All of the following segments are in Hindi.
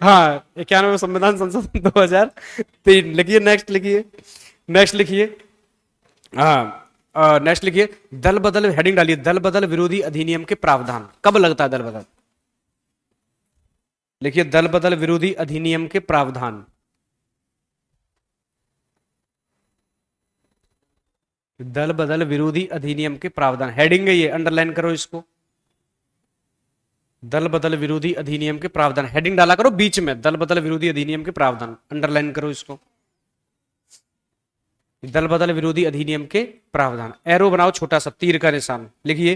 हाँ, 91 संविधान संशोधन 2003 लिखिए। नेक्स्ट लिखिए, नेक्स्ट लिखिए। हाँ, नेक्स्ट लिखिए। दल बदल, हेडिंग डालिए, दल बदल विरोधी अधिनियम के प्रावधान कब लगता है? दल बदल लिखिए, दल बदल विरोधी अधिनियम के प्रावधान। दल बदल विरोधी अधिनियम के प्रावधान, हेडिंग है ये, अंडरलाइन करो इसको। दल बदल विरोधी अधिनियम के प्रावधान, हेडिंग डाला करो बीच में, दल बदल विरोधी अधिनियम के प्रावधान, अंडरलाइन करो इसको। दल बदल विरोधी अधिनियम के प्रावधान, एरो बनाओ छोटा सा तीर का निशान, लिखिए।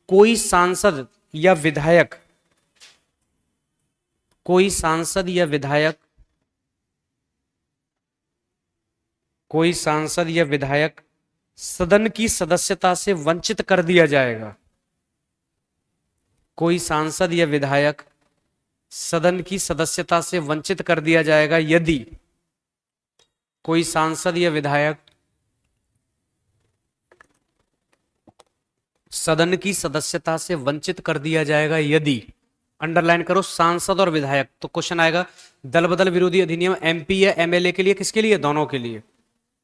कोई सांसद या विधायक, कोई सांसद या विधायक, कोई सांसद या विधायक सदन की सदस्यता से वंचित कर दिया जाएगा। कोई सांसद या विधायक सदन की सदस्यता से वंचित कर दिया जाएगा यदि, कोई सांसद या विधायक सदन की सदस्यता से वंचित कर दिया जाएगा यदि, अंडरलाइन करो सांसद और विधायक। तो क्वेश्चन आएगा दल बदल विरोधी अधिनियम एमपी या एमएलए के लिए, किसके लिए? दोनों के लिए,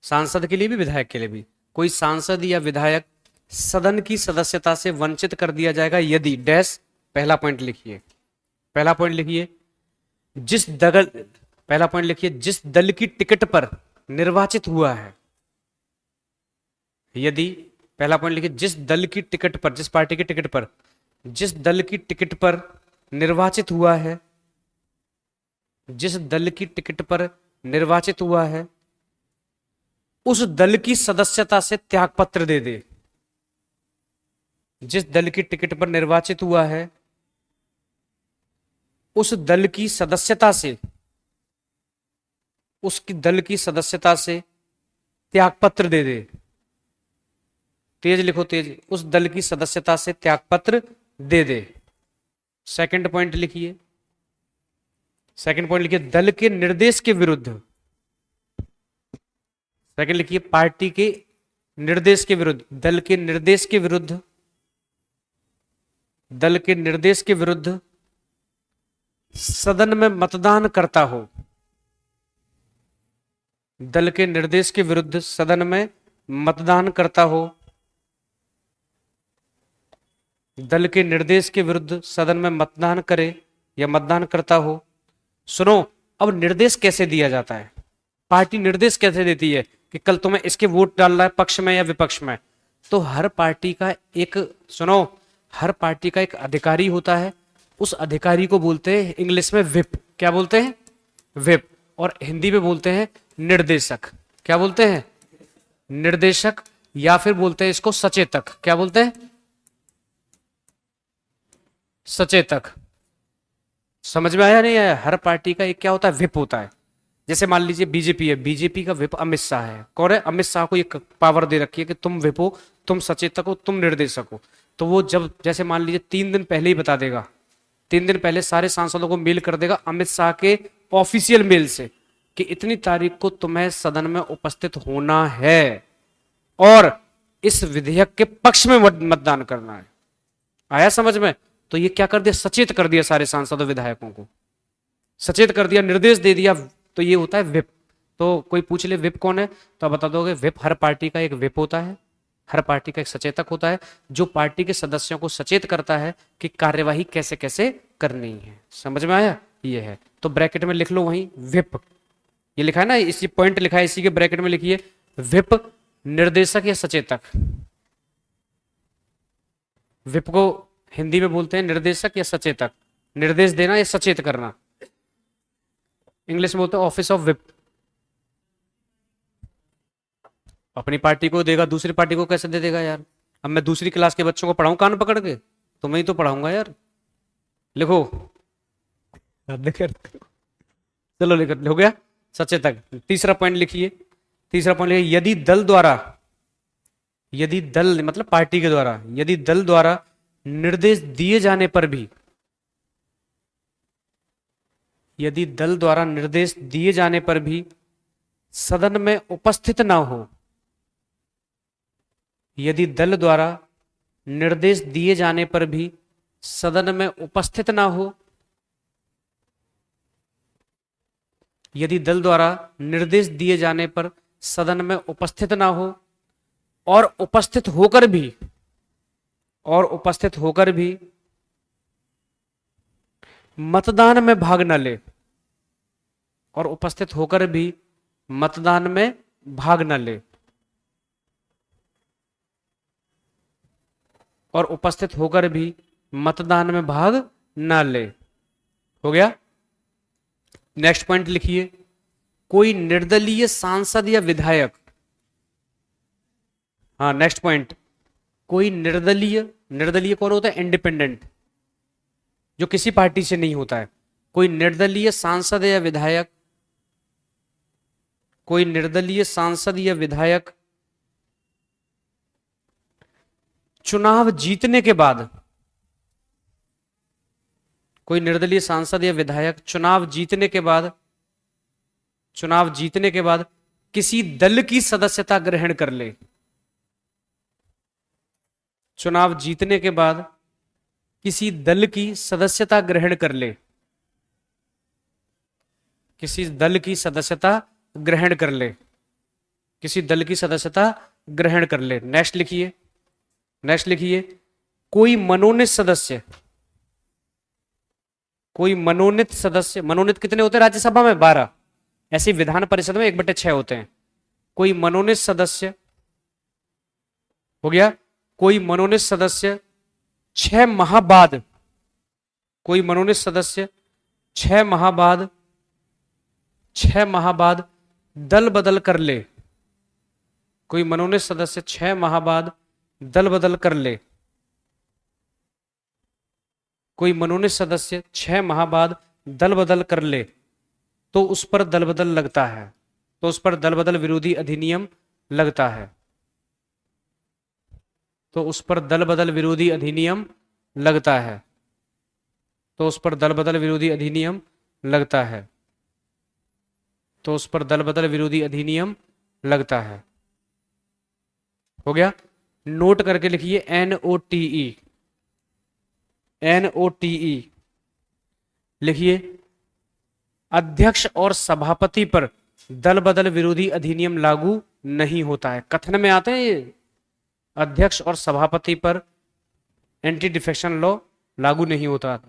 सांसद के लिए भी विधायक के लिए भी। कोई सांसद या विधायक सदन की सदस्यता से वंचित कर दिया जाएगा यदि डैश, पहला पॉइंट लिखिए, पहला पॉइंट लिखिए, जिस दल, पहला पॉइंट लिखिए, जिस दल की टिकट पर निर्वाचित हुआ है, यदि, पहला पॉइंट लिखिए, जिस दल की टिकट पर, जिस पार्टी की टिकट पर, जिस दल की टिकट पर निर्वाचित हुआ है, जिस दल की टिकट पर निर्वाचित हुआ है, उस दल की सदस्यता से त्यागपत्र दे दे। जिस दल की टिकट पर निर्वाचित हुआ है, उस दल की सदस्यता से, उसकी दल की सदस्यता से त्यागपत्र दे दे। तेज लिखो, तेज, उस दल की सदस्यता से त्यागपत्र दे दे। सेकंड पॉइंट लिखिए, सेकंड पॉइंट लिखिए, दल के निर्देश के विरुद्ध, सेकंड लिखिए, पार्टी के निर्देश के विरुद्ध, दल के निर्देश के विरुद्ध, दल के निर्देश के विरुद्ध सदन में मतदान करता हो, दल के निर्देश के विरुद्ध सदन में मतदान करता हो, दल के निर्देश के विरुद्ध सदन में मतदान करे या मतदान करता हो। सुनो, अब निर्देश कैसे दिया जाता है? पार्टी निर्देश कैसे देती है कि कल तुम्हें इसके वोट डालना है, पक्ष में या विपक्ष में? तो हर पार्टी का एक, सुनो, हर पार्टी का एक अधिकारी होता है, उस अधिकारी को बोलते हैं इंग्लिश में विप। क्या बोलते हैं? विप। और हिंदी में बोलते हैं निर्देशक। क्या बोलते हैं? निर्देशक, या फिर बोलते हैं इसको सचेतक। क्या बोलते हैं? सचेतक। समझ में आया नहीं आया? हर पार्टी का एक क्या होता है? विप होता है। जैसे मान लीजिए बीजेपी है, बीजेपी का विप अमित शाह है। कौन है? अमित शाह को एक पावर दे रखी है कि तुम विप हो, तुम सचेतक हो, तुम निर्देशक हो। तो वो जब, जैसे मान लीजिए 3 दिन पहले ही बता देगा, 3 दिन पहले सारे सांसदों को मेल कर देगा अमित शाह के ऑफिशियल मेल से कि इतनी तारीख को तुम्हें सदन में उपस्थित होना है और इस विधेयक के पक्ष में मतदान करना है। आया समझ में? तो ये क्या कर दिया? सचेत कर दिया सारे सांसदों विधायकों को, सचेत कर दिया, निर्देश दे दिया। तो ये होता है विप। तो कोई पूछ ले विप कौन है, तो आप बता दोगे विप हर पार्टी का एक विप होता है, हर पार्टी का एक सचेतक होता है जो पार्टी के सदस्यों को सचेत करता है कि कार्यवाही कैसे कैसे करनी है। समझ में आया? ये है। तो ब्रैकेट में लिख लो वहीं विप, ये लिखा है ना, इसी पॉइंट लिखा है, इसी के ब्रैकेट में लिखिए विप, निर्देशक या सचेतक। विप को हिंदी में बोलते हैं निर्देशक या सचेतक, निर्देश देना या सचेत करना। इंग्लिश में बोलते हैं ऑफिस ऑफ विप। अपनी पार्टी को देगा, दूसरी पार्टी को कैसे दे देगा यार? अब मैं दूसरी क्लास के बच्चों को पढ़ाऊं कान पकड़ के? तुम्हें ही तो पढ़ाऊंगा यार। लिखो, चलो लिख, हो गया सचेतक। तीसरा पॉइंट लिखिए, तीसरा पॉइंट लिखिए, यदि दल द्वारा, यदि दल मतलब पार्टी के द्वारा, यदि दल द्वारा निर्देश दिए जाने पर भी, यदि दल द्वारा निर्देश दिए जाने पर भी सदन में उपस्थित ना हो, यदि दल द्वारा निर्देश दिए जाने पर भी सदन में उपस्थित ना हो, यदि दल द्वारा निर्देश दिए जाने पर सदन में उपस्थित ना हो और उपस्थित होकर भी मतदान में भाग न ले, और उपस्थित होकर भी मतदान में भाग न ले, और उपस्थित होकर भी मतदान में भाग न ले। हो गया। नेक्स्ट पॉइंट लिखिए, कोई निर्दलीय सांसद या विधायक, हाँ नेक्स्ट पॉइंट, कोई निर्दलीय कौन होता है? इंडिपेंडेंट, जो किसी पार्टी से नहीं होता है। कोई निर्दलीय सांसद या विधायक, कोई निर्दलीय सांसद या विधायक चुनाव जीतने के बाद, कोई निर्दलीय सांसद या विधायक चुनाव जीतने के बाद किसी दल की सदस्यता ग्रहण कर ले, चुनाव जीतने के बाद किसी दल की सदस्यता ग्रहण कर ले, किसी दल की सदस्यता ग्रहण कर ले, किसी दल की सदस्यता ग्रहण कर ले। नेक्स्ट लिखिए, कोई मनोनीत सदस्य, मनोनीत कितने होते हैं राज्यसभा में? 12। ऐसे विधान परिषद में 1/6 होते हैं। कोई मनोनीत सदस्य, हो गया, कोई मनोनीत सदस्य 6 माह बाद, कोई मनोनीत सदस्य 6 माह बाद दल बदल कर ले, कोई मनोनीत सदस्य 6 माह बाद दल बदल कर ले, कोई मनोनीत सदस्य 6 माह बाद दल बदल कर ले, तो उस पर दल बदल लगता है, तो उस पर दल बदल विरोधी अधिनियम लगता है, तो उस पर दल बदल विरोधी अधिनियम लगता है, तो उस पर दल बदल विरोधी अधिनियम लगता है, तो उस पर दल बदल विरोधी अधिनियम लगता है। हो गया। नोट करके लिखिए, NOTE लिखिए, अध्यक्ष और सभापति पर दल बदल विरोधी अधिनियम लागू नहीं होता है। कथन में आते हैं ये, अध्यक्ष और सभापति पर एंटी डिफेक्शन लॉ लागू नहीं होता,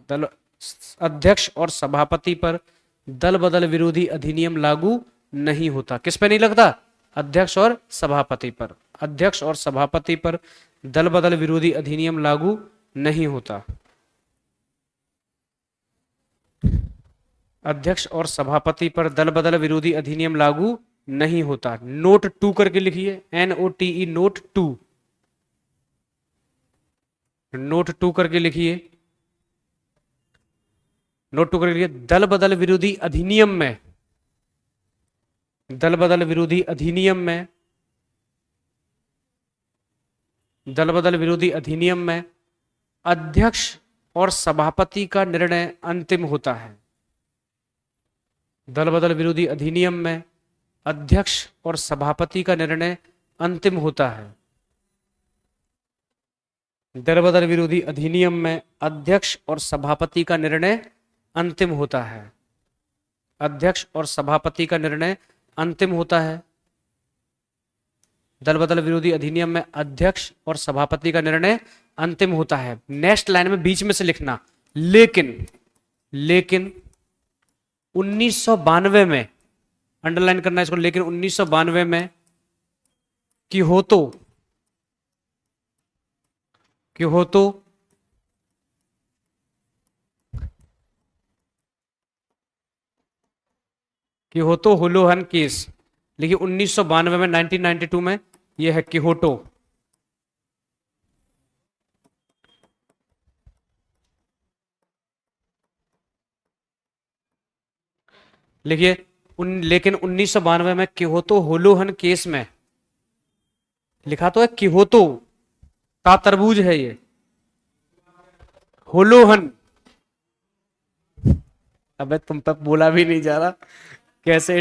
अध्यक्ष और सभापति पर दल बदल विरोधी अधिनियम लागू नहीं होता। किस पे नहीं लगता? अध्यक्ष और सभापति पर, अध्यक्ष और सभापति पर दल बदल विरोधी अधिनियम लागू नहीं होता, अध्यक्ष और सभापति पर दल बदल विरोधी अधिनियम लागू नहीं होता। नोट 2 करके लिखिए, NOTE नोट 2, नोट 2 करके लिखिए, नोट 2 करके लिखिए, दल बदल विरोधी अधिनियम में, दल बदल विरोधी अधिनियम में, दल बदल विरोधी अधिनियम में अध्यक्ष और सभापति का निर्णय अंतिम होता है। दल बदल विरोधी अधिनियम में अध्यक्ष और सभापति का निर्णय अंतिम होता है। दल बदल विरोधी अधिनियम में अध्यक्ष और सभापति का निर्णय अंतिम होता है, अध्यक्ष और सभापति का निर्णय अंतिम होता है। दल बदल विरोधी अधिनियम में अध्यक्ष और सभापति का निर्णय अंतिम होता है। नेक्स्ट लाइन में बीच में से लिखना, लेकिन 1992 में, अंडरलाइन करना इसको, लेकिन 1992 में किहोतो हुलोहन केस, लेकिन 1992 में, 1992 में यह है किहोटो। लिखिए, लेकिन 1992 में किहोतो हुलोहन केस में, लिखा तो है किहोतो, ता तरबूज है ये, हुलोहन, अबे तुम तक बोला भी नहीं जा रहा, कैसे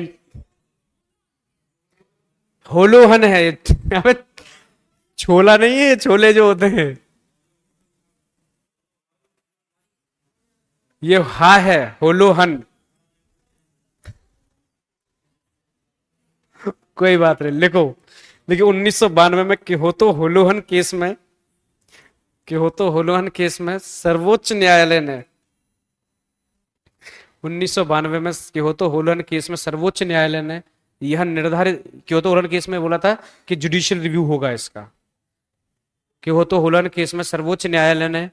होलोहन है ये। अबे छोला नहीं है, छोले जो होते हैं, ये हा है होलोहन। कोई बात नहीं, लिखो। देखिए 1992 में क्योतो होलोहन केस में सर्वोच्च न्यायालय ने 1992 में क्योतो होलोहन केस में सर्वोच्च न्यायालय ने यह निर्धारित, क्योतो होलोहन केस में बोला था कि जुडिशियल रिव्यू होगा इसका। क्योतो होलोहन केस में सर्वोच्च न्यायालय ने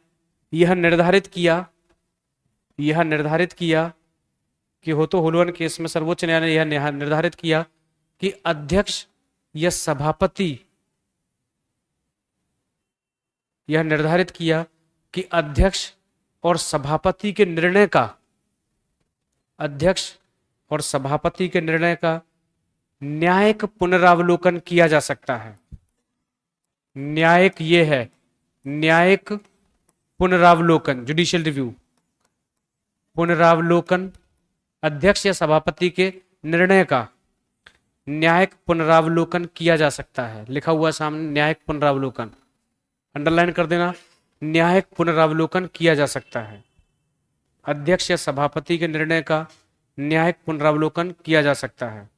यह निर्धारित किया क्योतो होलोहन केस में सर्वोच्च न्यायालय ने यह निर्धारित किया कि अध्यक्ष या सभापति, यह निर्धारित किया कि अध्यक्ष और सभापति के निर्णय का न्यायिक पुनरावलोकन किया जा सकता है। न्यायिक ये है, न्यायिक पुनरावलोकन, जुडिशियल रिव्यू, पुनरावलोकन, अध्यक्ष या सभापति के निर्णय का न्यायिक पुनरावलोकन किया जा सकता है। लिखा हुआ सामने, न्यायिक पुनरावलोकन, अंडरलाइन कर देना, न्यायिक पुनरावलोकन किया जा सकता है। अध्यक्ष या सभापति के निर्णय का न्यायिक पुनरावलोकन किया जा सकता है,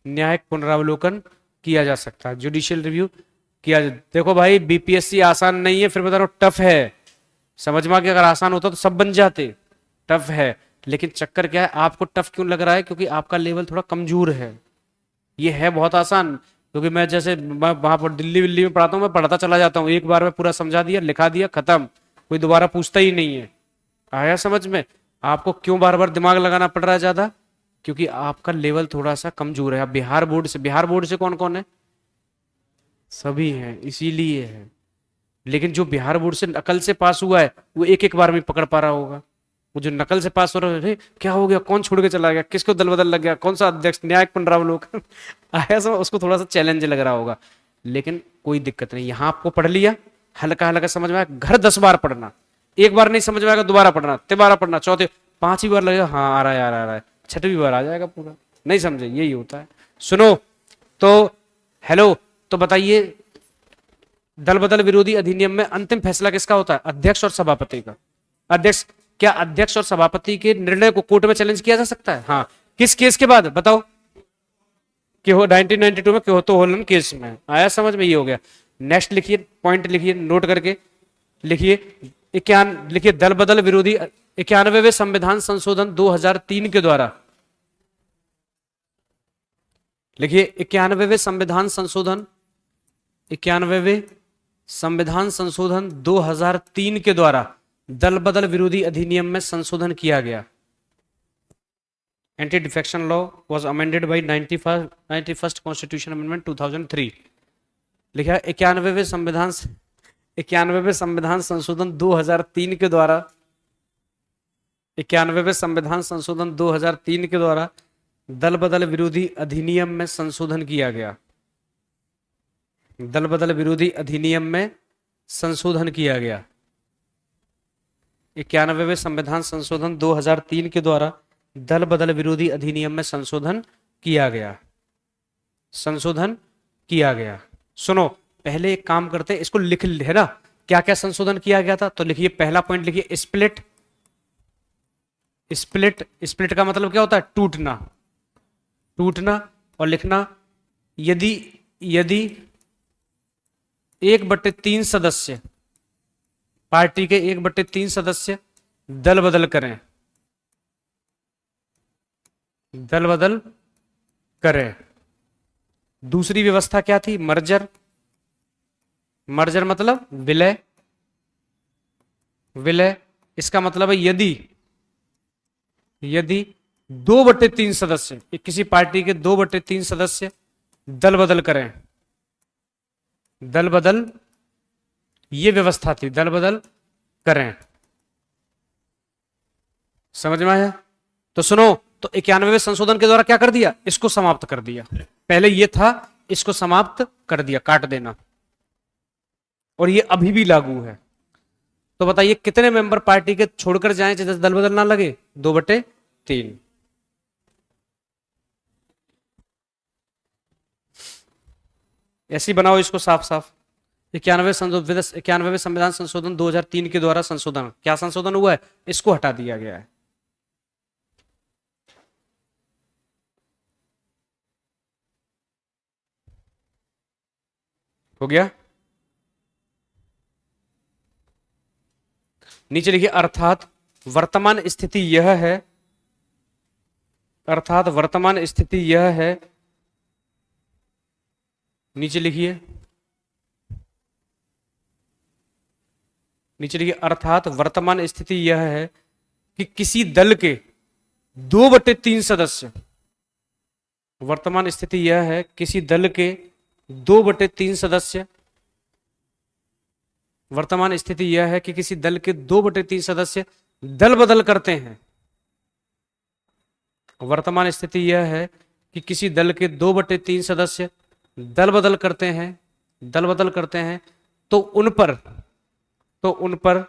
न्यायिक पुनरावलोकन किया जा सकता है, जुडिशियल रिव्यू किया। देखो भाई, बीपीएससी आसान नहीं है, फिर बता रहा हूं टफ है। समझ में आ गया? अगर आसान होता तो सब बन जाते। टफ है, लेकिन चक्कर क्या है, आपको टफ क्यों लग रहा है? क्योंकि आपका लेवल थोड़ा कमजोर है। ये है बहुत आसान, क्योंकि मैं जैसे वहां पर दिल्ली में पढ़ाता हूँ, मैं पढ़ाता चला जाता हूँ, एक बार में पूरा समझा दिया, लिखा दिया, खत्म, कोई दोबारा पूछता ही नहीं है। आया समझ में? आपको क्यों बार बार दिमाग लगाना पड़ रहा है ज्यादा? क्योंकि आपका लेवल थोड़ा सा कमजोर है। बिहार बोर्ड से कौन कौन है? सभी हैं, इसीलिए है। लेकिन जो बिहार बोर्ड से नकल से पास हुआ है वो एक एक बार में पकड़ पा रहा होगा। वो जो नकल से पास हो रहा है, क्या हो गया, कौन छोड़ के चला गया, किसको दल बदल लग गया, कौन सा अध्यक्ष, न्यायिक पुनरावलोकन आया सब, उसको थोड़ा सा चैलेंज लग रहा होगा। लेकिन कोई दिक्कत नहीं, यहाँ आपको पढ़ लिया, हल्का हल्का समझ में आया, घर 10 बार पढ़ना, एक बार नहीं समझ में आएगा दोबारा पढ़ना, तिबारा पढ़ना, चौथे 5वीं बार लगेगा हाँ आ रहा है, 6वीं बार आ जाएगा पूरा। नहीं समझे? यही होता है। सुनो तो, हेलो, तो बताइए, दल बदल विरोधी अधिनियम में अंतिम फैसला किसका होता है? अध्यक्ष और सभापति का। क्या अध्यक्ष और सभापति के निर्णय को कोर्ट में चैलेंज किया जा सकता है? हाँ। किस केस के बाद बताओ? कि हो 1992 में क्योतो होलोहन केस में। आया समझ में? ये हो गया। नेक्स्ट लिखिए, पॉइंट लिखिए, नोट करके लिखिए, लिखिए, दल बदल विरोधी 91वें संविधान संशोधन 2003 के द्वारा, लिखिए 91वें संविधान संशोधन 2003 के द्वारा दल बदल विरोधी अधिनियम में संशोधन किया गया। Anti defection law was amended bye 91st constitution amendment 2003। लिखा है 91वें संविधान संशोधन 2003 के द्वारा, 91वें संविधान संशोधन 2003 के द्वारा दल बदल विरोधी अधिनियम में संशोधन किया गया। दल बदल विरोधी अधिनियम में संशोधन किया गया। 91वें संविधान संशोधन 2003 के द्वारा दल बदल विरोधी अधिनियम में संशोधन किया गया। सुनो, पहले एक काम करते हैं, इसको लिख है ना, क्या क्या संशोधन किया गया था। तो लिखिए, पहला पॉइंट लिखिए, स्प्लिट का मतलब क्या होता है? टूटना। और लिखना, यदि 1/3 सदस्य, पार्टी के 1/3 सदस्य दल बदल करें। दूसरी व्यवस्था क्या थी? मर्जर मतलब विलय। इसका मतलब है यदि 2/3 सदस्य, किसी पार्टी के 2/3 सदस्य दल बदल, ये व्यवस्था थी, दल बदल करें। समझ में आया? तो सुनो, तो 91वें संशोधन के द्वारा क्या कर दिया? इसको समाप्त कर दिया। पहले ये था, इसको समाप्त कर दिया, काट देना, और ये अभी भी लागू है। तो बताइए कितने मेंबर पार्टी के छोड़कर जाएं जैसे दल बदल ना लगे? 2/3। ऐसी बनाओ इसको साफ साफ। 91वें संविधान संशोधन 2003 के द्वारा संशोधन, क्या संशोधन हुआ है? इसको हटा दिया गया है। हो गया। नीचे लिखिए अर्थात वर्तमान स्थिति यह है, अर्थात वर्तमान स्थिति यह है, नीचे लिखिए, नीचे लिखिए अर्थात वर्तमान स्थिति यह है कि किसी दल के 2/3 सदस्य, वर्तमान स्थिति यह है किसी दल के 2/3 सदस्य, वर्तमान स्थिति यह है कि किसी दल के 2/3 सदस्य दल बदल करते हैं। वर्तमान स्थिति यह है कि किसी दल के 2/3 सदस्य दल बदल करते हैं, दल बदल करते हैं, तो उन पर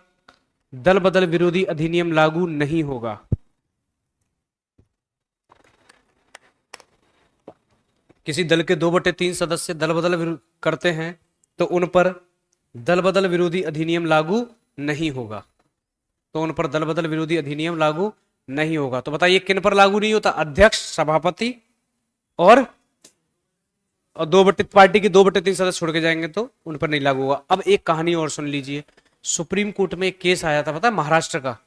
दल बदल विरोधी अधिनियम लागू नहीं होगा। किसी दल के 2/3 सदस्य दल बदल करते हैं तो उन पर दल बदल विरोधी अधिनियम लागू नहीं होगा, तो उन पर दल बदल विरोधी अधिनियम लागू नहीं होगा। तो बताइए किन पर लागू नहीं होता? अध्यक्ष, सभापति और पार्टी के 2/3 सदस्य छोड़ के जाएंगे तो उन पर नहीं लागू होगा। अब एक कहानी और सुन लीजिए। सुप्रीम कोर्ट में एक केस आया था, पता है, महाराष्ट्र का।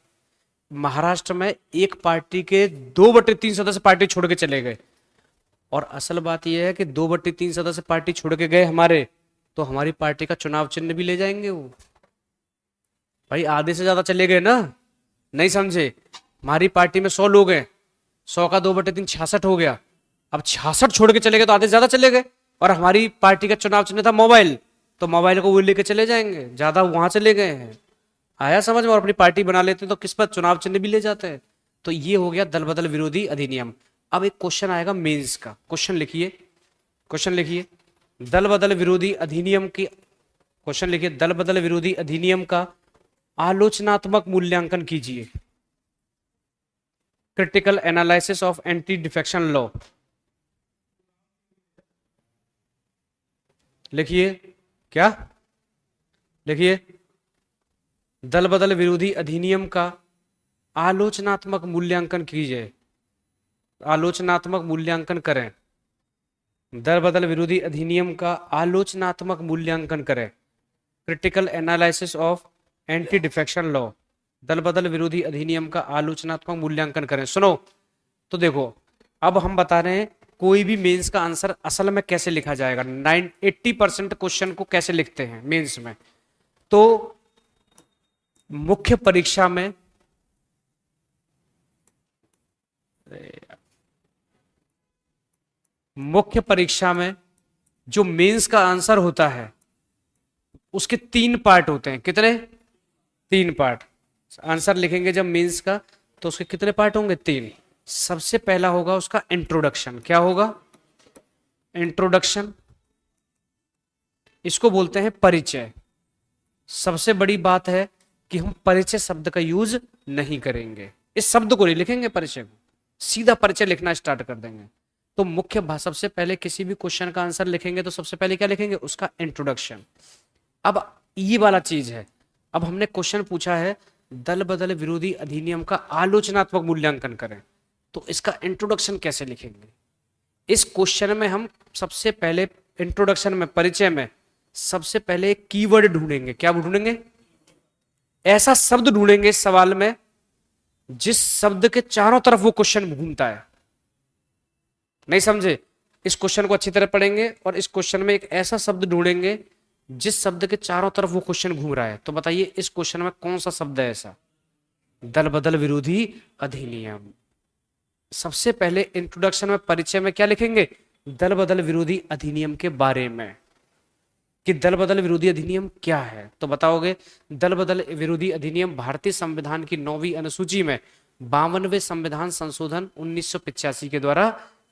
महाराष्ट्र में एक पार्टी के 2/3 सदस्य पार्टी छोड़ के चले गए, और असल बात यह है कि 2/3 सदस्य पार्टी छोड़ के गए हमारे, तो हमारी पार्टी का चुनाव चिन्ह भी ले जाएंगे वो। भाई आधे से ज्यादा चले गए ना, नहीं समझे? हमारी पार्टी में 100 लोग हैं, 100 का 2/3 66 हो गया। अब 66 छोड़ के चले गए तो आधे से ज्यादा चले गए, और हमारी पार्टी का चुनाव चिन्ह था मोबाइल, तो मोबाइल को वो लेके चले जाएंगे, ज्यादा वहां चले गए हैं। आया समझ में? और अपनी पार्टी बना लेते हैं तो किस पर चुनाव चिन्ह भी ले जाते हैं। तो ये हो गया दल बदल विरोधी अधिनियम। अब एक क्वेश्चन आएगा मेंस का, क्वेश्चन लिखिए, क्वेश्चन लिखिए, दल बदल विरोधी अधिनियम की, क्वेश्चन लिखिए, दल बदल विरोधी अधिनियम का आलोचनात्मक मूल्यांकन कीजिए। Critical analysis of anti defection law. लिखिए, क्या लिखिए? दल बदल विरोधी अधिनियम का आलोचनात्मक मूल्यांकन कीजिए, आलोचनात्मक मूल्यांकन करें। दल बदल विरोधी अधिनियम का आलोचनात्मक मूल्यांकन करें। Critical analysis of anti defection law, दल बदल विरोधी अधिनियम का आलोचनात्मक मूल्यांकन करें। सुनो तो देखो, अब हम बता रहे हैं कोई भी मेंस का आंसर असल में कैसे लिखा जाएगा। 80% क्वेश्चन को कैसे लिखते हैं मेंस में। तो मुख्य परीक्षा में, मुख्य परीक्षा में जो मेंस का आंसर होता है उसके 3 पार्ट होते हैं। कितने? 3 पार्ट। आंसर लिखेंगे जब मेंस का तो उसके कितने पार्ट होंगे? 3। सबसे पहला होगा उसका इंट्रोडक्शन। क्या होगा? इंट्रोडक्शन, इसको बोलते हैं परिचय। सबसे बड़ी बात है कि हम परिचय शब्द का यूज नहीं करेंगे, इस शब्द को नहीं लिखेंगे परिचय को, सीधा परिचय लिखना स्टार्ट कर देंगे। तो मुख्य सबसे पहले किसी भी क्वेश्चन का आंसर लिखेंगे तो सबसे पहले क्या लिखेंगे? उसका इंट्रोडक्शन। अब ये वाला चीज है, अब हमने क्वेश्चन पूछा है दल बदल विरोधी अधिनियम का आलोचनात्मक मूल्यांकन करें, तो इसका इंट्रोडक्शन कैसे लिखेंगे? इस क्वेश्चन में हम सबसे पहले इंट्रोडक्शन में, परिचय में, सबसे पहले एक कीवर्ड ढूंढेंगे। क्या ढूंढेंगे? ऐसा शब्द ढूंढेंगे इस सवाल में जिस शब्द के चारों तरफ वो क्वेश्चन घूमता है। नहीं समझे? इस क्वेश्चन को अच्छी तरह पढ़ेंगे और इस क्वेश्चन में एक ऐसा शब्द ढूंढेंगे जिस शब्द के चारों तरफ वो क्वेश्चन घूम रहा है। तो बताइए इस क्वेश्चन में कौन सा शब्द है ऐसा? दल बदल विरोधी अधिनियम। सबसे पहले इंट्रोडक्शन में, परिचय में क्या लिखेंगे? दल बदल विरोधी अधिनियम के बारे में, कि दल बदल विरोधी अधिनियम क्या है। तो बताओगे दल बदल विरोधी अधिनियम भारतीय संविधान की 9वीं अनुसूची में 52वें संविधान संशोधन 1985 के द्वारा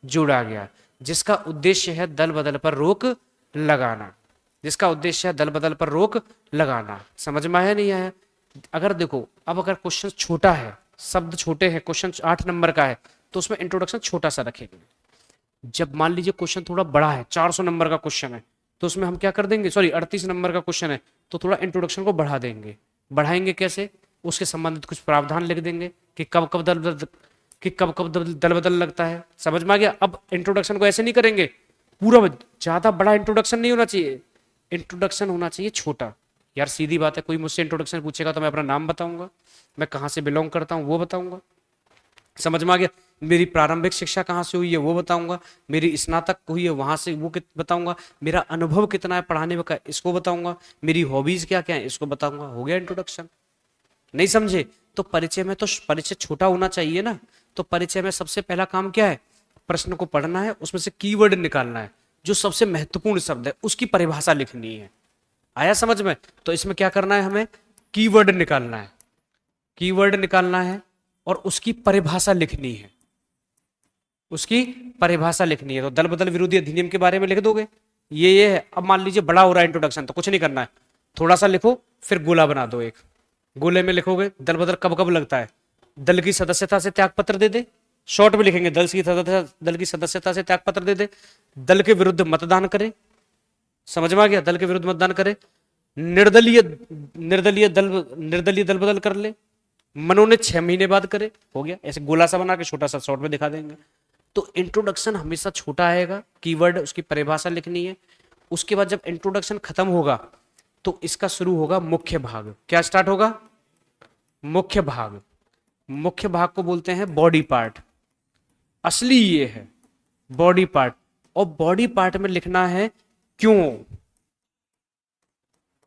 जोड़ा गया, जिसका उद्देश्य है दल बदल पर रोक लगाना, जिसका उद्देश्य है दल बदल पर रोक लगाना। समझ में आया नहीं आया? अगर देखो, अब अगर क्वेश्चन छोटा है, शब्द छोटे हैं, क्वेश्चन 8 नंबर का है, तो उसमें इंट्रोडक्शन छोटा सा रखेंगे। जब मान लीजिए क्वेश्चन थोड़ा बड़ा है, 400 नंबर का क्वेश्चन है, तो उसमें हम क्या कर देंगे, 38 नंबर का क्वेश्चन है, तो थोड़ा इंट्रोडक्शन को बढ़ा देंगे। बढ़ाएंगे कैसे? उसके संबंधित कुछ प्रावधान लिख देंगे कि कब कब दल बदल लगता है। समझ में आ गया? अब इंट्रोडक्शन को ऐसे नहीं करेंगे, पूरा ज्यादा बड़ा इंट्रोडक्शन नहीं होना चाहिए, इंट्रोडक्शन होना चाहिए छोटा। यार सीधी बात है, कोई मुझसे इंट्रोडक्शन पूछेगा तो मैं अपना नाम बताऊंगा, मैं कहाँ से बिलोंग करता हूँ वो बताऊंगा, समझ में आ गया। मेरी प्रारंभिक शिक्षा कहाँ से हुई है वो बताऊंगा, मेरी स्नातक हुई है वहां से वो बताऊंगा, मेरा अनुभव कितना है पढ़ाने में का इसको बताऊंगा, मेरी हॉबीज क्या क्या है इसको बताऊंगा। हो गया इंट्रोडक्शन। नहीं समझे तो परिचय में तो परिचय छोटा होना चाहिए ना। तो परिचय में सबसे पहला काम क्या है, प्रश्न को पढ़ना है, उसमें से कीवर्ड निकालना है, जो सबसे महत्वपूर्ण शब्द है उसकी परिभाषा लिखनी है। आया समझ में। तो इसमें क्या करना है, हमें कीवर्ड निकालना है, कीवर्ड निकालना है और उसकी परिभाषा लिखनी है, उसकी परिभाषा लिखनी है। तो दल बदल विरोधी अधिनियम के बारे में लिख दोगे, ये है। अब मान लीजिए बड़ा हो रहा है इंट्रोडक्शन, तो कुछ नहीं करना है, थोड़ा सा लिखो, फिर गोला बना दो एक। गोले में लिखोगे दल बदल कब कब लगता है, दल की सदस्यता से त्यागपत्र दे दे, शॉर्ट में लिखेंगे दल की सदस्यता से त्यागपत्र दे दे, दल के विरुद्ध मतदान करे, समझ में आ गया, दल के विरुद्ध मतदान करे, निर्दलीय निर्दलीय दल बदल कर ले, मनोनीत 6 महीने बाद करे। हो गया। ऐसे गोला सा बना के छोटा सा शॉर्ट में दिखा देंगे। तो इंट्रोडक्शन हमेशा छोटा आएगा, कीवर्ड उसकी परिभाषा लिखनी है। उसके बाद जब इंट्रोडक्शन खत्म होगा तो इसका शुरू होगा मुख्य भाग। क्या स्टार्ट होगा, मुख्य भाग। मुख्य भाग को बोलते हैं बॉडी पार्ट, असली ये है बॉडी पार्ट। और बॉडी पार्ट में लिखना है क्यों,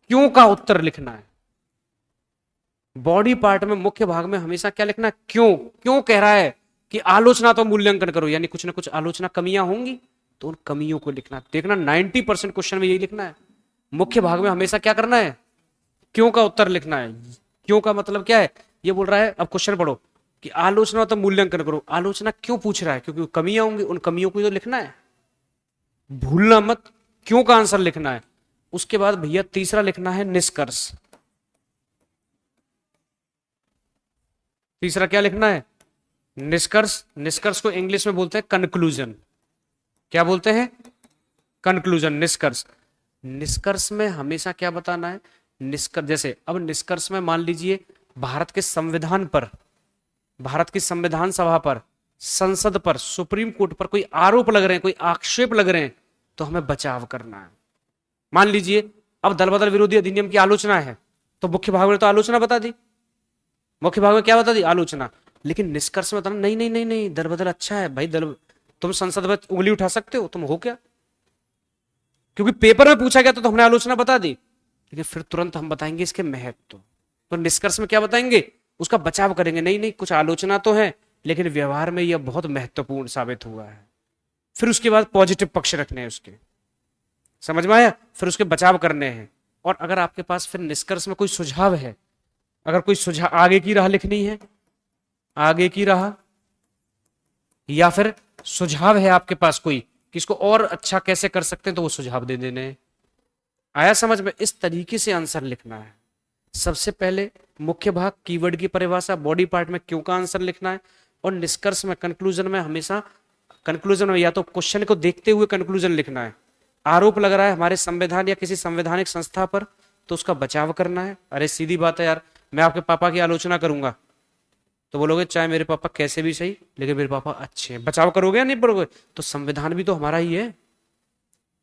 क्यों का उत्तर लिखना है। बॉडी पार्ट में मुख्य भाग में हमेशा क्या लिखना है, क्यों। क्यों कह रहा है कि आलोचना तो मूल्यांकन करो, यानी कुछ ना कुछ आलोचना कमियां होंगी तो उन कमियों को लिखना। देखना 90% क्वेश्चन में यही लिखना है। मुख्य भाग में हमेशा क्या करना है, क्यों का उत्तर लिखना है। क्यों का मतलब क्या है, ये बोल रहा है, अब क्वेश्चन पढ़ो कि आलोचना तो मूल्यांकन करो, आलोचना क्यों पूछ रहा है, क्योंकि कमियां होंगी, उन कमियों को तो लिखना है, भूलना मत, क्यों का आंसर लिखना है। उसके बाद भैया तीसरा लिखना है निष्कर्ष। तीसरा क्या लिखना है, निष्कर्ष। निष्कर्ष को इंग्लिश में बोलते हैं कंक्लूजन। क्या बोलते हैं, कंक्लूजन, निष्कर्ष। निष्कर्ष में हमेशा क्या बताना है, निष्कर्ष। जैसे अब निष्कर्ष में मान लीजिए भारत के संविधान पर, भारत की संविधान सभा पर, संसद पर, सुप्रीम कोर्ट पर कोई आरोप लग रहे हैं, कोई आक्षेप लग रहे हैं, तो हमें बचाव करना है। मान लीजिए अब दल बदल विरोधी अधिनियम की आलोचना है, तो मुख्य भाग में तो आलोचना बता दी, मुख्य भाग में क्या बता दी, आलोचना। लेकिन निष्कर्ष में बताना नहीं नहीं नहीं नहीं, दल बदल अच्छा है भाई, दल तुम संसद में उंगली उठा सकते हो, तुम हो क्या, क्योंकि पेपर में पूछा गया तो हमने आलोचना बता दी, लेकिन फिर तुरंत हम बताएंगे इसके महत्व। तो निष्कर्ष में क्या बताएंगे, उसका बचाव करेंगे, नहीं नहीं कुछ आलोचना तो है लेकिन व्यवहार में यह बहुत महत्वपूर्ण साबित हुआ है। फिर उसके बाद पॉजिटिव पक्ष रखने हैं उसके, समझ में आया, फिर उसके बचाव करने हैं। और अगर आपके पास फिर निष्कर्ष में कोई सुझाव है, अगर कोई सुझाव, आगे की राह लिखनी है, आगे की राह, या फिर सुझाव है आपके पास कोई कि इसको और अच्छा कैसे कर सकते हैं, तो वो सुझाव दे देने। आया समझ में। इस तरीके से आंसर लिखना है। सबसे पहले मुख्य भाग, कीवर्ड की परिभाषा, बॉडी पार्ट में क्यों का आंसर लिखना है, और निष्कर्ष में, कंक्लूजन में हमेशा, कंक्लूजन में या तो क्वेश्चन को देखते हुए कंक्लूजन लिखना है। आरोप लग रहा है हमारे संविधान या किसी संवैधानिक संस्था पर, तो उसका बचाव करना है। अरे सीधी बात है यार, मैं आपके पापा की आलोचना करूंगा तो बोलोगे चाहे मेरे पापा कैसे भी सही लेकिन मेरे पापा अच्छे हैं, बचाव करोगे या नहीं करोगे। तो संविधान भी तो हमारा ही है,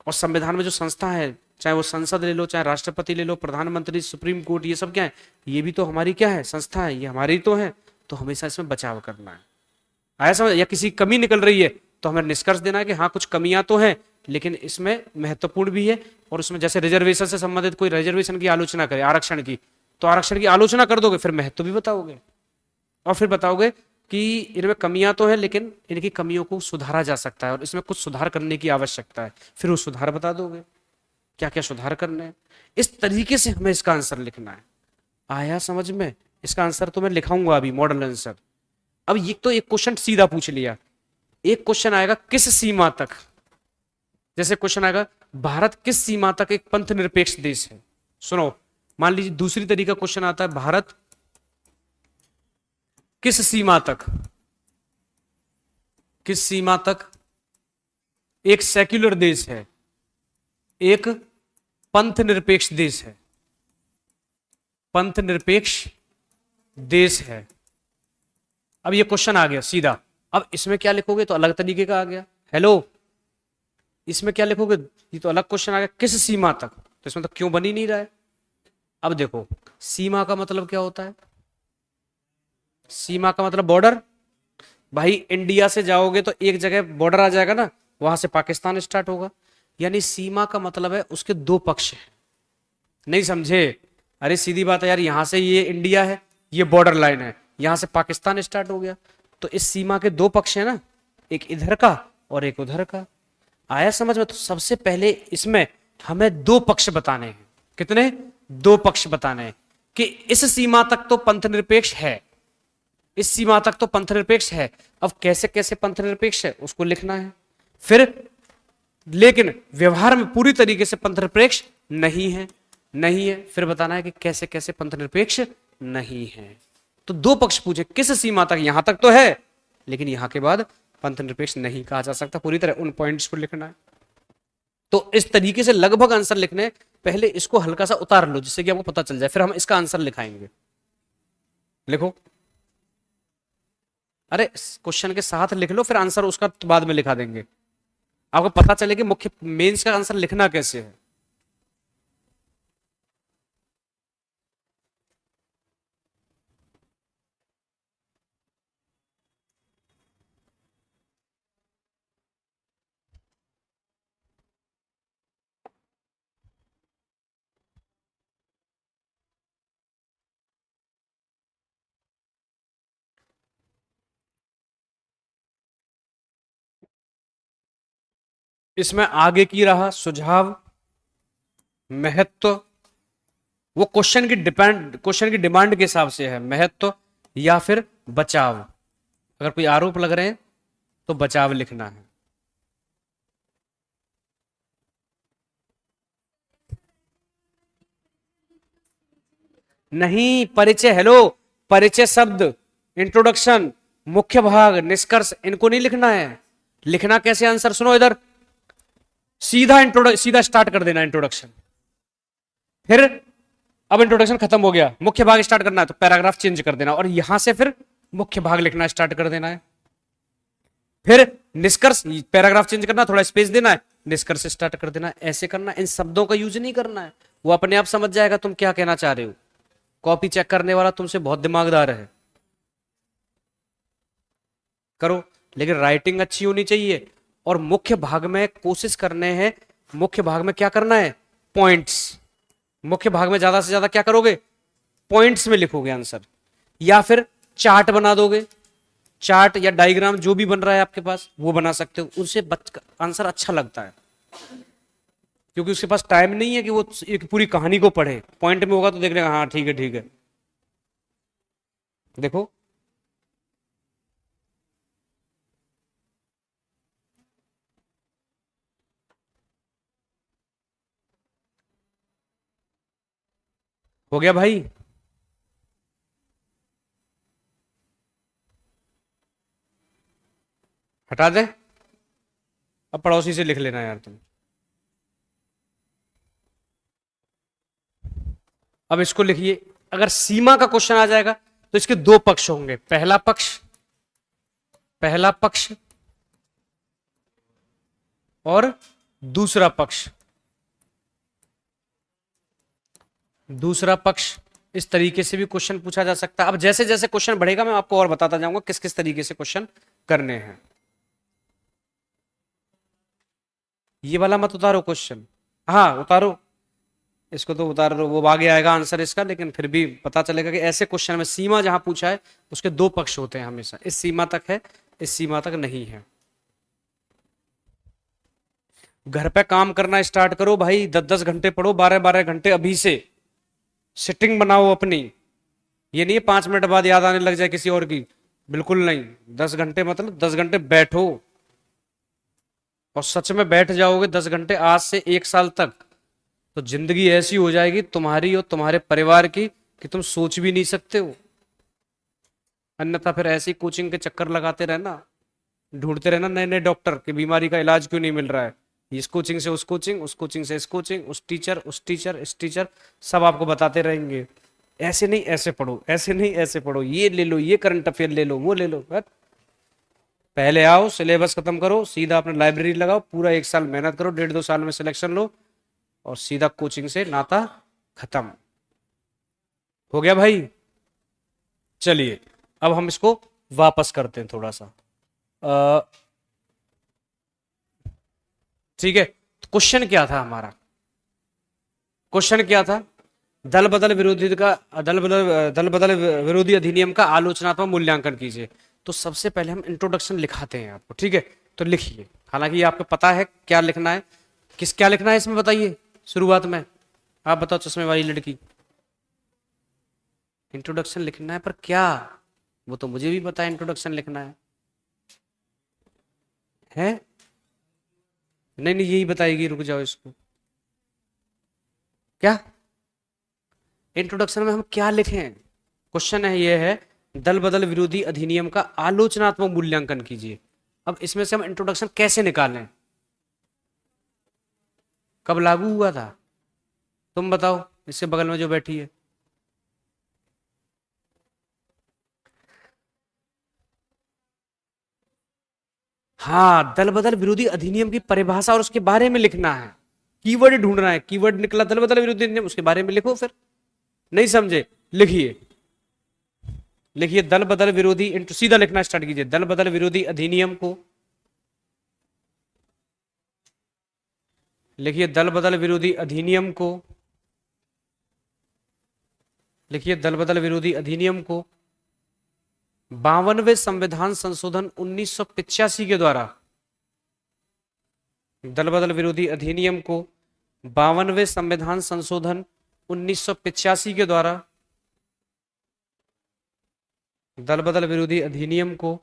और संविधान में जो संस्था है, चाहे वो संसद ले लो, चाहे राष्ट्रपति ले लो, प्रधानमंत्री, सुप्रीम कोर्ट, ये सब क्या है, ये भी तो हमारी क्या है, संस्था है, ये हमारी तो है। तो हमेशा इसमें बचाव करना है। आया समझ। या किसी कमी निकल रही है तो हमें निष्कर्ष देना है कि हाँ कुछ कमियां तो हैं लेकिन इसमें महत्वपूर्ण भी है। और उसमें जैसे रिजर्वेशन से संबंधित कोई रिजर्वेशन की आलोचना करे, आरक्षण की, तो आरक्षण की आलोचना कर दोगे, फिर महत्व भी बताओगे, और फिर बताओगे कि इनमें कमियां तो है लेकिन इनकी कमियों को सुधारा जा सकता है और इसमें कुछ सुधार करने की आवश्यकता है, फिर वो सुधार बता दोगे क्या क्या सुधार करने हैं। इस तरीके से हमें इसका आंसर लिखना है। आया समझ में। इसका आंसर तो मैं लिखाऊंगा अभी, मॉडल आंसर। अब ये तो एक क्वेश्चन सीधा पूछ लिया, एक क्वेश्चन आएगा किस सीमा तक, जैसे क्वेश्चन आएगा भारत किस सीमा तक एक पंथ निरपेक्ष देश है। सुनो, मान लीजिए दूसरी तरीका क्वेश्चन आता है, भारत किस सीमा तक, किस सीमा तक एक सेक्युलर देश है, एक पंथ निरपेक्ष देश है, पंथ निरपेक्ष देश है। अब ये क्वेश्चन आ गया सीधा। अब इसमें क्या लिखोगे तो अलग तरीके का आ गया। हेलो, इसमें क्या लिखोगे, ये तो अलग क्वेश्चन आ गया, किस सीमा तक। तो इसमें तो क्यों बन ही नहीं रहा है। अब देखो, सीमा का मतलब क्या होता है? सीमा का मतलब बॉर्डर। भाई इंडिया से जाओगे तो एक जगह बॉर्डर आ जाएगा ना, वहां से पाकिस्तान स्टार्ट होगा। यानी सीमा का मतलब है उसके दो पक्ष हैं। नहीं समझे? अरे सीधी बात है यार, यहां से ये इंडिया है, ये बॉर्डर लाइन है, यहां से पाकिस्तान स्टार्ट हो गया, तो इस सीमा के दो पक्ष है ना, एक इधर का और एक उधर का। आया समझ में? तो सबसे पहले इसमें हमें दो पक्ष बताने हैं। कितने? दो पक्ष बताने हैं कि इस सीमा तक तो पंथ निरपेक्ष है, इस सीमा तक तो पंथ निरपेक्ष है। अब कैसे कैसे पंथ निरपेक्ष है उसको लिखना है। फिर लेकिन व्यवहार में पूरी तरीके से पंथ निरपेक्ष नहीं है, नहीं है। फिर बताना है कि कैसे कैसे पंथ निरपेक्ष नहीं है। तो दो पक्ष पूछे, किस सीमा तक? यहां तक तो है, लेकिन यहां के बाद पंथ निरपेक्ष नहीं कहा जा सकता। पूरी तरह उन पॉइंट्स को लिखना है। तो इस तरीके से लगभग आंसर लिखने, पहले इसको हल्का सा उतार लो जिससे कि आपको पता चल जाए, फिर हम इसका आंसर लिखाएंगे। लिखो, अरे क्वेश्चन के साथ लिख लो, फिर आंसर उसका बाद में लिखा देंगे। आपको पता चले कि मुख्य मेंस का आंसर लिखना कैसे है। इसमें आगे की रहा सुझाव, महत्व, वो क्वेश्चन की डिमांड के हिसाब से है, महत्व या फिर बचाव। अगर कोई आरोप लग रहे हैं तो बचाव लिखना है। नहीं, परिचय, हेलो, परिचय शब्द, इंट्रोडक्शन, मुख्य भाग, निष्कर्ष, इनको नहीं लिखना है। लिखना कैसे आंसर? सुनो इधर, सीधा स्टार्ट कर देना इंट्रोडक्शन। फिर अब इंट्रोडक्शन खत्म हो गया, मुख्य भाग स्टार्ट करना है तो पैराग्राफ चेंज कर देना और यहां से फिर मुख्य भाग लिखना स्टार्ट कर देना है। फिर निष्कर्ष, पैराग्राफ चेंज करना, थोड़ा स्पेस देना है, निष्कर्ष स्टार्ट कर देना है। ऐसे करना, इन शब्दों का यूज नहीं करना है। वो अपने आप समझ जाएगा तुम क्या कहना चाह रहे हो। कॉपी चेक करने वाला तुमसे बहुत दिमागदार है। करो, लेकिन राइटिंग अच्छी होनी चाहिए। और मुख्य भाग में कोशिश करने हैं, मुख्य भाग में क्या करना है? पॉइंट्स। मुख्य भाग में ज्यादा से ज्यादा क्या करोगे? पॉइंट्स में लिखोगे आंसर, या फिर चार्ट बना दोगे। चार्ट या डायग्राम जो भी बन रहा है आपके पास वो बना सकते हो, उससे आंसर अच्छा लगता है। क्योंकि उसके पास टाइम नहीं है कि वो एक पूरी कहानी को पढ़े। पॉइंट में होगा तो देख लेगा, हाँ ठीक है ठीक है। देखो, हो गया भाई? हटा दे, अब पड़ोसी से लिख लेना यार तुम। अब इसको लिखिए। अगर सीमा का क्वेश्चन आ जाएगा तो इसके दो पक्ष होंगे, पहला पक्ष और दूसरा पक्ष। दूसरा पक्ष, इस तरीके से भी क्वेश्चन पूछा जा सकता है। अब जैसे जैसे क्वेश्चन बढ़ेगा मैं आपको और बताता जाऊंगा किस किस तरीके से क्वेश्चन करने हैं। ये वाला मत उतारो क्वेश्चन, हाँ उतारो, इसको तो उतार दो, वो आगे आएगा आंसर इसका, लेकिन फिर भी पता चलेगा कि ऐसे क्वेश्चन में सीमा जहां पूछा है उसके दो पक्ष होते हैं हमेशा। इस सीमा तक है, इस सीमा तक नहीं है। घर पे काम करना स्टार्ट करो भाई, 10-10 घंटे पढ़ो, 12-12 घंटे अभी से। सिटिंग बनाओ अपनी। ये नहीं है 5 मिनट बाद याद आने लग जाए किसी और की, बिल्कुल नहीं। 10 घंटे मतलब 10 घंटे बैठो, और सच में बैठ जाओगे 10 घंटे आज से 1 साल तक, तो जिंदगी ऐसी हो जाएगी तुम्हारी और तुम्हारे परिवार की कि तुम सोच भी नहीं सकते हो। अन्यथा फिर ऐसी कोचिंग के चक्कर लगाते रहना, ढूंढते रहना नए नए डॉक्टर की, बीमारी का इलाज क्यों नहीं मिल रहा है। इस कोचिंग से उस कोचिंग, उस कोचिंग से इस कोचिंग, उस टीचर, उस टीचर, इस टीचर, सब आपको बताते रहेंगे ऐसे नहीं ऐसे पढ़ो, ऐसे नहीं ऐसे पढ़ो, ये ले लो, ये करंट अफेयर ले लो, वो ले लो। बस पहले आओ, सिलेबस खत्म करो, सीधा अपने लाइब्रेरी लगाओ, पूरा 1 साल मेहनत करो, 1.5-2 साल में सिलेक्शन लो, और सीधा कोचिंग से नाता खत्म हो गया भाई। चलिए अब हम इसको वापस करते हैं थोड़ा सा। ठीक है, क्वेश्चन क्या था हमारा? क्वेश्चन क्या था? दल बदल विरोधी अधिनियम का आलोचनात्मक मूल्यांकन कीजिए। तो सबसे पहले हम इंट्रोडक्शन लिखाते हैं आपको, ठीक है? तो लिखिए, हालांकि ये आपको पता है क्या लिखना है, क्या लिखना है इसमें बताइए शुरुआत में। आप बताओ चश्मे वाली लड़की। इंट्रोडक्शन लिखना है, पर क्या? वो तो मुझे भी पता है इंट्रोडक्शन लिखना है? नहीं नहीं, यही बताएगी, रुक जाओ इसको। क्या इंट्रोडक्शन में हम क्या लिखें? क्वेश्चन है ये है, दल बदल विरोधी अधिनियम का आलोचनात्मक मूल्यांकन कीजिए। अब इसमें से हम इंट्रोडक्शन कैसे निकालें? कब लागू हुआ था तुम बताओ, इसके बगल में जो बैठी है। हाँ, दल बदल विरोधी अधिनियम की परिभाषा और उसके बारे में लिखना है। कीवर्ड ढूंढना है, कीवर्ड निकला दल बदल विरोधी अधिनियम, उसके बारे में लिखो। फिर नहीं समझे, लिखिए लिखिए दल बदल विरोधी, सीधा लिखना स्टार्ट कीजिए। दल बदल विरोधी अधिनियम को लिखिए, दल बदल विरोधी अधिनियम को लिखिए, दल बदल विरोधी अधिनियम को 52वें संविधान संशोधन 1985 के द्वारा, दल बदल विरोधी अधिनियम को 52वें संविधान संशोधन 1985 के द्वारा, दल बदल विरोधी अधिनियम को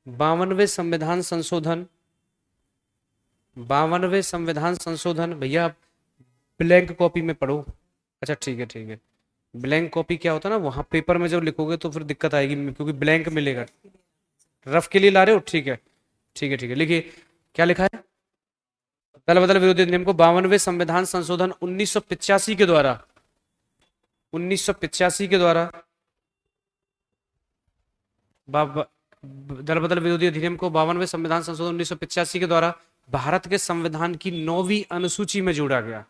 52वें संविधान संशोधन, 52वें संविधान संशोधन, भैया ब्लैंक कॉपी में पढ़ो। अच्छा ठीक है ठीक है, ब्लैंक कॉपी क्या होता है ना, वहां पेपर में जब लिखोगे तो फिर दिक्कत आएगी, क्योंकि ब्लैंक मिलेगा। रफ के लिए ला रहे हो? ठीक है ठीक है ठीक है, लिखिए क्या लिखा है। दल बदल विरोधी अधिनियम को 52वें संविधान संशोधन 1985 के द्वारा, 1985 के द्वारा, दल बदल विरोधी अधिनियम को 52वें संविधान संशोधन 1985 के द्वारा भारत के संविधान की 9वीं अनुसूची में जोड़ा गया।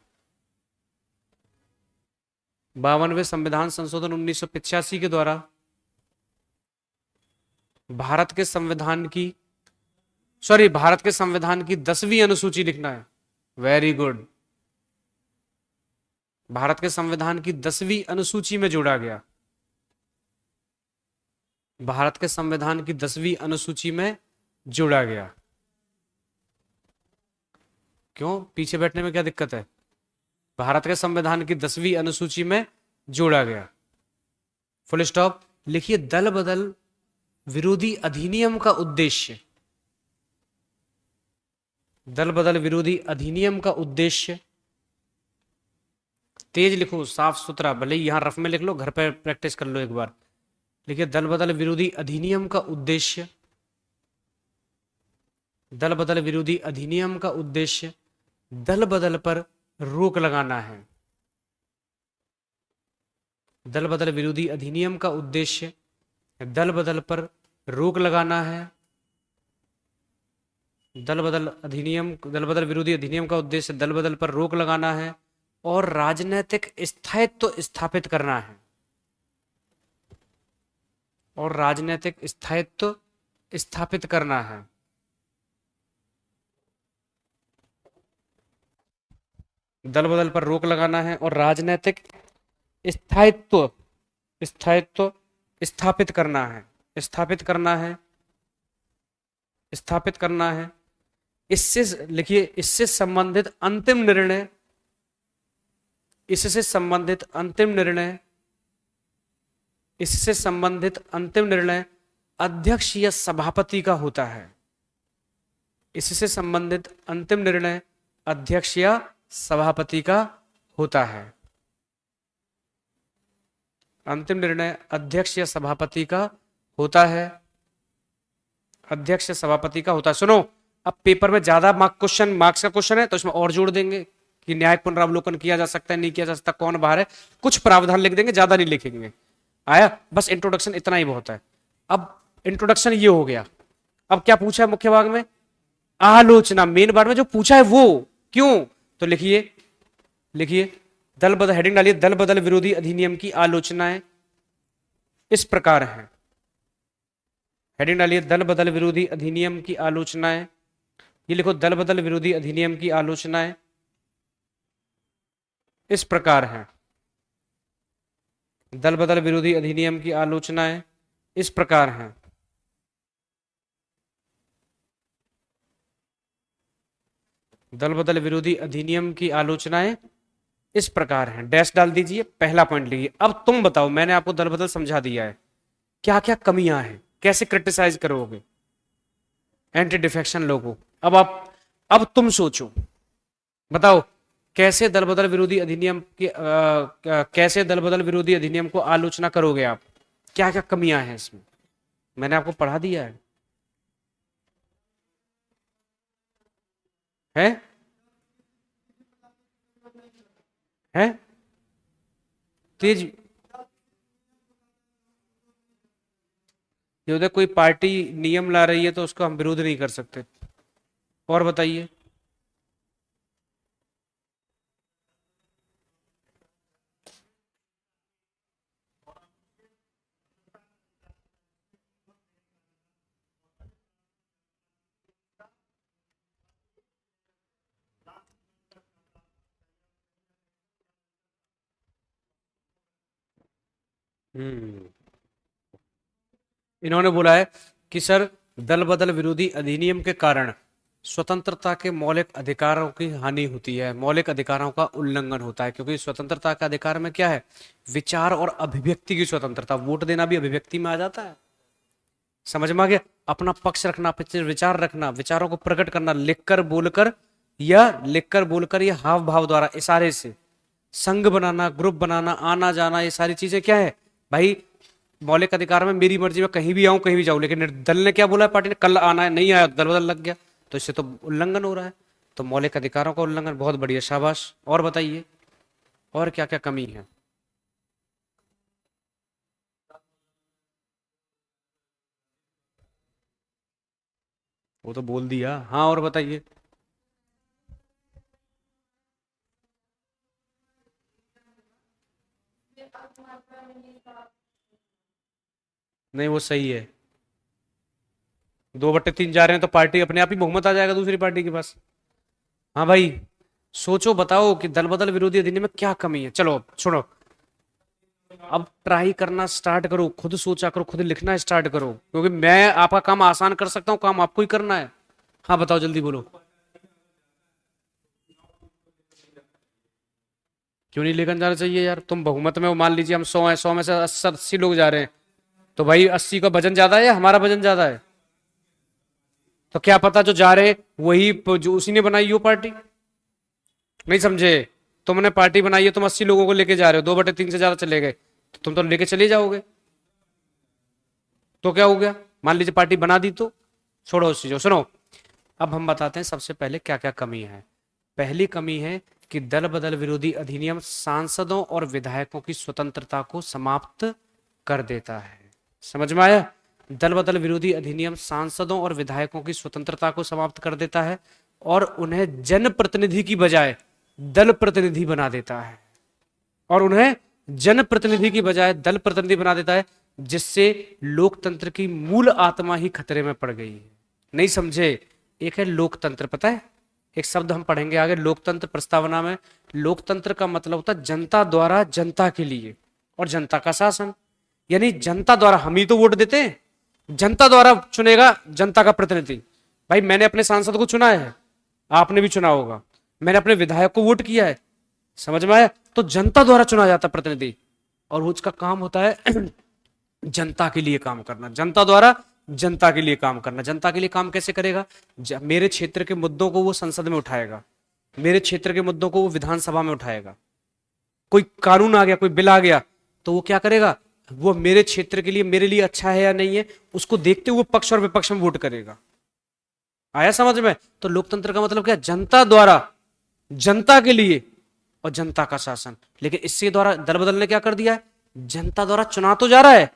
52वें संविधान संशोधन 1985 के द्वारा भारत के संविधान की, भारत के संविधान की 10वीं अनुसूची लिखना है। वेरी गुड, भारत के संविधान की 10वीं अनुसूची में जोड़ा गया। भारत के संविधान की 10वीं अनुसूची में जोड़ा गया। क्यों, पीछे बैठने में क्या दिक्कत है? भारत के संविधान की 10वीं अनुसूची में जोड़ा गया, फुल स्टॉप। लिखिए दल बदल विरोधी अधिनियम का उद्देश्य, दल बदल विरोधी अधिनियम का उद्देश्य, तेज लिखो, साफ सुथरा, भले ही यहां रफ में लिख लो, घर पर प्रैक्टिस कर लो एक बार। लिखिए दल बदल विरोधी अधिनियम का उद्देश्य, दल बदल विरोधी अधिनियम का उद्देश्य दल बदल पर रोक लगाना है। दल बदल विरोधी अधिनियम का उद्देश्य दल बदल पर रोक लगाना है। दल बदल विरोधी अधिनियम का उद्देश्य दल बदल पर रोक लगाना है और राजनीतिक स्थायित्व स्थापित करना है, और राजनीतिक स्थायित्व स्थापित करना है। दल बदल पर रोक लगाना है और राजनीतिक स्थायित्व स्थायित्व स्थापित करना है, स्थापित करना है, स्थापित करना है। इससे लिखिए, इससे संबंधित अंतिम निर्णय, इससे संबंधित अंतिम निर्णय, इससे संबंधित अंतिम निर्णय अध्यक्ष या सभापति का होता है। इससे संबंधित अंतिम निर्णय अध्यक्ष या सभापति का होता है। अंतिम निर्णय अध्यक्ष या सभापति का होता है, अध्यक्ष या सभापति का होता है। सुनो, अब पेपर में ज्यादा मार्क्स का क्वेश्चन है तो इसमें और जोड़ देंगे कि न्यायिक पुनरावलोकन किया जा सकता है, नहीं किया जा सकता, कौन बाहर है, कुछ प्रावधान लिख देंगे, ज्यादा नहीं लिखेंगे। आया, बस इंट्रोडक्शन इतना ही बहुत है। अब इंट्रोडक्शन ये हो गया। अब क्या पूछा है मुख्य भाग में? आलोचना। मेन भाग में जो पूछा है वो क्यों, तो लिखिए लिखिए, दल बदल, हेडिंग डालिए, दल बदल विरोधी अधिनियम की आलोचनाएं इस प्रकार है। हेडिंग डालिए, दल बदल विरोधी अधिनियम की आलोचनाएं, ये लिखो, दल बदल विरोधी अधिनियम की आलोचनाएं इस प्रकार है। दल बदल विरोधी अधिनियम की आलोचनाएं इस प्रकार है। दल बदल विरोधी अधिनियम की आलोचनाएं इस प्रकार हैं, डैश डाल दीजिए, पहला पॉइंट लिखिए। अब तुम बताओ, मैंने आपको दल बदल समझा दिया है, क्या क्या कमियां हैं, कैसे क्रिटिसाइज करोगे एंटी डिफेक्शन लोगों। अब तुम सोचो, बताओ कैसे दल बदल विरोधी अधिनियम की कैसे दल बदल विरोधी अधिनियम को आलोचना करोगे आप, क्या क्या कमियां हैं इसमें, मैंने आपको पढ़ा दिया है? है तेज, ये उधर कोई पार्टी नियम ला रही है तो उसको हम विरोध नहीं कर सकते। और बताइए। हम्म, इन्होंने बोला है कि सर, दल बदल विरोधी अधिनियम के कारण स्वतंत्रता के मौलिक अधिकारों की हानि होती है, मौलिक अधिकारों का उल्लंघन होता है, क्योंकि स्वतंत्रता का अधिकार में क्या है, विचार और अभिव्यक्ति की स्वतंत्रता, वोट देना भी अभिव्यक्ति में आ जाता है। समझ में आ गया? अपना पक्ष रखना, अपने विचार रखना, विचारों को प्रकट करना, लिखकर बोलकर या हाव भाव द्वारा, इशारे से, संघ बनाना, ग्रुप बनाना, आना जाना, ये सारी चीजें क्या है भाई, मौलिक अधिकार में मेरी मर्जी में कहीं भी आऊं कहीं भी जाऊं। लेकिन दल ने क्या बोला है, पार्टी ने कल आना है, नहीं आया, दल बदल लग गया, तो इससे तो उल्लंघन हो रहा है। तो मौलिक अधिकारों का उल्लंघन, बहुत बढ़िया, शाबाश। और बताइए, और क्या क्या कमी है? वो तो बोल दिया, हाँ, और बताइए। नहीं, वो सही है, 2/3 जा रहे हैं तो पार्टी अपने आप ही बहुमत आ जाएगा दूसरी पार्टी के पास। हाँ भाई, सोचो, बताओ कि दल बदल विरोधी अधिनियम में क्या कमी है। चलो सुनो, अब ट्राई करना स्टार्ट करो, खुद सोचा करो, खुद लिखना स्टार्ट करो, क्योंकि मैं आपका काम आसान कर सकता हूँ, काम आपको ही करना है। हाँ बताओ, जल्दी बोलो। क्यों नहीं लेकर जाना चाहिए यार, तुम बहुमत में हो, मान लीजिए हम 100 हैं, 100 में से 80 लोग जा रहे हैं, तो भाई 80 का वजन ज्यादा है या हमारा वजन ज्यादा है? तो क्या पता जो जा रहे हैं वही, जो उसी ने बनाई हो पार्टी। नहीं समझे? तुमने पार्टी बनाई है, तुम 80 लोगों को लेके जा रहे हो, 2/3 से ज्यादा चले गए, तो तुम तो लेके चले जाओगे, तो क्या हो गया? मान लीजिए पार्टी बना दी तो, छोड़ो उस चीजों, सुनो। अब हम बताते हैं सबसे पहले क्या क्या कमी है। पहली कमी है कि दल बदल विरोधी अधिनियम सांसदों और विधायकों की स्वतंत्रता को समाप्त कर देता है। समझ में आया? दल बदल विरोधी अधिनियम सांसदों और विधायकों की स्वतंत्रता को समाप्त कर देता है और उन्हें जनप्रतिनिधि की बजाय दल प्रतिनिधि बना देता है, और उन्हें जनप्रतिनिधि की बजाय दल प्रतिनिधि बना देता है, जिससे लोकतंत्र की मूल आत्मा ही खतरे में पड़ गई है। नहीं समझे? एक है लोकतंत्र, पता है, एक शब्द हम पढ़ेंगे आगे, लोकतंत्र प्रस्तावना में। लोकतंत्र का मतलब होता है जनता द्वारा जनता के लिए, और जनता का शासन, यानी जनता द्वारा, हम ही तो वोट देते हैं, जनता द्वारा चुनेगा जनता का प्रतिनिधि। भाई मैंने अपने सांसद को चुना है, आपने भी चुना होगा, मैंने अपने विधायक को वोट किया है, समझ में आया? तो जनता द्वारा चुना जाता प्रतिनिधि, और वो उसका काम होता है जनता के लिए काम करना, जनता द्वारा जनता के लिए काम करना। जनता के लिए काम कैसे करेगा? मेरे क्षेत्र के मुद्दों को वो संसद में उठाएगा, मेरे क्षेत्र के मुद्दों को वो विधानसभा में उठाएगा। कोई कानून आ गया, कोई बिल आ गया, तो वो क्या करेगा, वो मेरे क्षेत्र के लिए, मेरे लिए अच्छा है या नहीं है, उसको देखते हुए पक्ष और विपक्ष में वोट करेगा। आया समझ में? तो लोकतंत्र का मतलब क्या? जनता द्वारा जनता के लिए और जनता का शासन। लेकिन इससे द्वारा दल बदल ने क्या कर दिया है, जनता द्वारा चुना तो जा रहा है,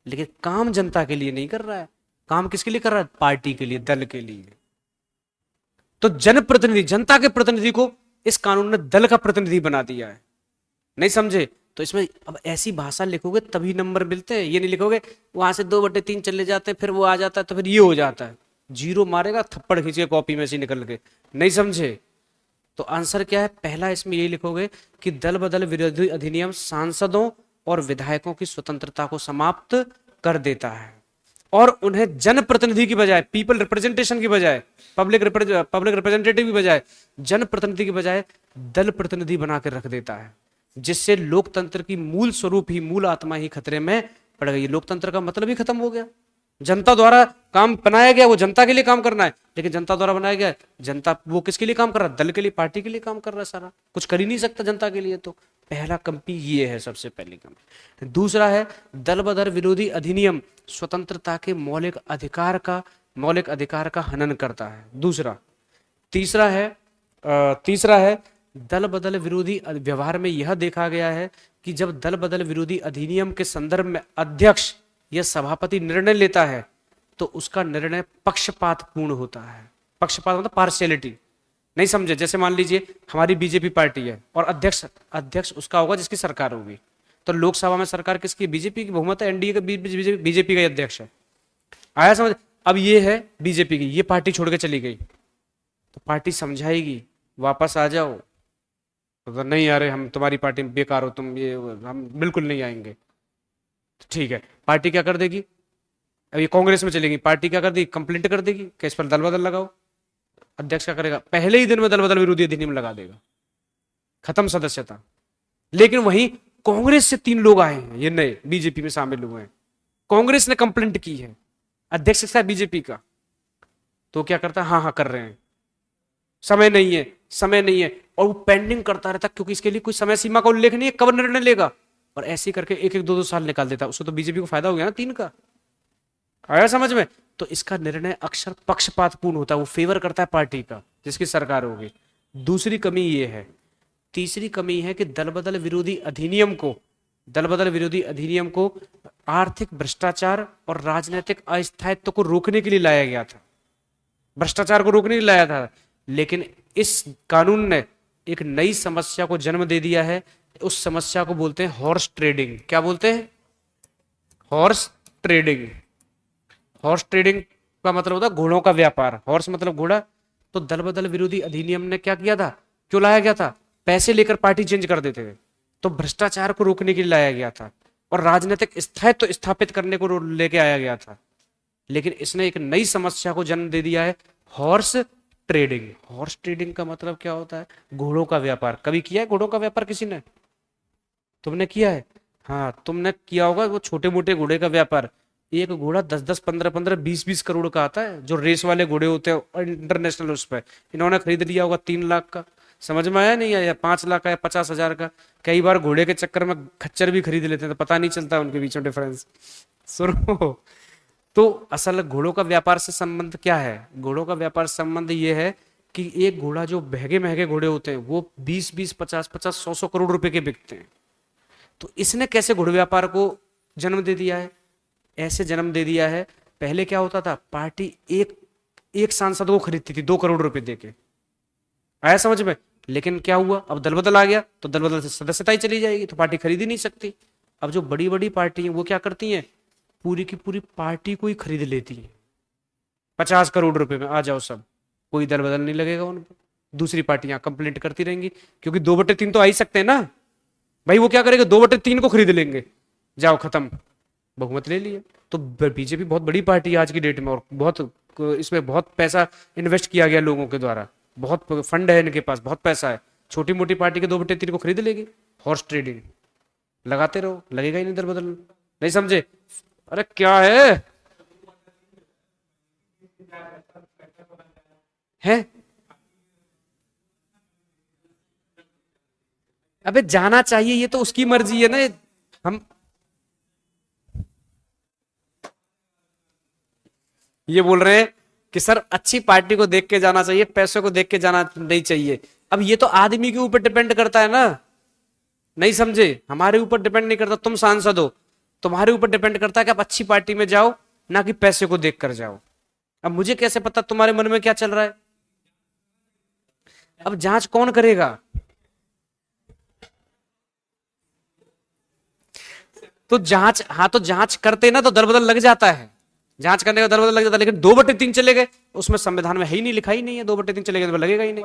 लेकिन काम जनता के लिए नहीं कर रहा है। काम किसके लिए कर रहा है? पार्टी के लिए, दल के लिए। तो जनप्रतिनिधि, जनता के प्रतिनिधि को इस कानून ने दल का प्रतिनिधि बना दिया है। नहीं समझे? तो इसमें अब ऐसी भाषा लिखोगे तभी नंबर मिलते हैं। ये नहीं लिखोगे वहां से 2/3 चले जाते हैं, फिर वो आ जाता है तो फिर ये हो जाता है, जीरो मारेगा थप्पड़ खींच के कॉपी में से निकल के। नहीं समझे? तो आंसर क्या है? पहला इसमें यही लिखोगे कि दल बदल विरोधी अधिनियम सांसदों और विधायकों की स्वतंत्रता को समाप्त कर देता है और उन्हें जनप्रतिनिधि की बजाय, पीपल रिप्रेजेंटेशन की बजाय, पब्लिक रिप्रेजेंटेटिव की बजाय, जनप्रतिनिधि की बजाय दल प्रतिनिधि बना कर रख देता है, जिससे लोकतंत्र की मूल स्वरूप ही, मूल आत्मा ही खतरे में पड़ गई। लोकतंत्र का मतलब ही खत्म हो गया। जनता द्वारा काम बनाया गया, वो जनता के लिए काम करना है, लेकिन जनता द्वारा बनाया गया, जनता वो किसके लिए काम कर रहा है? दल के लिए, पार्टी के लिए काम कर रहा है, सारा कुछ कर ही नहीं सकता जनता के लिए। तो पहला कंपी ये है, सबसे पहली कंपी। दूसरा है दल बदल विरोधी अधिनियम स्वतंत्रता के मौलिक अधिकार का हनन करता है। दूसरा। तीसरा है दल बदल विरोधी व्यवहार में यह देखा गया है कि जब दल बदल विरोधी अधिनियम के संदर्भ में अध्यक्ष या सभापति निर्णय लेता है तो उसका निर्णय पक्षपातपूर्ण होता है। पक्षपात मतलब पार्शियलिटी। नहीं समझे? जैसे मान लीजिए हमारी बीजेपी पार्टी है और अध्यक्ष उसका होगा जिसकी सरकार होगी, तो लोकसभा में सरकार किसकी? बीजेपी की बहुमत है, एनडीए का, बीजेपी का अध्यक्ष है। आया समझ? अब ये है बीजेपी की, ये पार्टी छोड़ के चली गई तो पार्टी समझाएगी वापस आ जाओ, तो नहीं आ रहे हम, तुम्हारी पार्टी में बेकार हो तुम, ये हम बिल्कुल नहीं आएंगे। तो ठीक है, पार्टी क्या कर देगी? अब ये कांग्रेस में चलेगी, पार्टी क्या कर देगी? कंप्लेंट कर देगी कि इस पर दल बदल लगाओ। अध्यक्ष क्या करेगा? पहले ही दिन में दल बदल विरोधी अधिनियम लगा देगा, खत्म सदस्यता। लेकिन वहीं कांग्रेस से 3 लोग आए हैं, ये नए बीजेपी में शामिल हुए हैं, कांग्रेस ने कंप्लेंट की है अध्यक्ष के साथ बीजेपी का, तो क्या करता है? हाँ हाँ कर रहे हैं, समय नहीं है, और वो पेंडिंग करता रहता, क्योंकि इसके लिए कोई समय सीमा का उल्लेख नहीं है कब निर्णय लेगा, और ऐसे ही करके 1-1, 2-2 साल निकाल देता। उसको तो बीजेपी को फायदा हो गया ना 3 का। आया समझ में? तो इसका निर्णय अक्सर पक्षपातपूर्ण होता है, वो फेवर करता है पार्टी का जिसकी सरकार होगी। दूसरी कमी ये है। तीसरी कमी है कि दल बदल विरोधी अधिनियम को आर्थिक भ्रष्टाचार और राजनीतिक अस्थायित्व को रोकने के लिए लाया गया था, भ्रष्टाचार को रोकने के लिए लाया था। लेकिन इस कानून ने एक नई समस्या को जन्म दे दिया है। उस समस्या को बोलते हैं हॉर्स ट्रेडिंग। क्या बोलते हैं? Horse trading. हॉर्स ट्रेडिंग का मतलब होता है घोड़ों का व्यापार। हॉर्स मतलब घोड़ा। तो दल बदल विरोधी अधिनियम ने क्या किया था? क्यों लाया गया था? पैसे लेकर पार्टी चेंज कर देते थे, तो भ्रष्टाचार को रोकने के लिए लाया गया था और राजनीतिक स्थायित्व स्थापित करने को लेके आया गया था। लेकिन इसने एक नई समस्या को जन्म दे दिया है, हॉर्स ट्रेडिंग। हॉर्स ट्रेडिंग का मतलब क्या होता है? घोड़ों का व्यापार। कभी किया है घोड़ों का व्यापार किसी ने? तुमने किया है? हाँ, तुमने किया होगा वो छोटे मोटे घोड़े का व्यापार। एक घोड़ा 10-10, 15-15, 20-20 करोड़ का आता है, जो रेस वाले घोड़े होते हैं और इंटरनेशनल। उस पर इन्होंने खरीद लिया होगा 3 लाख का। समझ में आया नहीं आया? 5 लाख का या 50,000 का। कई बार घोड़े के चक्कर में खच्चर भी खरीद लेते हैं, तो पता नहीं चलता उनके बीच में डिफरेंस। सुनो, तो असल घोड़ों का व्यापार से संबंध क्या है? घोड़ों का व्यापार संबंध ये है कि एक घोड़ा, जो महंगे महंगे घोड़े होते हैं वो 20-20, 50-50, 100-100 करोड़ रुपए के बिकते हैं। तो इसने कैसे घोड़े व्यापार को जन्म दे दिया है? ऐसे जन्म दे दिया है, पहले क्या होता था? पार्टी एक सांसद को खरीदती थी 2 करोड़ रुपए देके। आया समझ में? लेकिन क्या हुआ? अब दल बदल आ गया, तो दल बदल से सदस्यता ही चली जाएगी, तो पार्टी खरीद ही नहीं सकती। अब जो बड़ी बड़ी पार्टी है वो क्या करती हैं? पूरी की पूरी पार्टी को ही खरीद लेती है 50 करोड़ रुपए में। आ जाओ सब, कोई दल बदल नहीं लगेगा उन पर। दूसरी पार्टियां कंप्लेंट करती रहेंगी, क्योंकि 2/3 तो आ ही सकते हैं ना भाई। वो क्या करेगा? 2/3 को खरीद लेंगे, जाओ खत्म, बहुमत ले लिया। तो बीजेपी बहुत बड़ी पार्टी है आज की डेट में, और बहुत इसमें बहुत पैसा इन्वेस्ट किया गया लोगों के द्वारा, बहुत फंड है इनके पास, बहुत पैसा है। छोटी मोटी पार्टी के 2/3 को खरीद लेगी। हॉर्स ट्रेडिंग लगाते रहो, लगेगा ही नहीं दल बदल। नहीं समझे? अरे क्या है? अबे जाना चाहिए, ये तो उसकी मर्जी है ना। हम ये बोल रहे हैं कि सर अच्छी पार्टी को देख के जाना चाहिए, पैसों को देख के जाना नहीं चाहिए। अब ये तो आदमी के ऊपर डिपेंड करता है ना। नहीं समझे? हमारे ऊपर डिपेंड नहीं करता। तुम सांसद हो, तुम्हारे ऊपर डिपेंड करता है कि आप अच्छी पार्टी में जाओ, ना कि पैसे को देख कर जाओ। अब मुझे कैसे पता तुम्हारे मन में क्या चल रहा है? अब जांच कौन करेगा? तो जांच, हाँ तो जांच करते ना तो दल बदल लग जाता है, जांच करने का दल बदल लग जाता है, लेकिन 2/3 चले गए, उसमें संविधान में है ही नहीं, लिखा ही नहीं है 2/3 चले गए तो लगेगा ही नहीं।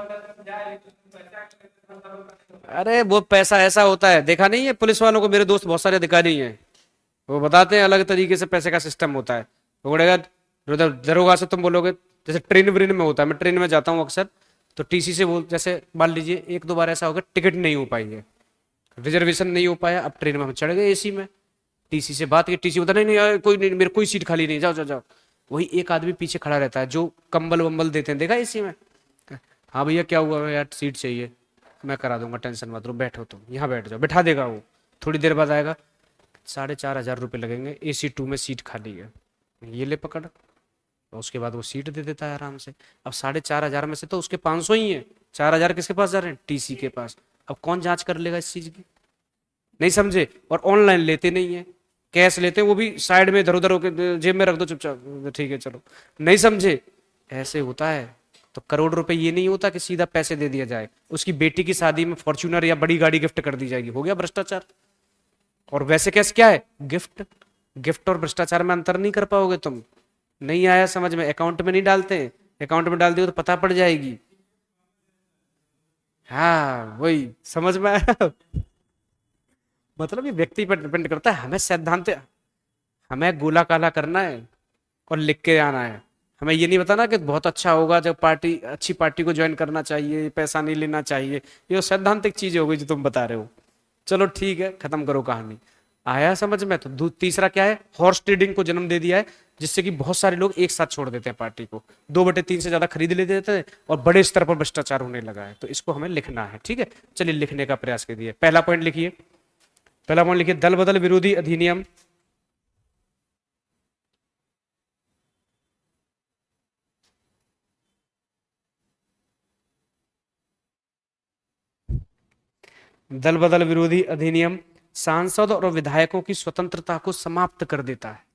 अरे वो पैसा ऐसा होता है, देखा नहीं है पुलिस वालों को, मेरे दोस्त बहुत सारे अधिकारी हैं, वो बताते हैं अलग तरीके से पैसे का सिस्टम होता है। वो बोलेगा दरोगा से तुम बोलोगे, जैसे ट्रेन व्रेन में होता है, मैं ट्रेन में जाता हूँ अक्सर, तो टीसी से बोल, जैसे मान लीजिए 1-2 बार ऐसा होगा टिकट नहीं हो पाई है, रिजर्वेशन नहीं हो पाया, अब ट्रेन में हम चढ़ गए एसी में, टीसी से बात की, टीसी बता नहीं नहीं कोई नहीं, मेरे कोई सीट खाली नहीं, जाओ जाओ जाओ। वही एक आदमी पीछे खड़ा रहता है जो कंबल वंबल देते हैं, देखा एसी में, हाँ भैया क्या हुआ यार सीट चाहिए, मैं करा दूंगा टेंशन मत लो, बैठो तुम यहाँ बैठ जाओ, बैठा देगा वो, थोड़ी देर बाद आएगा, 4,500 लगेंगे, AC 2 में सीट खाली है, ये ले पकड़, और उसके बाद वो सीट दे देता है आराम से। अब 4,500 में से तो उसके 500 ही है, 4,000 किसके पास जा रहे हैं? टीसी के पास। अब कौन जांच कर लेगा इस चीज की? नहीं समझे? और ऑनलाइन लेते नहीं है, कैश लेते हैं, वो भी साइड में इधर उधर होकर जेब में रख दो चुपचाप, ठीक है चलो, नहीं समझे? ऐसे होता है। तो करोड़ रुपए ये नहीं होता कि सीधा पैसे दे दिया जाए, उसकी बेटी की शादी में फॉर्च्यूनर या बड़ी गाड़ी गिफ्ट कर दी जाएगी, हो गया भ्रष्टाचार। और वैसे कैसे क्या है? गिफ्ट, गिफ्ट और भ्रष्टाचार में अंतर नहीं कर पाओगे तुम। नहीं आया समझ में? अकाउंट में नहीं डालते हैं, अकाउंट में डाल दियो तो पता पड़ जाएगी। हाँ वही समझ में आया। मतलब ये व्यक्ति पर डिपेंड करता है, हमें सिद्धांत, हमें गोला काला करना है और लिख के आना है। हमें ये नहीं बताना कि बहुत अच्छा होगा जब पार्टी, अच्छी पार्टी को ज्वाइन करना चाहिए, पैसा नहीं लेना चाहिए, ये सैद्धांतिक चीजें हो गई जो तुम बता रहे हो। चलो ठीक है, खत्म करो कहानी। आया समझ में? तो तीसरा क्या है? हॉर्स ट्रेडिंग को जन्म दे दिया है, जिससे कि बहुत सारे लोग एक साथ छोड़ देते हैं पार्टी को, 2/3 से ज्यादा खरीद लेते हैं और बड़े स्तर पर भ्रष्टाचार होने लगा है। तो इसको हमें लिखना है, ठीक है? चलिए लिखने का प्रयास कीजिए। पहला पॉइंट लिखिए, पहला पॉइंट लिखिए, दल बदल विरोधी अधिनियम दल बदल विरोधी अधिनियम सांसद और विधायकों की स्वतंत्रता को समाप्त कर देता है।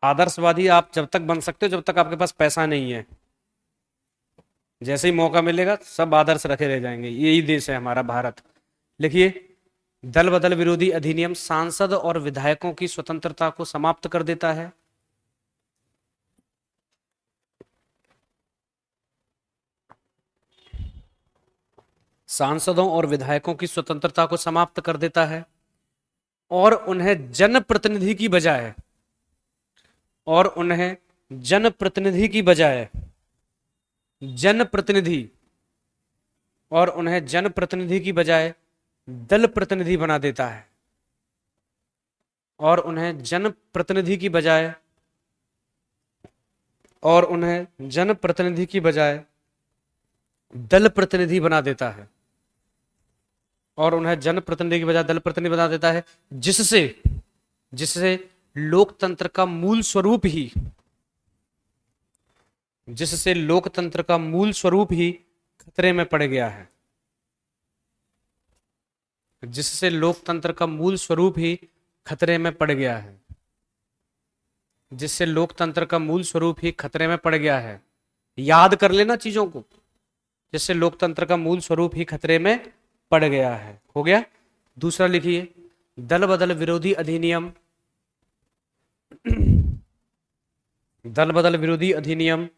आदर्शवादी आप जब तक बन सकते हो जब तक आपके पास पैसा नहीं है, जैसे ही मौका मिलेगा सब आदर्श रखे रह जाएंगे, यही देश है हमारा भारत। लिखिए, दल बदल विरोधी अधिनियम सांसद और विधायकों की स्वतंत्रता को समाप्त कर देता है। सांसदों और विधायकों की स्वतंत्रता को समाप्त कर देता है और उन्हें जनप्रतिनिधि की बजाय, और उन्हें जनप्रतिनिधि की बजाय जनप्रतिनिधि, और उन्हें जनप्रतिनिधि की बजाय दल प्रतिनिधि बना देता है, और उन्हें जनप्रतिनिधि की बजाय, और उन्हें जनप्रतिनिधि की बजाय दल प्रतिनिधि बना देता है, और उन्हें जनप्रतिनिधि की बजाय दल प्रतिनिधि बना देता है, जिससे जिससे लोकतंत्र का मूल स्वरूप ही, जिससे लोकतंत्र का मूल स्वरूप ही खतरे में पड़ गया है, जिससे लोकतंत्र का मूल स्वरूप ही खतरे में पड़ गया है, जिससे लोकतंत्र का मूल स्वरूप ही खतरे में पड़ गया है। याद कर लेना चीजों को, जिससे लोकतंत्र का मूल स्वरूप ही खतरे में पड़ गया है। हो गया? दूसरा लिखिए, दल बदल विरोधी अधिनियम दल बदल विरोधी अधिनियम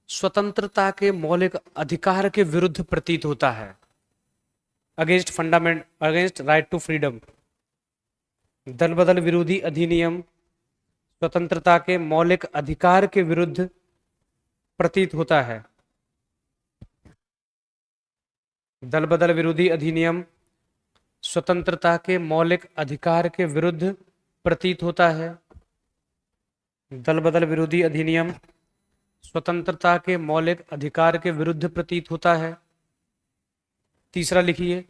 स्वतंत्रता के मौलिक अधिकार के विरुद्ध प्रतीत होता है, अगेंस्ट राइट टू फ्रीडम। दल बदल विरोधी अधिनियम स्वतंत्रता के मौलिक अधिकार के विरुद्ध प्रतीत होता है। दल बदल विरोधी अधिनियम स्वतंत्रता के मौलिक अधिकार के विरुद्ध प्रतीत होता है। दल बदल विरोधी अधिनियम स्वतंत्रता के मौलिक अधिकार के विरुद्ध प्रतीत होता है। तीसरा लिखिए,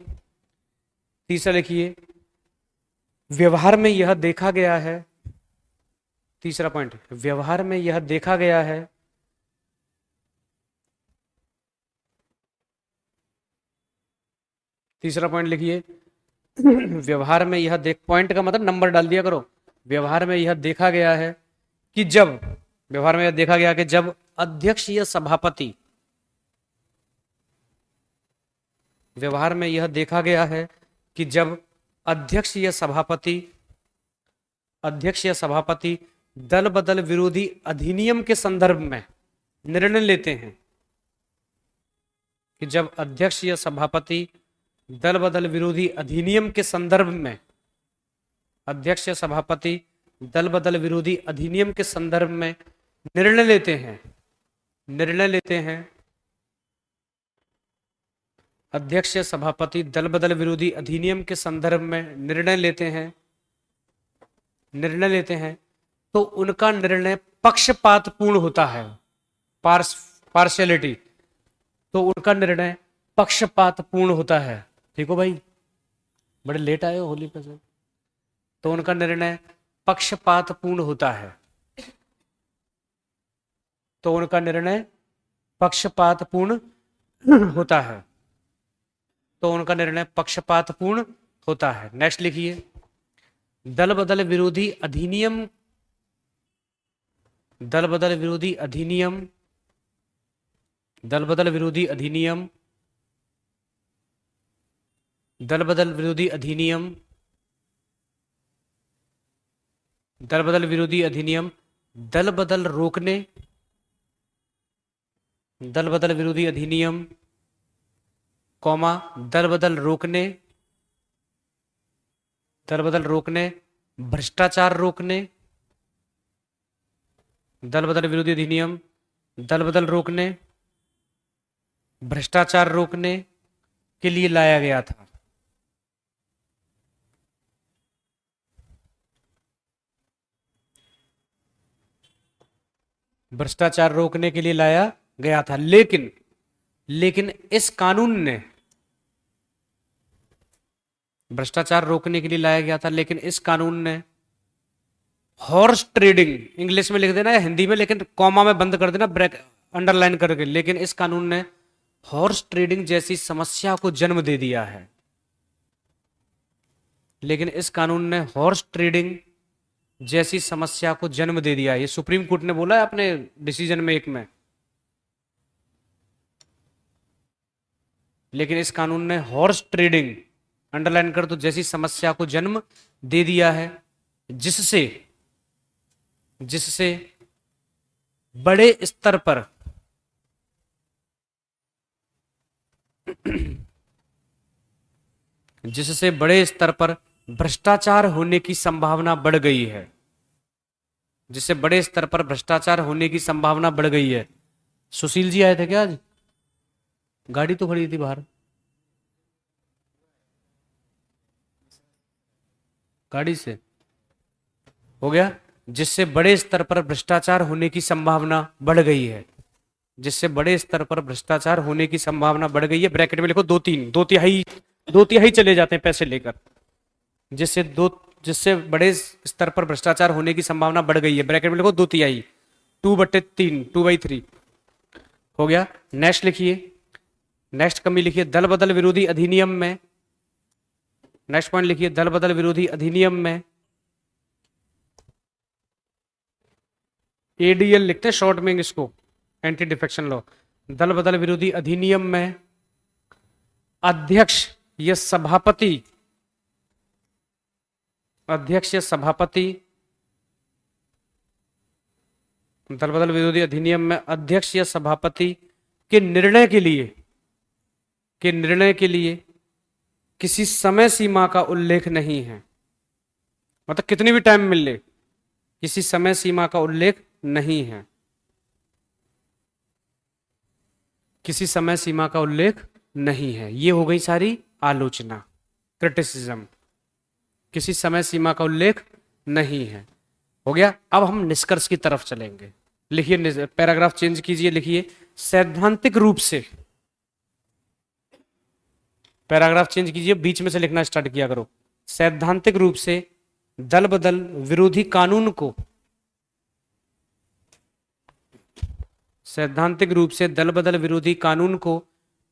तीसरा लिखिए, व्यवहार में यह देखा गया है, तीसरा पॉइंट, व्यवहार में यह देखा गया है तीसरा पॉइंट लिखिए, व्यवहार में यह देख, पॉइंट का मतलब नंबर डाल दिया करो। व्यवहार में यह देखा गया है कि जब व्यवहार में यह देखा गया कि जब अध्यक्ष या सभापति, व्यवहार में यह देखा गया है कि जब अध्यक्ष या सभापति दल बदल विरोधी अधिनियम के संदर्भ में निर्णय लेते हैं, कि जब अध्यक्ष या सभापति दल बदल विरोधी अधिनियम के संदर्भ में, अध्यक्ष या सभापति दल बदल विरोधी अधिनियम के संदर्भ में निर्णय लेते हैं, अध्यक्ष या सभापति दल बदल विरोधी अधिनियम के संदर्भ में निर्णय लेते हैं, तो उनका निर्णय पक्षपातपूर्ण होता है, पार्शियलिटी, तो उनका निर्णय पक्षपातपूर्ण होता है। ठीक हो भाई, बड़े लेट आए हो होली पे से। तो उनका निर्णय पक्षपातपूर्ण होता है, तो उनका निर्णय पक्षपातपूर्ण होता है, तो उनका निर्णय पक्षपातपूर्ण होता है। नेक्स्ट लिखिए, दल बदल विरोधी अधिनियम, दल बदल विरोधी अधिनियम, दल बदल विरोधी अधिनियम, दल बदल विरोधी अधिनियम, दल बदल विरोधी अधिनियम, दल बदल रोकने, दल बदल विरोधी अधिनियम, कॉमा दल बदल रोकने, दल बदल रोकने, भ्रष्टाचार रोकने, दल बदल विरोधी अधिनियम, दल बदल रोकने, भ्रष्टाचार रोकने के लिए लाया गया था। भ्रष्टाचार रोकने के लिए लाया गया था, लेकिन इस कानून ने, भ्रष्टाचार रोकने के लिए लाया गया था, लेकिन इस कानून ने हॉर्स ट्रेडिंग, इंग्लिश में लिख देना या हिंदी में, लेकिन कॉमा में बंद कर देना, ब्रेक अंडरलाइन करके, लेकिन इस कानून ने हॉर्स ट्रेडिंग जैसी समस्या को जन्म दे दिया है, लेकिन इस कानून ने हॉर्स ट्रेडिंग जैसी समस्या को जन्म दे दिया। ये सुप्रीम कोर्ट ने बोला है अपने डिसीजन में एक में, लेकिन इस कानून ने हॉर्स ट्रेडिंग, अंडरलाइन कर दो, जैसी समस्या को जन्म दे दिया है, जिससे बड़े स्तर पर जिससे बड़े स्तर पर भ्रष्टाचार होने की संभावना बढ़ गई है, जिससे बड़े स्तर पर भ्रष्टाचार होने की संभावना बढ़ गई है। सुशील जी आए थे क्या आज? गाड़ी तो खड़ी थी बाहर, गाड़ी से हो गया। जिससे बड़े स्तर पर भ्रष्टाचार होने की संभावना बढ़ गई है, जिससे बड़े स्तर पर भ्रष्टाचार होने की संभावना बढ़ गई है, ब्रैकेट में लिखो दो तिहाई चले जाते हैं पैसे लेकर, जिससे बड़े स्तर पर भ्रष्टाचार होने की संभावना बढ़ गई है, ब्रैकेट में लिखो 2/3, 2/3, 2/3 हो गया। नेक्स्ट लिखिए, नेक्स्ट कमी लिखिए, दल बदल विरोधी अधिनियम में, नेक्स्ट पॉइंट लिखिए, दल बदल विरोधी अधिनियम में, एडीएल लिखते हैं शॉर्ट में इसको, एंटी डिफेक्शन लॉ। दल बदल विरोधी अधिनियम में अध्यक्ष या सभापति, अध्यक्ष या सभापति, दल बदल विरोधी अधिनियम में अध्यक्ष या सभापति के निर्णय के लिए किसी समय सीमा का उल्लेख नहीं है, मतलब कितनी भी टाइम मिल ले, किसी समय सीमा का उल्लेख नहीं है, किसी समय सीमा का उल्लेख नहीं है। ये हो गई सारी आलोचना, क्रिटिसिज्म, किसी समय सीमा का उल्लेख नहीं है, हो गया। अब हम निष्कर्ष की तरफ चलेंगे। लिखिए, पैराग्राफ चेंज कीजिए, लिखिए सैद्धांतिक रूप से, पैराग्राफ चेंज कीजिए, बीच में से लिखना स्टार्ट किया करो। सैद्धांतिक रूप से दल बदल विरोधी कानून को, सैद्धांतिक रूप से दल बदल विरोधी कानून को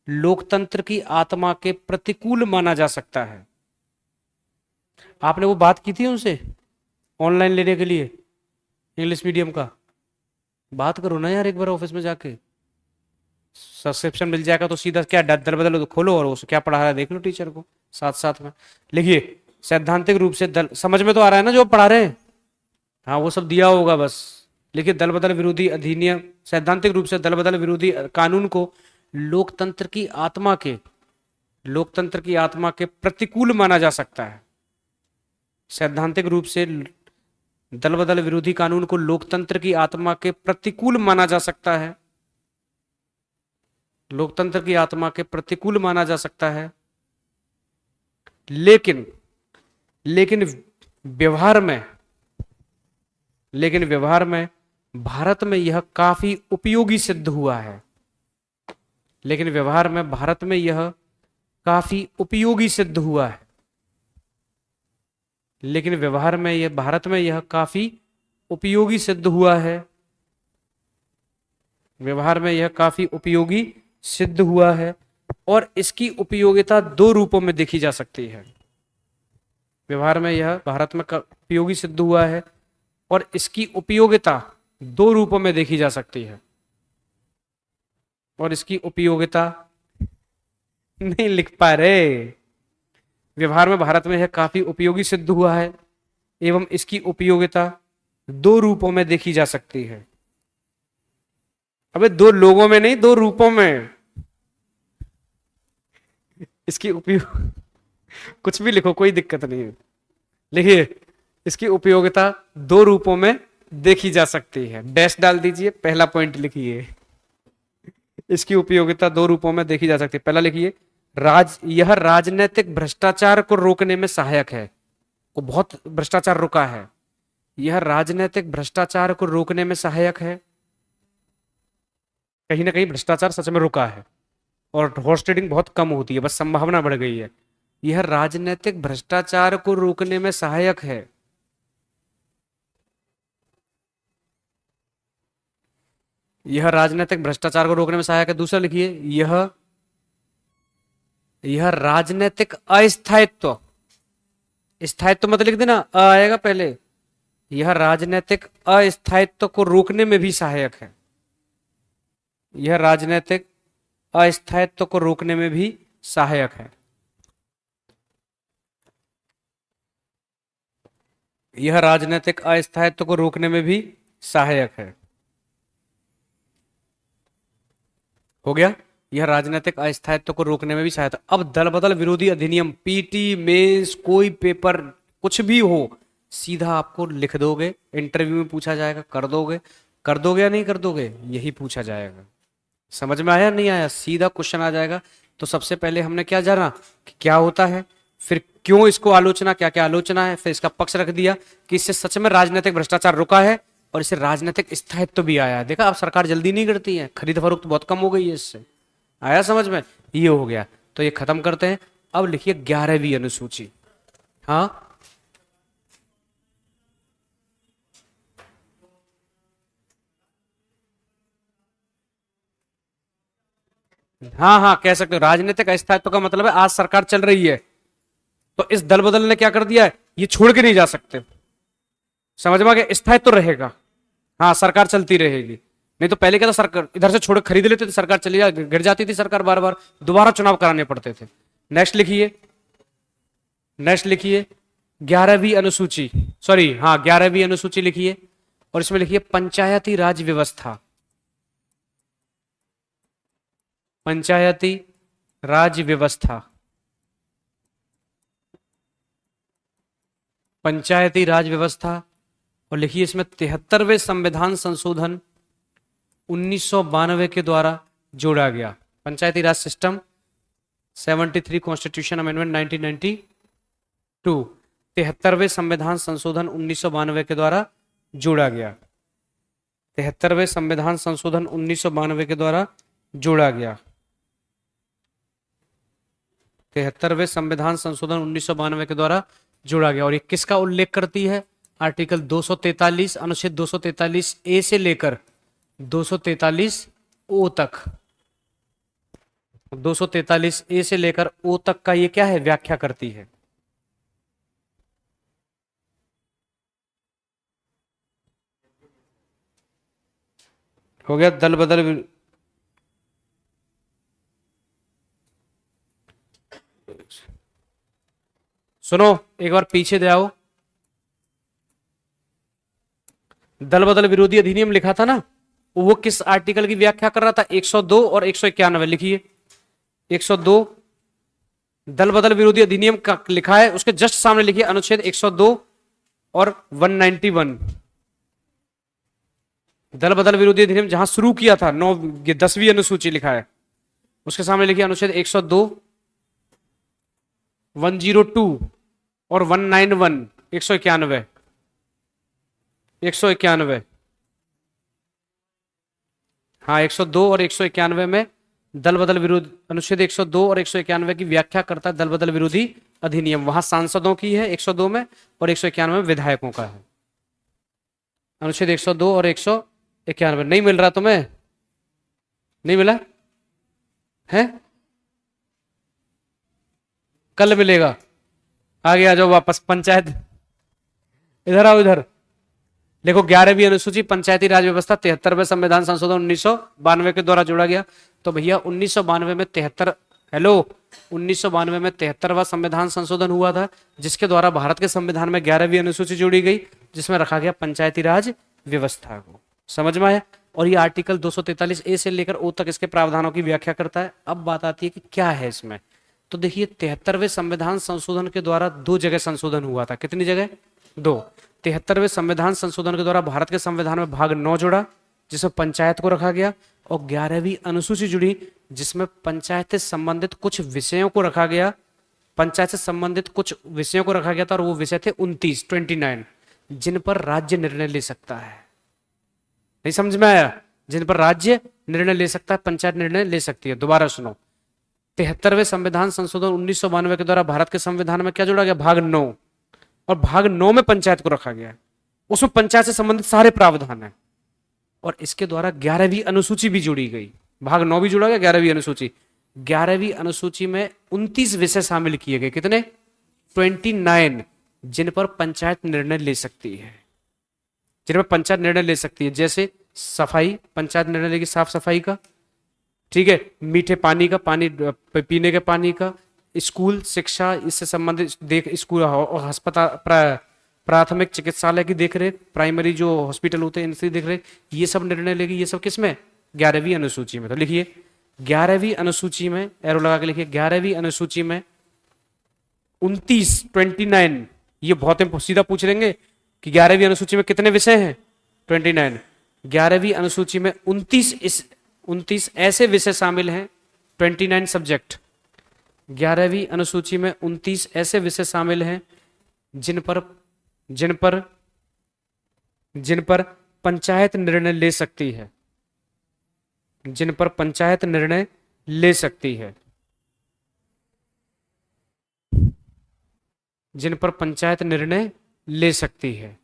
लोकतंत्र की आत्मा के प्रतिकूल माना जा सकता है। आपने वो बात की थी उनसे ऑनलाइन लेने के लिए इंग्लिश मीडियम का, बात करो ना यार एक बार ऑफिस में जाके, सब्सक्रिप्शन मिल जाएगा तो सीधा क्या दल बदल तो खोलो और उसे क्या पढ़ा रहा है देख लो टीचर को साथ साथ में। लिखिए सैद्धांतिक रूप से दल, समझ में तो आ रहा है ना जो पढ़ा रहे हैं? हाँ वो सब दिया होगा बस। लिखिए दल बदल विरोधी अधिनियम, सैद्धांतिक रूप से दल बदल विरोधी कानून को लोकतंत्र की आत्मा के, लोकतंत्र की आत्मा के प्रतिकूल माना जा सकता है। सैद्धांतिक रूप से दल बदल विरोधी कानून को लोकतंत्र की आत्मा के प्रतिकूल माना जा सकता है, लोकतंत्र की आत्मा के प्रतिकूल माना जा सकता है। लेकिन लेकिन व्यवहार में, लेकिन व्यवहार में भारत में यह काफी उपयोगी सिद्ध हुआ है। लेकिन व्यवहार में भारत में यह काफी उपयोगी सिद्ध हुआ है। लेकिन व्यवहार में यह भारत में यह काफी उपयोगी सिद्ध हुआ है। व्यवहार में यह काफी उपयोगी सिद्ध हुआ है और इसकी उपयोगिता दो रूपों में देखी जा सकती है। व्यवहार में यह भारत में उपयोगी सिद्ध हुआ है और इसकी उपयोगिता दो रूपों में देखी जा सकती है। और इसकी उपयोगिता नहीं लिख पा रहे। व्यवहार में भारत में यह काफी उपयोगी सिद्ध हुआ है एवं इसकी उपयोगिता दो रूपों में देखी जा सकती है। अबे दो लोगों में नहीं, दो रूपों में। इसकी उपयोग कुछ भी लिखो कोई दिक्कत नहीं है। लिखिए इसकी उपयोगिता दो रूपों में देखी जा सकती है, डैश डाल दीजिए, पहला पॉइंट लिखिए। इसकी उपयोगिता दो रूपों में देखी जा सकती है। पहला लिखिए यह राजनीतिक भ्रष्टाचार को रोकने में सहायक है। को बहुत भ्रष्टाचार रुका है, यह राजनीतिक भ्रष्टाचार को रोकने में सहायक है। कहीं ना कहीं भ्रष्टाचार सच में रुका है और हॉर्स ट्रेडिंग बहुत कम होती है, बस संभावना बढ़ गई है। यह राजनीतिक भ्रष्टाचार को रोकने में सहायक है। यह राजनीतिक भ्रष्टाचार को रोकने में सहायक है। दूसरा लिखिए यह राजनीतिक अस्थायित्व, स्थायित्व मत लिख देना, आएगा पहले। यह राजनीतिक अस्थायित्व को रोकने में भी सहायक है। यह राजनीतिक अस्थायित्व को रोकने में भी सहायक है। यह राजनीतिक अस्थायित्व को रोकने में भी सहायक है। हो गया, यह राजनीतिक अस्थायित्व को रोकने में भी सहायता। अब दल बदल विरोधी अधिनियम, पीटी मेंस कोई पेपर कुछ भी हो, सीधा आपको लिख दोगे, इंटरव्यू में पूछा जाएगा, कर दोगे या नहीं कर दोगे, यही पूछा जाएगा। समझ में आया नहीं आया? सीधा क्वेश्चन आ जाएगा। तो सबसे पहले हमने क्या जाना कि क्या होता है, फिर क्यों इसको आलोचना, क्या क्या आलोचना है, फिर इसका पक्ष रख दिया कि इससे सच में राजनीतिक भ्रष्टाचार रुका है और इससे राजनीतिक स्थायित्व भी आया है। देखा, अब सरकार जल्दी नहीं करती है, खरीद फरोख्त बहुत कम हो गई है इससे। आया समझ में? ये हो गया, तो ये खत्म करते हैं। अब लिखिए 11वीं अनुसूची। हाँ हाँ हाँ कह सकते हो। राजनीतिक अस्थायित्व का मतलब है आज सरकार चल रही है तो इस दल बदल ने क्या कर दिया है, ये छोड़ के नहीं जा सकते। समझ में आ गया? स्थायित्व तो रहेगा, हाँ सरकार चलती रहेगी। नहीं तो पहले क्या था, सरकार इधर से छोड़ खरीद लेते थे, सरकार चली जा गिर जाती थी सरकार, बार बार दोबारा चुनाव कराने पड़ते थे। नेक्स्ट लिखिए, नेक्स्ट लिखिए 11वीं अनुसूची, सॉरी हाँ 11वीं अनुसूची लिखिए और इसमें लिखिए पंचायती राज व्यवस्था। पंचायती राज व्यवस्था, पंचायती राज व्यवस्था। और लिखिए इसमें 73वें संविधान संशोधन 1992 के द्वारा जोड़ा गया। पंचायती राज सिस्टम 73 कॉन्स्टिट्यूशन अमेंडमेंट 1992, 73वें संविधान संशोधन 1992 के द्वारा जोड़ा गया। 73वें संविधान संशोधन 1992 के द्वारा जोड़ा गया। 73वें संविधान संशोधन 1992 के द्वारा जोड़ा गया। और ये किसका उल्लेख करती है? आर्टिकल 243, अनुच्छेद 243 ए से लेकर 243 ओ तक, 243 ए से लेकर ओ तक का ये क्या है, व्याख्या करती है। हो गया दल बदल सुनो, एक बार पीछे दे आओ। दल बदल विरोधी अधिनियम लिखा था ना, वो किस आर्टिकल की व्याख्या कर रहा था? 102 और 191 लिखिए। 102 दल बदल विरोधी अधिनियम का लिखा है, उसके जस्ट सामने लिखिए अनुच्छेद 102 और 191। दल बदल विरोधी अधिनियम जहां शुरू किया था, 10वीं अनुसूची लिखा है, उसके सामने लिखिए अनुच्छेद 102, 102 और 191। 191, 191। हाँ, 102 और 191 में दल बदल विरोध, अनुच्छेद 102 और 191 की व्याख्या करता है दल बदल विरोधी अधिनियम। वहां सांसदों की है 102 में, और 191 में विधायकों का है। अनुच्छेद 102 और 191 नहीं मिल रहा तुम्हें? नहीं मिला है? कल मिलेगा। आगे आ जाओ वापस। पंचायत, इधर आओ इधर। देखो 11वीं अनुसूची पंचायती राज व्यवस्था 73वें संविधान संशोधन 1992 के द्वारा जोड़ा गया। तो भैया 1992 में 73, हेलो, 1992 में 73वां संविधान संशोधन हुआ था, जिसके द्वारा भारत के संविधान में 11वीं अनुसूची जोड़ी गई, जिसमें रखा गया पंचायती राज व्यवस्था को। समझ में आया? और ये आर्टिकल 243 ए से लेकर ओ तक इसके प्रावधानों की व्याख्या करता है। अब बात आती है कि क्या है इसमें। तो देखिए 73वें संविधान संशोधन के द्वारा 2 जगह संशोधन हुआ था। कितनी जगह? 2। 73वें संविधान संशोधन के द्वारा भारत के संविधान में भाग 9 जोड़ा, जिसमें पंचायत को रखा गया, और 11वीं अनुसूची जुड़ी, जिसमें पंचायत से संबंधित कुछ विषयों को रखा गया। पंचायत से संबंधित कुछ विषयों को रखा गया था, और वो विषय थे 29, जिन पर राज्य निर्णय ले सकता है। नहीं समझ में आया? जिन पर राज्य निर्णय ले सकता है, पंचायत निर्णय ले सकती है। दोबारा सुनो, 73वें संविधान संशोधन 1992 के द्वारा भारत के संविधान में क्या जोड़ा गया? भाग 9, और भाग 9 में पंचायत को रखा गया है। उसमें पंचायत से संबंधित सारे प्रावधान है, और इसके द्वारा 11वीं अनुसूची भी जोड़ी गई। भाग 9 भी जोड़ा गया, 11वीं अनुसूची। 11वीं अनुसूची में 29 विषय शामिल किए गए। कितने? 29, जिन पर पंचायत निर्णय ले सकती है, जिनमें पंचायत निर्णय ले सकती है। जैसे सफाई, पंचायत निर्णय लेगी साफ सफाई का, ठीक है, मीठे पानी का, पानी पीने के पानी का, स्कूल शिक्षा, इससे संबंधित देख, स्कूल और अस्पताल, प्राथमिक चिकित्सालय की देखरेख, प्राइमरी जो हॉस्पिटल होते हैं इनकी देखरेख, ये सब निर्णय लेगी। ये सब किसमें? 11वीं अनुसूची में। तो लिखिए 11वीं अनुसूची में, एरो लगा के लिखिए, 11वीं अनुसूची में 29, ये बहुत सीधा पूछ लेंगे कि 11वीं अनुसूची में कितने विषय हैं? 29। 11वीं अनुसूची में 29 ऐसे विषय शामिल हैं, 29 सब्जेक्ट। 11वीं अनुसूची में 29 ऐसे विषय शामिल हैं जिन पर पंचायत निर्णय ले सकती है, जिन पर पंचायत निर्णय ले सकती है, जिन पर पंचायत निर्णय ले सकती है।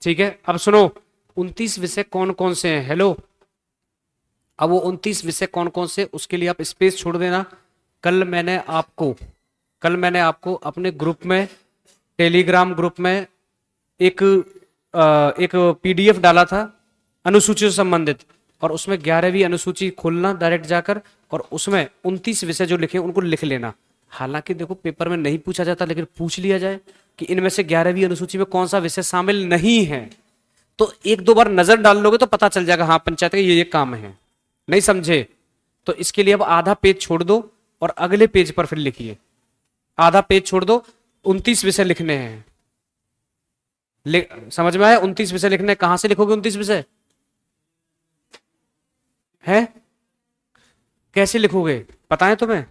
ठीक है, अब सुनो 29 विषय कौन कौन से हैं? हेलो, अब वो 29 विषय कौन कौन से, उसके लिए आप स्पेस छोड़ देना। कल मैंने आपको अपने ग्रुप में, टेलीग्राम ग्रुप में एक पीडीएफ डाला था अनुसूची से संबंधित, और उसमें 11वीं अनुसूची खोलना डायरेक्ट जाकर, और उसमें 29 विषय जो लिखे उनको लिख लेना। हालांकि देखो पेपर में नहीं पूछा जाता, लेकिन पूछ लिया जाए कि इनमें से 11वीं अनुसूची में कौन सा विषय शामिल नहीं है, तो 1-2 बार नजर डाल लोगे तो पता चल जाएगा, हाँ पंचायत के ये काम है। नहीं समझे? तो इसके लिए अब आधा पेज छोड़ दो और अगले पेज पर फिर लिखिए। आधा पेज छोड़ दो, 29 विषय लिखने हैं। समझ में आया? 29 विषय लिखने। कहां से लिखोगे 29 विषय? है कैसे लिखोगे पता है तुम्हें?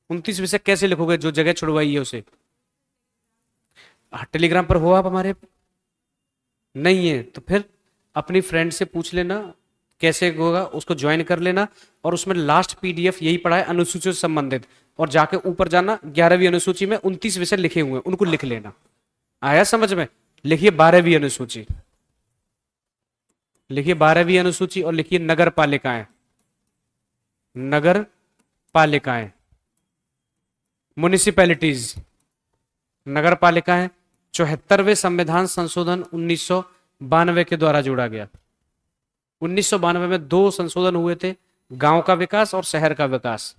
29 विषय कैसे लिखोगे? जो जगह छुड़वाई है उसे। टेलीग्राम पर हो आप हमारे? नहीं है तो फिर अपनी फ्रेंड से पूछ लेना कैसे होगा, उसको ज्वाइन कर लेना, और उसमें लास्ट पीडीएफ यही पड़ा है अनुसूची से संबंधित, और जाके ऊपर जाना, 11वीं अनुसूची में 29 विषय लिखे हुए हैं, उनको लिख लेना। आया समझ में? लिखिए 12वीं अनुसूची, लिखिए 12वीं अनुसूची, और लिखिए नगर पालिकाएं, नगर पालिकाएं, म्युनिसिपैलिटीज, नगर पालिकाएं 74वें संविधान संशोधन 1992 के द्वारा जोड़ा गया। 1992 में दो संशोधन हुए थे, गांव का विकास और शहर का विकास।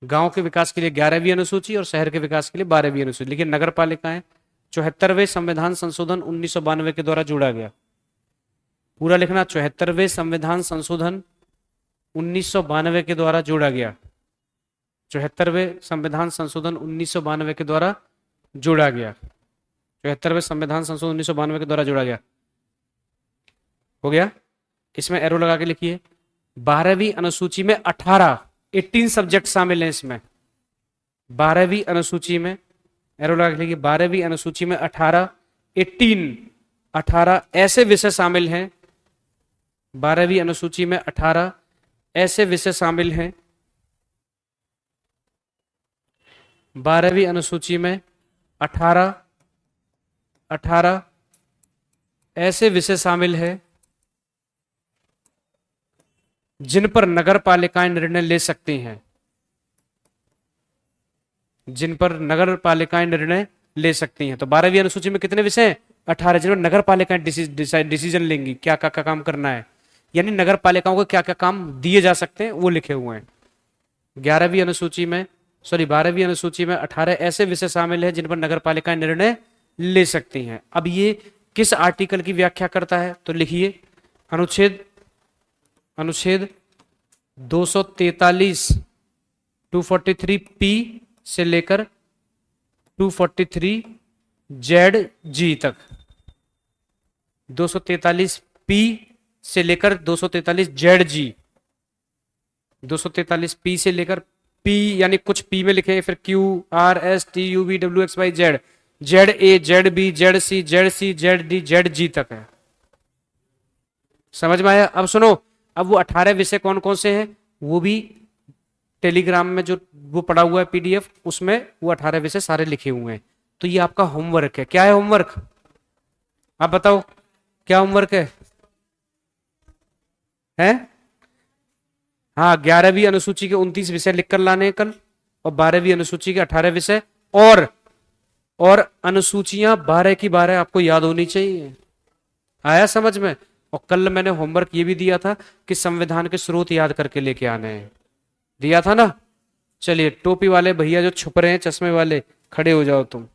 गांव के विकास के लिए 11वीं अनुसूची और शहर के विकास के लिए 12वीं अनुसूची। लेकिन नगर पालिकाएं 74वें संविधान संशोधन 1992 के द्वारा जोड़ा गया। पूरा लिखना, 74वें संविधान संशोधन 1992 के द्वारा जोड़ा गया। 74वें संविधान संशोधन 1992 के द्वारा जोड़ा गया। 74वें संविधान संशोधन 1992 के द्वारा जोड़ा गया। हो गया? इसमें एरो लगा के लिखिए। 12वीं अनुसूची में 18 सब्जेक्ट शामिल हैं इसमें। 12वीं अनुसूची में एरो लगा के लिखिए, 12वीं अनुसूची में 18 ऐसे विषय शामिल हैं। 12वीं अनुसूची में 18 ऐसे विषय शामिल हैं। 12वीं अनुसूची में 18 ऐसे विषय शामिल हैं जिन पर नगर पालिकाएं निर्णय ले सकती हैं। जिन पर नगर पालिकाएं निर्णय ले सकती हैं। तो 12वीं अनुसूची में कितने विषय हैं? 18, जिन पर नगर पालिकाएं डिसीजन लेंगी क्या क्या काम करना है, यानी नगर पालिकाओं को क्या क्या काम दिए जा सकते हैं वो लिखे हुए हैं। 12वीं अनुसूची में 18 ऐसे विषय शामिल हैं जिन पर नगर पालिकाएं निर्णय ले सकती हैं। अब ये किस आर्टिकल की व्याख्या करता है? तो लिखिए, अनुच्छेद 243 243 P से लेकर 243 ZG तक। 243 P से लेकर 243 ZG। 243 P से लेकर P यानी कुछ P में लिखे, फिर Q R S T U V W X Y Z, ZA ZB ZC ZC ZD ZG तक है। समझ में आया? अब सुनो, अब वो 18 विषय कौन कौन से हैं वो भी टेलीग्राम में जो वो पड़ा हुआ है PDF, उसमें वो 18 विषय सारे लिखे हुए हैं। तो ये आपका होमवर्क है। क्या है होमवर्क? आप बताओ क्या होमवर्क है? हाँ, 11वीं अनुसूची के 29 विषय लिखकर लाने हैं कल, और 12वीं अनुसूची के 18 विषय, और अनुसूचियां 12 की 12 आपको याद होनी चाहिए। आया समझ में? और कल मैंने होमवर्क ये भी दिया था कि संविधान के स्रोत याद करके लेके आने हैं। दिया था ना? चलिए, टोपी वाले भैया जो छुप रहे हैं, चश्मे वाले, खड़े हो जाओ तुम।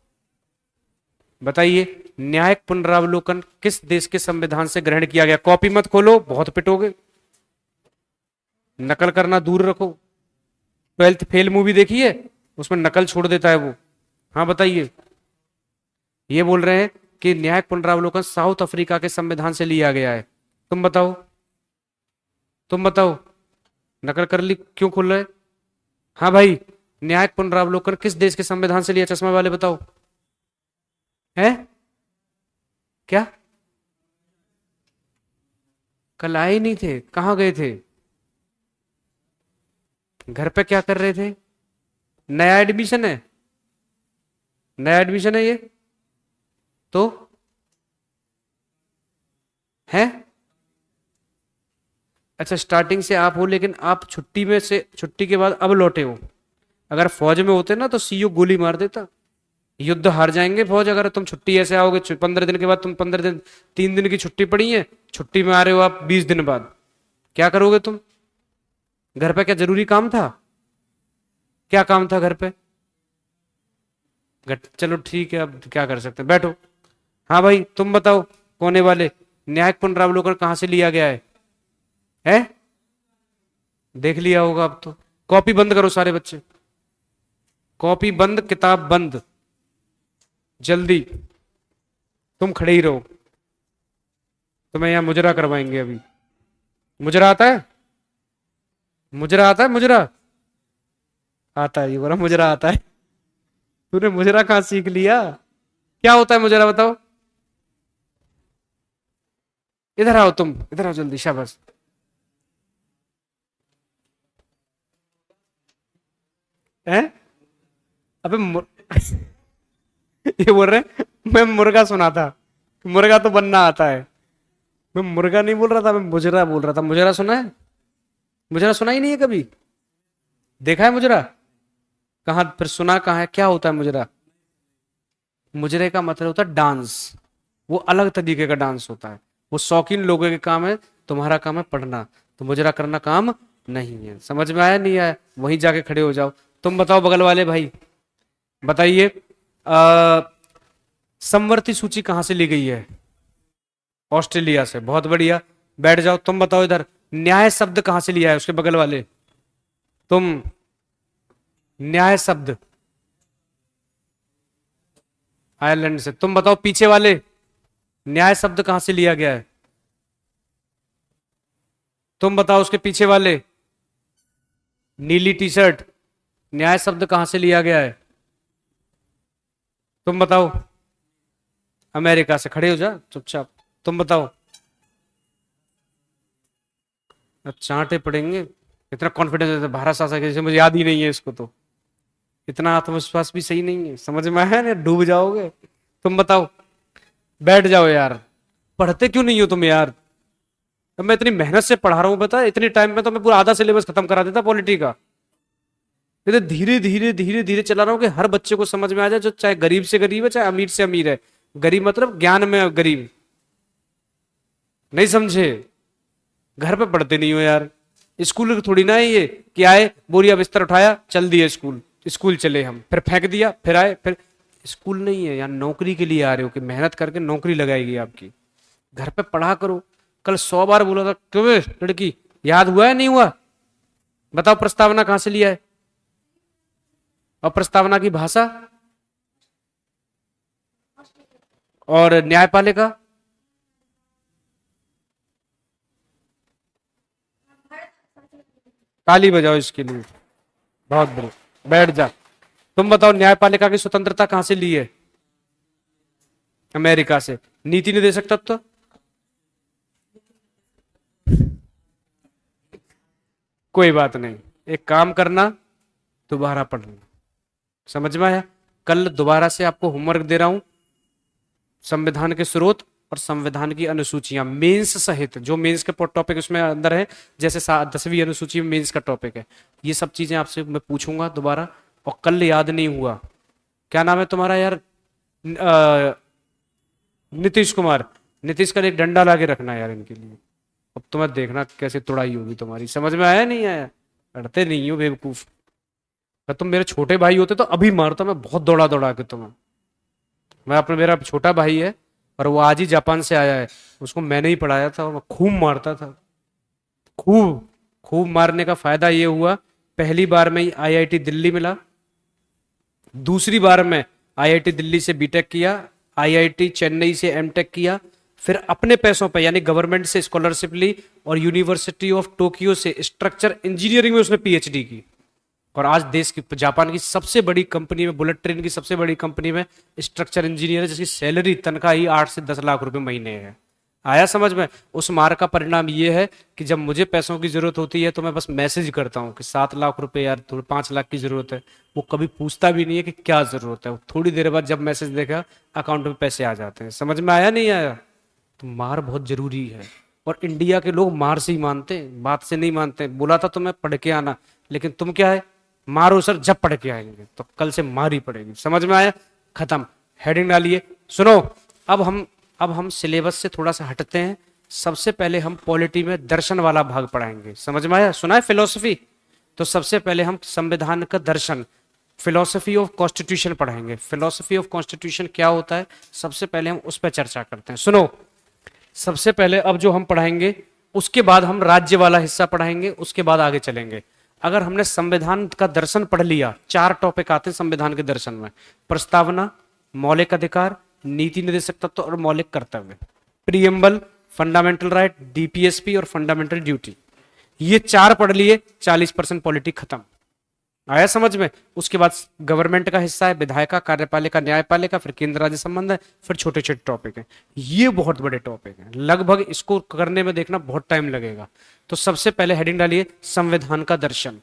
बताइए, न्यायिक पुनरावलोकन किस देश के संविधान से ग्रहण किया गया? कॉपी मत खोलो, बहुत पिटोगे। नकल करना दूर रखो। 12th फेल मूवी देखी है? उसमें नकल छोड़ देता है वो। हाँ बताइए। ये बोल रहे हैं कि न्यायिक पुनरावलोकन साउथ अफ्रीका के संविधान से लिया गया है। तुम बताओ, नकल कर ली क्यों खुल रहे? हाँ भाई, न्यायिक पुनरावलोकन किस देश के संविधान से लिया? चश्मा वाले बताओ। है क्या? कल आए नहीं थे? कहां गए थे? घर पे क्या कर रहे थे? नया एडमिशन है? नया एडमिशन है ये तो? है अच्छा, स्टार्टिंग से आप हो, लेकिन आप छुट्टी के बाद अब लौटे हो। अगर फौज में होते ना तो सीओ गोली मार देता। युद्ध हार जाएंगे फौज अगर तुम छुट्टी ऐसे आओगे। 15 दिन के बाद तुम 15 दिन, 3 दिन की छुट्टी पड़ी है, छुट्टी में आ रहे हो आप 20 दिन बाद। क्या करोगे तुम? घर पे क्या जरूरी काम था? क्या काम था घर पे? चलो ठीक है, अब क्या कर सकते हैं, बैठो। हाँ भाई, तुम बताओ, कोने वाले, न्यायिक पुनरावलोकन कहां से लिया गया है? देख लिया होगा अब तो। कॉपी बंद करो सारे बच्चे, कॉपी बंद, किताब बंद, जल्दी। तुम खड़े ही रहो, तुम्हें यहां मुजरा करवाएंगे अभी। मुजरा आता है? मुजरा आता है? मुजरा आता है? ये बोला मुजरा आता है। तूने मुजरा कहां सीख लिया? क्या होता है मुजरा बताओ? इधर आओ, तुम इधर आओ जल्दी, शाबाश। हैं? अबे ये बोल रहे मैं मुर्गा सुना था, मुर्गा तो बनना आता है। मैं मुर्गा नहीं बोल रहा था, मैं मुजरा बोल रहा था। मुजरा सुना है? मुजरा सुना ही नहीं है कभी? देखा है मुजरा? कहां? फिर सुना कहां है? क्या होता है मुजरा? मुजरे का मतलब होता है डांस। वो अलग तरीके का डांस होता है, वो शौकीन लोगों के काम है, तुम्हारा काम है पढ़ना, तो मुजरा करना काम नहीं है। समझ में आया नहीं आया? वहीं जाके खड़े हो जाओ। तुम बताओ बगल वाले भाई, बताइए समवर्ती सूची कहां से ली गई है? ऑस्ट्रेलिया से। बहुत बढ़िया, बैठ जाओ। तुम बताओ इधर, न्याय शब्द कहां से लिया है? उसके बगल वाले तुम, न्याय शब्द आयरलैंड से। तुम बताओ पीछे वाले, न्याय शब्द कहां से लिया गया है? तुम बताओ उसके पीछे वाले, नीली टी शर्ट, न्याय शब्द कहां से लिया गया है? तुम बताओ। अमेरिका से। खड़े हो जा चुपचाप। तुम बताओ। चांटे पड़ेंगे, इतना कॉन्फिडेंस है भारत शासक है, जैसे मुझे याद ही नहीं है इसको, तो इतना आत्मविश्वास भी सही नहीं है। समझ में आया ना? डूब जाओगे। तुम बताओ। बैठ जाओ यार, पढ़ते क्यों नहीं हो तुम यार? अब मैं इतनी मेहनत से पढ़ा रहा हूं, बता इतने टाइम में तो मैं पूरा आधा सिलेबस खत्म करा देता पॉलिटी का। ये तो धीरे धीरे धीरे धीरे चला रहा हूँ कि हर बच्चे को समझ में आ जाए, जो चाहे गरीब से गरीब है चाहे अमीर से अमीर है। गरीब मतलब ज्ञान में गरीब। नहीं समझे? घर पे पढ़ते नहीं हो यार। स्कूल थोड़ी ना है ये कि आए, बोरिया बिस्तर उठाया, चल दिए स्कूल। स्कूल चले हम, फिर फेंक दिया, फिर आए, फिर स्कूल नहीं है यार। नौकरी के लिए आ रहे हो कि मेहनत करके नौकरी लगाएगी आपकी। घर पे पढ़ा करो। कल 100 बार बोला था, क्यों लड़की, याद हुआ है नहीं हुआ? बताओ प्रस्तावना कहां से लिया है? और प्रस्तावना की भाषा और न्यायपालिका? ताली बजाओ इसके लिए, बहुत बढ़िया। बैठ जा। तुम बताओ न्यायपालिका की स्वतंत्रता कहां से ली है? अमेरिका से। नीति निर्देशक तत्व? कोई बात नहीं, एक काम करना, दोबारा पढ़ना। समझ में आया? कल दोबारा से आपको होमवर्क दे रहा हूं, संविधान के स्रोत और संविधान की अनुसूचियां मेंस सहित, जो मेंस के टॉपिक उसमें अंदर है, जैसे 10वीं अनुसूची में मेंस का टॉपिक है, ये सब चीजें आपसे मैं पूछूंगा दोबारा। और कल याद नहीं हुआ, क्या नाम है तुम्हारा यार? नीतीश कुमार। नीतीश का एक डंडा ला के रखना यार इनके लिए। अब तुम्हें देखना कैसे तुड़ाई होगी तुम्हारी। समझ में आया नहीं आया? लड़ते नहीं हो बेवकूफ। अगर तुम मेरे छोटे भाई होते तो अभी मारता मैं, बहुत दौड़ा दौड़ा के तुम्हें। मैं अपने, मेरा छोटा भाई है और वो आज ही जापान से आया है, उसको मैंने ही पढ़ाया था और मैं खूब मारता था। खूब खूब मारने का फायदा ये हुआ, पहली बार में ही आईआईटी दिल्ली मिला, दूसरी बार में आईआईटी दिल्ली से बीटेक किया, आईआईटी चेन्नई से एमटेक किया, फिर अपने पैसों पे यानी गवर्नमेंट से स्कॉलरशिप ली और यूनिवर्सिटी ऑफ टोक्यो से स्ट्रक्चर इंजीनियरिंग में उसने पीएचडी की। और आज देश की, जापान की सबसे बड़ी कंपनी में, बुलेट ट्रेन की सबसे बड़ी कंपनी में स्ट्रक्चर इंजीनियर है, जिसकी सैलरी तनख्वाह ही 8 से 10 लाख रुपए महीने है। आया समझ में? उस मार का परिणाम ये है कि जब मुझे पैसों की जरूरत होती है तो मैं बस मैसेज करता हूँ कि 7 लाख रुपए यार, थोड़े 5 लाख की जरूरत है। वो कभी पूछता भी नहीं है कि क्या जरूरत है। थोड़ी देर बाद जब मैसेज देखा, अकाउंट में पैसे आ जाते हैं। समझ में आया नहीं आया? तो मार बहुत जरूरी है। और इंडिया के लोग मार से ही मानते हैं, बात से नहीं मानते। बोला था तुम्हें पढ़ के आना, लेकिन तुम क्या है, मारो सर, जब पढ़ के आएंगे तो कल से मार ही पड़ेगी। समझ में आया? खत्म। हेडिंग डालिए। सुनो, अब हम सिलेबस से थोड़ा सा हटते हैं। सबसे पहले हम पॉलिटी में दर्शन वाला भाग पढ़ाएंगे। समझ में आया? सुना है फिलोसफी? तो सबसे पहले हम संविधान का दर्शन, फिलोसफी ऑफ कॉन्स्टिट्यूशन पढ़ाएंगे। फिलोसफी ऑफ कॉन्स्टिट्यूशन क्या होता है, सबसे पहले हम उस पर चर्चा करते हैं। सुनो, सबसे पहले अब जो हम पढ़ाएंगे, उसके बाद हम राज्य वाला हिस्सा पढ़ाएंगे, उसके बाद आगे चलेंगे। अगर हमने संविधान का दर्शन पढ़ लिया, 4 टॉपिक आते हैं संविधान के दर्शन में: प्रस्तावना, मौलिक अधिकार, नीति निर्देशक तत्व और मौलिक कर्तव्य। प्रीएम्बल, फंडामेंटल राइट, डीपीएसपी और फंडामेंटल ड्यूटी। ये 4 पढ़ लिए, 40% पॉलिटी खत्म। आया समझ में? उसके बाद गवर्नमेंट का हिस्सा है, विधायिका, कार्यपालिका, न्यायपालिका, फिर केंद्र राज्य संबंध है, फिर छोटे छोटे टॉपिक हैं। ये बहुत बड़े टॉपिक हैं, लगभग इसको करने में देखना बहुत टाइम लगेगा। तो सबसे पहले हेडिंग डालिए संविधान का दर्शन,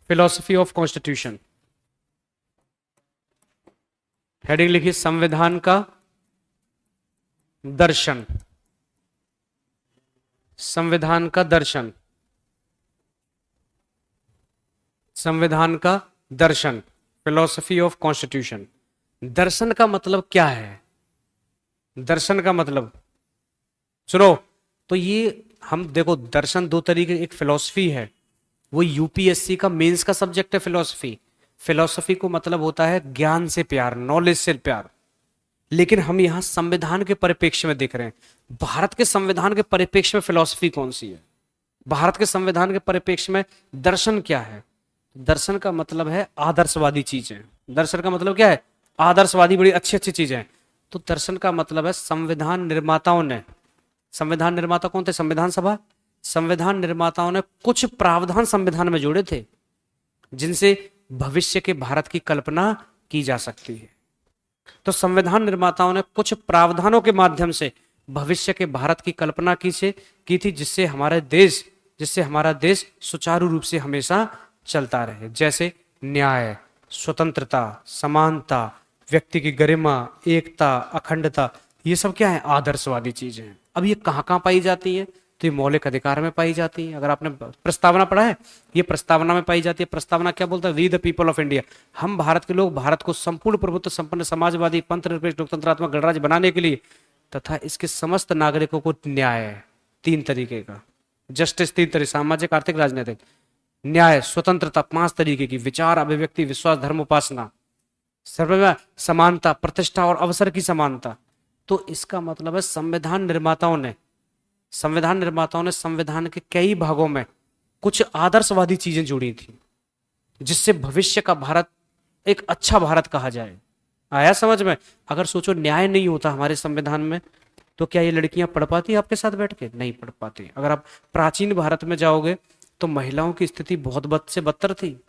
फिलोसफी ऑफ कॉन्स्टिट्यूशन। हेडिंग लिखिए संविधान का दर्शन, संविधान का दर्शन, संविधान का दर्शन, फिलोसफी ऑफ कॉन्स्टिट्यूशन। दर्शन का मतलब क्या है? दर्शन का मतलब सुनो, तो ये हम देखो, दर्शन दो तरीके, एक फिलॉसफी है, वो यूपीएससी का मेंस का सब्जेक्ट है फिलॉसफी। फिलॉसफी को मतलब होता है ज्ञान से प्यार, नॉलेज से प्यार। लेकिन हम यहां संविधान के परिप्रेक्ष्य में देख रहे हैं। भारत के संविधान के परिप्रेक्ष्य में फिलॉसफी कौन सी है? भारत के संविधान के परिप्रेक्ष्य में दर्शन क्या है? दर्शन का मतलब है आदर्शवादी चीजें। दर्शन का मतलब क्या है? आदर्शवादी, बड़ी अच्छी अच्छी चीजें। तो दर्शन का मतलब है संविधान निर्माताओं ने, संविधान निर्माता कौन थे? संविधान सभा। संविधान निर्माताओं ने कुछ प्रावधान संविधान में जोड़े थे जिनसे भविष्य के भारत की कल्पना की जा सकती है। तो संविधान निर्माताओं ने कुछ प्रावधानों के माध्यम से भविष्य के भारत की कल्पना की थी, जिससे हमारा देश सुचारू रूप से हमेशा चलता रहे। जैसे न्याय, स्वतंत्रता, समानता, व्यक्ति की गरिमा, एकता, अखंडता, ये सब क्या है? आदर्शवादी चीजें हैं। अब ये कहां कहां पाई जाती है? तो ये मौलिक अधिकार में पाई जाती है। अगर आपने प्रस्तावना पढ़ा है, ये प्रस्तावना में पाई जाती है। प्रस्तावना क्या बोलता है? We the people of India, हम भारत के लोग भारत को संपूर्ण प्रभुत्व संपन्न समाजवादी पंथ निरपेक्ष लोकतंत्रात्मक गणराज्य बनाने के लिए तथा इसके समस्त नागरिकों को न्याय है, 3 तरीके का जस्टिस, 3 तरीके, सामाजिक, आर्थिक, राजनीतिक, न्याय, स्वतंत्रता 5 तरीके की, विचार, अभिव्यक्ति, विश्वास, धर्म, उपासना, सर्वव्या, समानता, प्रतिष्ठा और अवसर की समानता। तो इसका मतलब है संविधान निर्माताओं ने संविधान के कई भागों में कुछ आदर्शवादी चीजें जोड़ी थी जिससे भविष्य का भारत एक अच्छा भारत कहा जाए। आया समझ में? अगर सोचो न्याय नहीं होता हमारे संविधान में, तो क्या ये लड़कियां पढ़ पाती आपके साथ बैठ के? नहीं पढ़ पाती। अगर आप प्राचीन भारत में जाओगे तो महिलाओं की स्थिति बहुत बद से बदतर थी।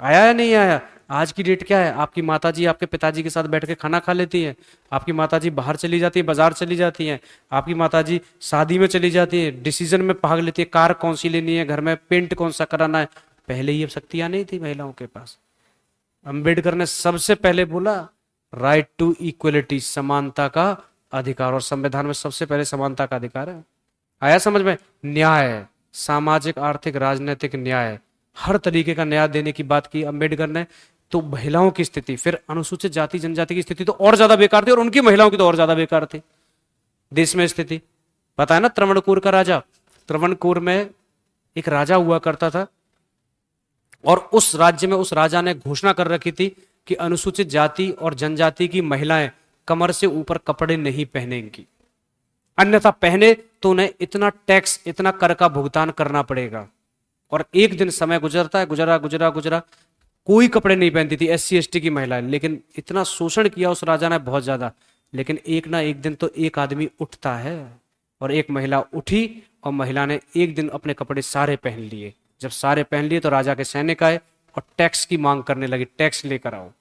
आया या नहीं आया? आज की डेट क्या है? आपकी माताजी आपके पिताजी के साथ बैठ के खाना खा लेती है, आपकी माताजी बाहर चली जाती है, बाजार चली जाती है, आपकी माताजी शादी में चली जाती है, डिसीजन में भाग लेती है, कार कौन सी लेनी है, घर में पेंट कौन सा कराना है। पहले ये शक्तियां नहीं थी महिलाओं के पास। अंबेडकर ने सबसे पहले बोला राइट टू इक्वलिटी, समानता का अधिकार, और संविधान में सबसे पहले समानता का अधिकार है। आया समझ में? न्याय, सामाजिक, आर्थिक, राजनीतिक न्याय, हर तरीके का न्याय देने की बात की अंबेडकर ने। तो महिलाओं की स्थिति, फिर अनुसूचित जाति जनजाति की स्थिति तो और ज्यादा बेकार थी, और उनकी महिलाओं की तो और ज्यादा बेकार थी देश में स्थिति। पता है ना त्रवणकोर का राजा? त्रवणकोर में एक राजा हुआ करता था, और उस राज्य में उस राजा ने घोषणा कर रखी थी कि अनुसूचित जाति और जनजाति की महिलाएं कमर से ऊपर कपड़े नहीं पहनेंगी, अन्यथा पहने तो उन्हें इतना टैक्स, इतना कर का भुगतान करना पड़ेगा। और एक दिन समय गुजरता है, गुजरा, कोई कपड़े नहीं पहनती थी एससी एसटी की महिलाएं। लेकिन इतना शोषण किया उस राजा ने, बहुत ज्यादा। लेकिन एक ना एक दिन तो एक आदमी उठता है, और एक महिला उठी, और महिला ने एक दिन अपने कपड़े सारे पहन लिए। जब सारे पहन लिए तो राजा के सैनिक आए और टैक्स की मांग करने लगे, टैक्स लेकर आओ,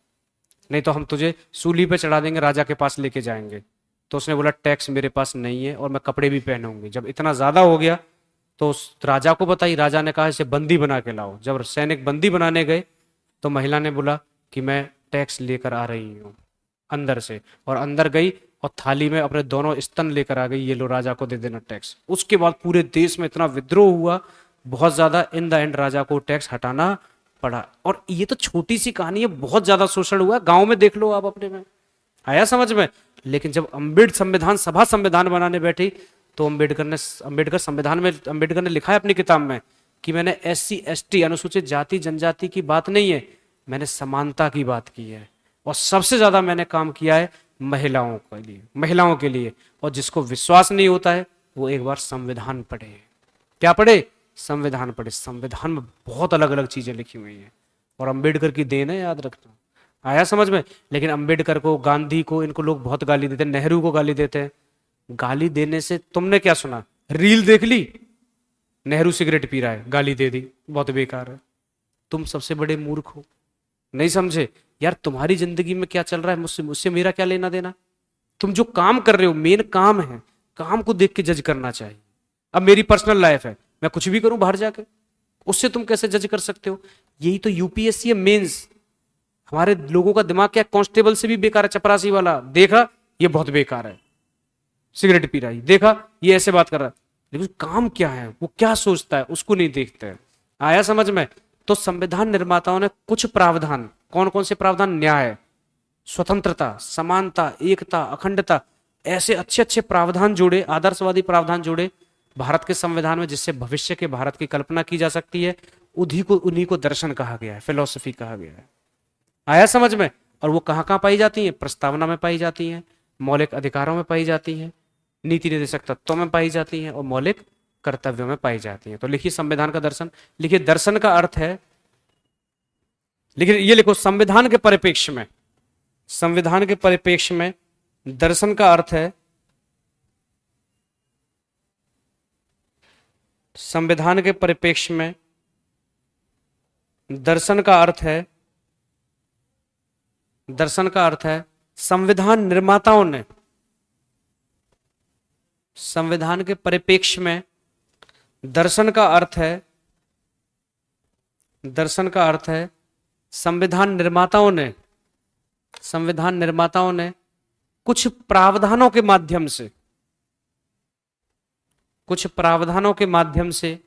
नहीं तो हम तुझे सूली पे चढ़ा देंगे, राजा के पास लेके जाएंगे। तो उसने बोला टैक्स मेरे पास नहीं है और मैं कपड़े भी पहनूंगी। जब इतना ज्यादा हो गया तो उस राजा को बताई, राजा ने कहा इसे बंदी बना के लाओ। जब सैनिक बंदी बनाने गए तो महिला ने बोला कि मैं टैक्स लेकर आ रही हूँ अंदर से, और अंदर गई और थाली में अपने दोनों स्तन लेकर आ गई, ये लो राजा को दे देना टैक्स। उसके बाद पूरे देश में इतना विद्रोह हुआ, बहुत ज्यादा। इन द एंड राजा को टैक्स हटाना पड़ा। और ये तो छोटी सी कहानी है, बहुत ज्यादा शोषण हुआ, गांव में देख लो आप अपने में। आया समझ में? लेकिन जब संविधान सभा संविधान बनाने बैठी तो अंबेडकर ने लिखा है अपनी किताब में कि मैंने एससी एसटी अनुसूचित जाति जनजाति की बात नहीं है, मैंने समानता की बात की है। और सबसे ज्यादा मैंने काम किया है महिलाओं के लिए। और जिसको विश्वास नहीं होता है वो एक बार संविधान पढ़े। क्या पढ़े? संविधान पढ़े। संविधान में बहुत अलग अलग चीजें लिखी हुई हैं, और अंबेडकर की देन है, याद रखना। आया समझ में? लेकिन अंबेडकर को, गांधी को, इनको लोग बहुत गाली देते हैं, नेहरू को गाली देते हैं। गाली देने से तुमने क्या सुना? रील देख ली, नेहरू सिगरेट पी रहा है, गाली दे दी, बहुत बेकार है। तुम सबसे बड़े मूर्ख हो, नहीं समझे? यार तुम्हारी जिंदगी में क्या चल रहा है, मुझसे मेरा क्या लेना देना? तुम जो काम कर रहे हो, मेन काम है, काम को देख के जज करना चाहिए। अब मेरी पर्सनल लाइफ है, मैं कुछ भी करूं बाहर जाके, उससे तुम कैसे जज कर सकते हो? यही तो यूपीएससी है, मेंस। हमारे लोगों का दिमाग क्या, कांस्टेबल से भी बेकार है। चपरासी वाला देखा, ये बहुत बेकार है, सिगरेट पी रहा है, देखा ये ऐसे बात कर रहा है, लेकिन काम क्या है, वो क्या सोचता है, उसको नहीं देखते हैं। आया समझ में? तो संविधान निर्माताओं ने कुछ प्रावधान, कौन कौन से प्रावधान? न्याय, स्वतंत्रता, समानता, एकता, अखंडता, ऐसे अच्छे अच्छे प्रावधान जोड़े, आदर्शवादी प्रावधान जोड़े भारत के संविधान में, जिससे भविष्य के भारत की कल्पना की जा सकती है। उन्हीं को दर्शन कहा गया है, फिलोसफी कहा गया है। आया समझ में? और वो कहाँ कहाँ पाई जाती है? प्रस्तावना में पाई जाती है, मौलिक अधिकारों में पाई जाती है, नीति निर्देशक तत्वों में पाई जाती है, और मौलिक कर्तव्यों में पाई जाती है। तो लिखिए संविधान का दर्शन। लिखिए दर्शन का अर्थ है, लिखिए ये लिखो, संविधान के परिप्रेक्ष्य में, संविधान के परिप्रेक्ष्य में दर्शन का अर्थ है, संविधान के परिप्रेक्ष्य में दर्शन का अर्थ है, दर्शन का अर्थ है संविधान निर्माताओं ने, संविधान के परिप्रेक्ष्य में दर्शन का अर्थ है, दर्शन का अर्थ है संविधान निर्माताओं ने, संविधान निर्माताओं ने कुछ प्रावधानों के माध्यम से, कुछ प्रावधानों के माध्यम से,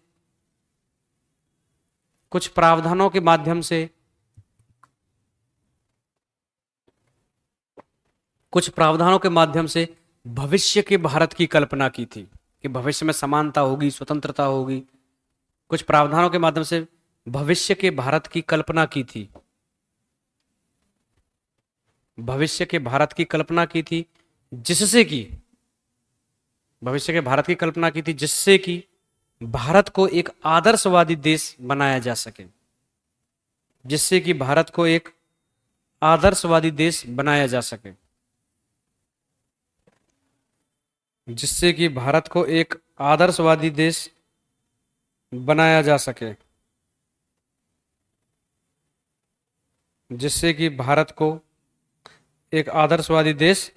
कुछ प्रावधानों के माध्यम से, कुछ प्रावधानों के माध्यम से भविष्य के भारत की कल्पना की थी कि भविष्य में समानता होगी, स्वतंत्रता होगी। कुछ प्रावधानों के माध्यम से भविष्य के भारत की कल्पना की थी, भविष्य के भारत की कल्पना की थी, जिससे कि भविष्य के भारत की कल्पना की थी, जिससे कि भारत को एक आदर्शवादी देश बनाया जा सके, जिससे कि भारत को एक आदर्शवादी देश बनाया जा सके, जिससे कि भारत को एक आदर्शवादी देश बनाया जा सके, जिससे कि भारत को एक आदर्शवादी देश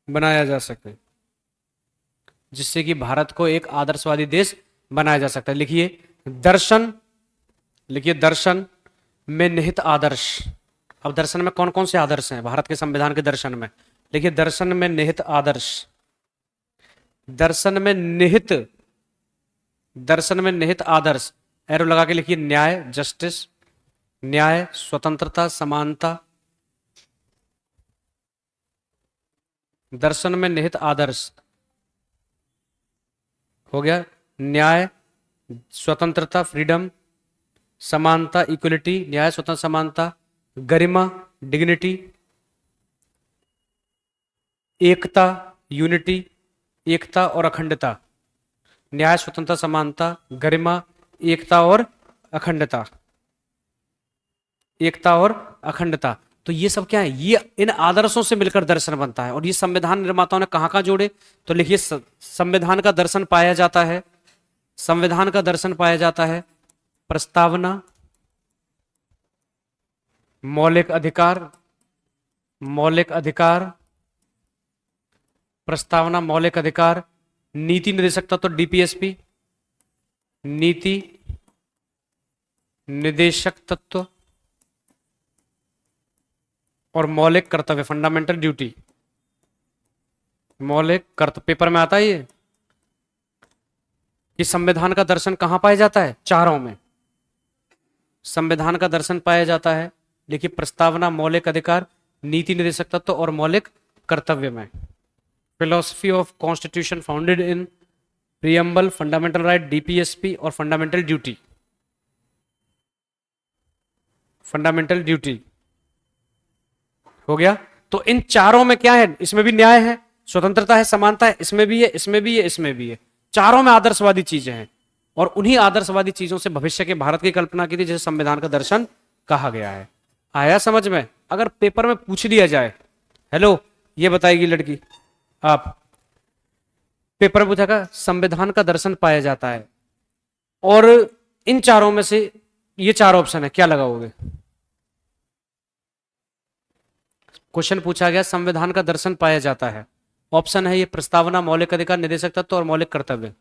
बनाया जा सके, जिससे कि भारत को एक आदर्शवादी देश बनाया जा सकता है। लिखिए दर्शन, लिखिए दर्शन में निहित आदर्श। अब दर्शन में कौन कौन से आदर्श हैं भारत के संविधान के दर्शन में? लिखिए दर्शन में निहित आदर्श, दर्शन में निहित, दर्शन में निहित आदर्श, एरो लगा के लिखिए न्याय, जस्टिस, न्याय, स्वतंत्रता, समानता। दर्शन में निहित आदर्श हो गया न्याय, स्वतंत्रता, फ्रीडम, समानता, इक्वलिटी, न्याय, स्वतंत्रता, समानता, गरिमा, डिग्निटी, एकता, यूनिटी, एकता और अखंडता। न्याय, स्वतंत्रता, समानता, गरिमा, एकता और अखंडता, एकता और अखंडता। तो ये सब क्या है? ये इन आदर्शों से मिलकर दर्शन बनता है। और ये संविधान निर्माताओं ने कहां कहां जोड़े? तो लिखिए संविधान का दर्शन पाया जाता है, संविधान का दर्शन पाया जाता है प्रस्तावना, मौलिक अधिकार, मौलिक अधिकार, प्रस्तावना, मौलिक अधिकार, नीति निर्देशक तत्व डीपीएसपी, नीति निर्देशक तत्व, और मौलिक कर्तव्य, फंडामेंटल ड्यूटी, मौलिक कर्तव्य। पेपर में आता है ये कि संविधान का दर्शन कहां पाया जाता है? चारों में संविधान का दर्शन पाया जाता है। देखिए प्रस्तावना, मौलिक अधिकार, नीति निर्देशक तत्व और मौलिक कर्तव्य में। Philosophy of constitution founded in preamble, fundamental right, DPSP और फंडामेंटल ड्यूटी, फंडामेंटल ड्यूटी हो गया। तो इन चारों में क्या है? इसमें भी न्याय है, स्वतंत्रता है, समानता है, इसमें भी है, इसमें भी है, इसमें भी है। चारों में आदर्शवादी चीजें हैं और उन्हीं आदर्शवादी चीजों से भविष्य के भारत की कल्पना की थी, जिसे संविधान का दर्शन कहा गया है। आया समझ में? अगर पेपर में पूछ लिया जाए, हेलो ये बताएगी लड़की, आप पेपर में पूछा का संविधान का दर्शन पाया जाता है और इन चारों में से ये चार ऑप्शन है, क्या लगाओगे? क्वेश्चन पूछा गया संविधान का दर्शन पाया जाता है, ऑप्शन है ये प्रस्तावना, मौलिक अधिकार, निर्देशक तत्व और मौलिक कर्तव्य।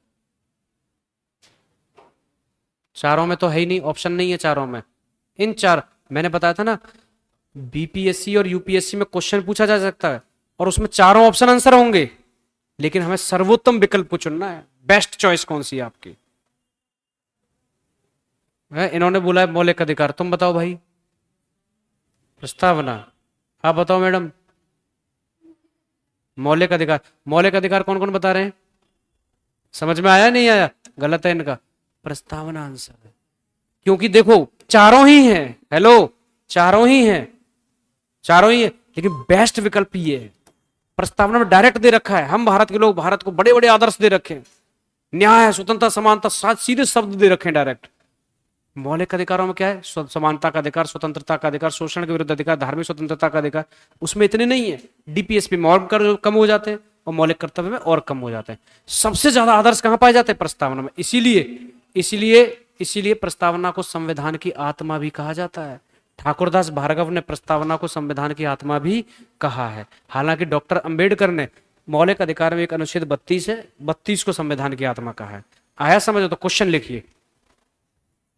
चारों में तो है ही नहीं, ऑप्शन नहीं है चारों में। इन चार, मैंने बताया था ना, बीपीएससी और यूपीएससी में क्वेश्चन पूछा जा सकता है और उसमें चारों ऑप्शन आंसर होंगे, लेकिन हमें सर्वोत्तम विकल्प को चुनना है। बेस्ट चॉइस कौन सी है आपकी? है इन्होंने बोला है मौलिक अधिकार, तुम बताओ भाई। प्रस्तावना, आप बताओ मैडम। मौलिक अधिकार कौन कौन बता रहे हैं? समझ में आया नहीं आया? गलत है इनका, प्रस्तावना आंसर है। क्योंकि देखो चारों ही हैं, हेलो, चारों ही हैं, चारों ही है, लेकिन बेस्ट विकल्प ये है। प्रस्तावना में डायरेक्ट दे रखा है, हम भारत के लोग भारत को बड़े बड़े आदर्श दे रखे हैं, न्याय, स्वतंत्रता, समानता, सीधे शब्द दे रखे हैं डायरेक्ट। मौलिक अधिकारों में क्या है? समानता का अधिकार, स्वतंत्रता का अधिकार, शोषण के विरुद्ध अधिकार, धार्मिक स्वतंत्रता का अधिकार। उसमें इतने नहीं है, डीपीएसपी में और कम हो जाते हैं और मौलिक कर्तव्य में और कम हो जाते हैं। सबसे ज्यादा आदर्श कहां पाए जाते हैं? प्रस्तावना में। इसीलिए इसीलिए इसीलिए प्रस्तावना को संविधान की आत्मा भी कहा जाता है। ठाकुरदास भार्गव ने प्रस्तावना को संविधान की आत्मा भी कहा है। हालांकि डॉक्टर अंबेडकर ने मौलिक अधिकार में एक अनुच्छेद 32 है, 32 को संविधान की आत्मा कहा है। आया समझ? तो क्वेश्चन लिखिए,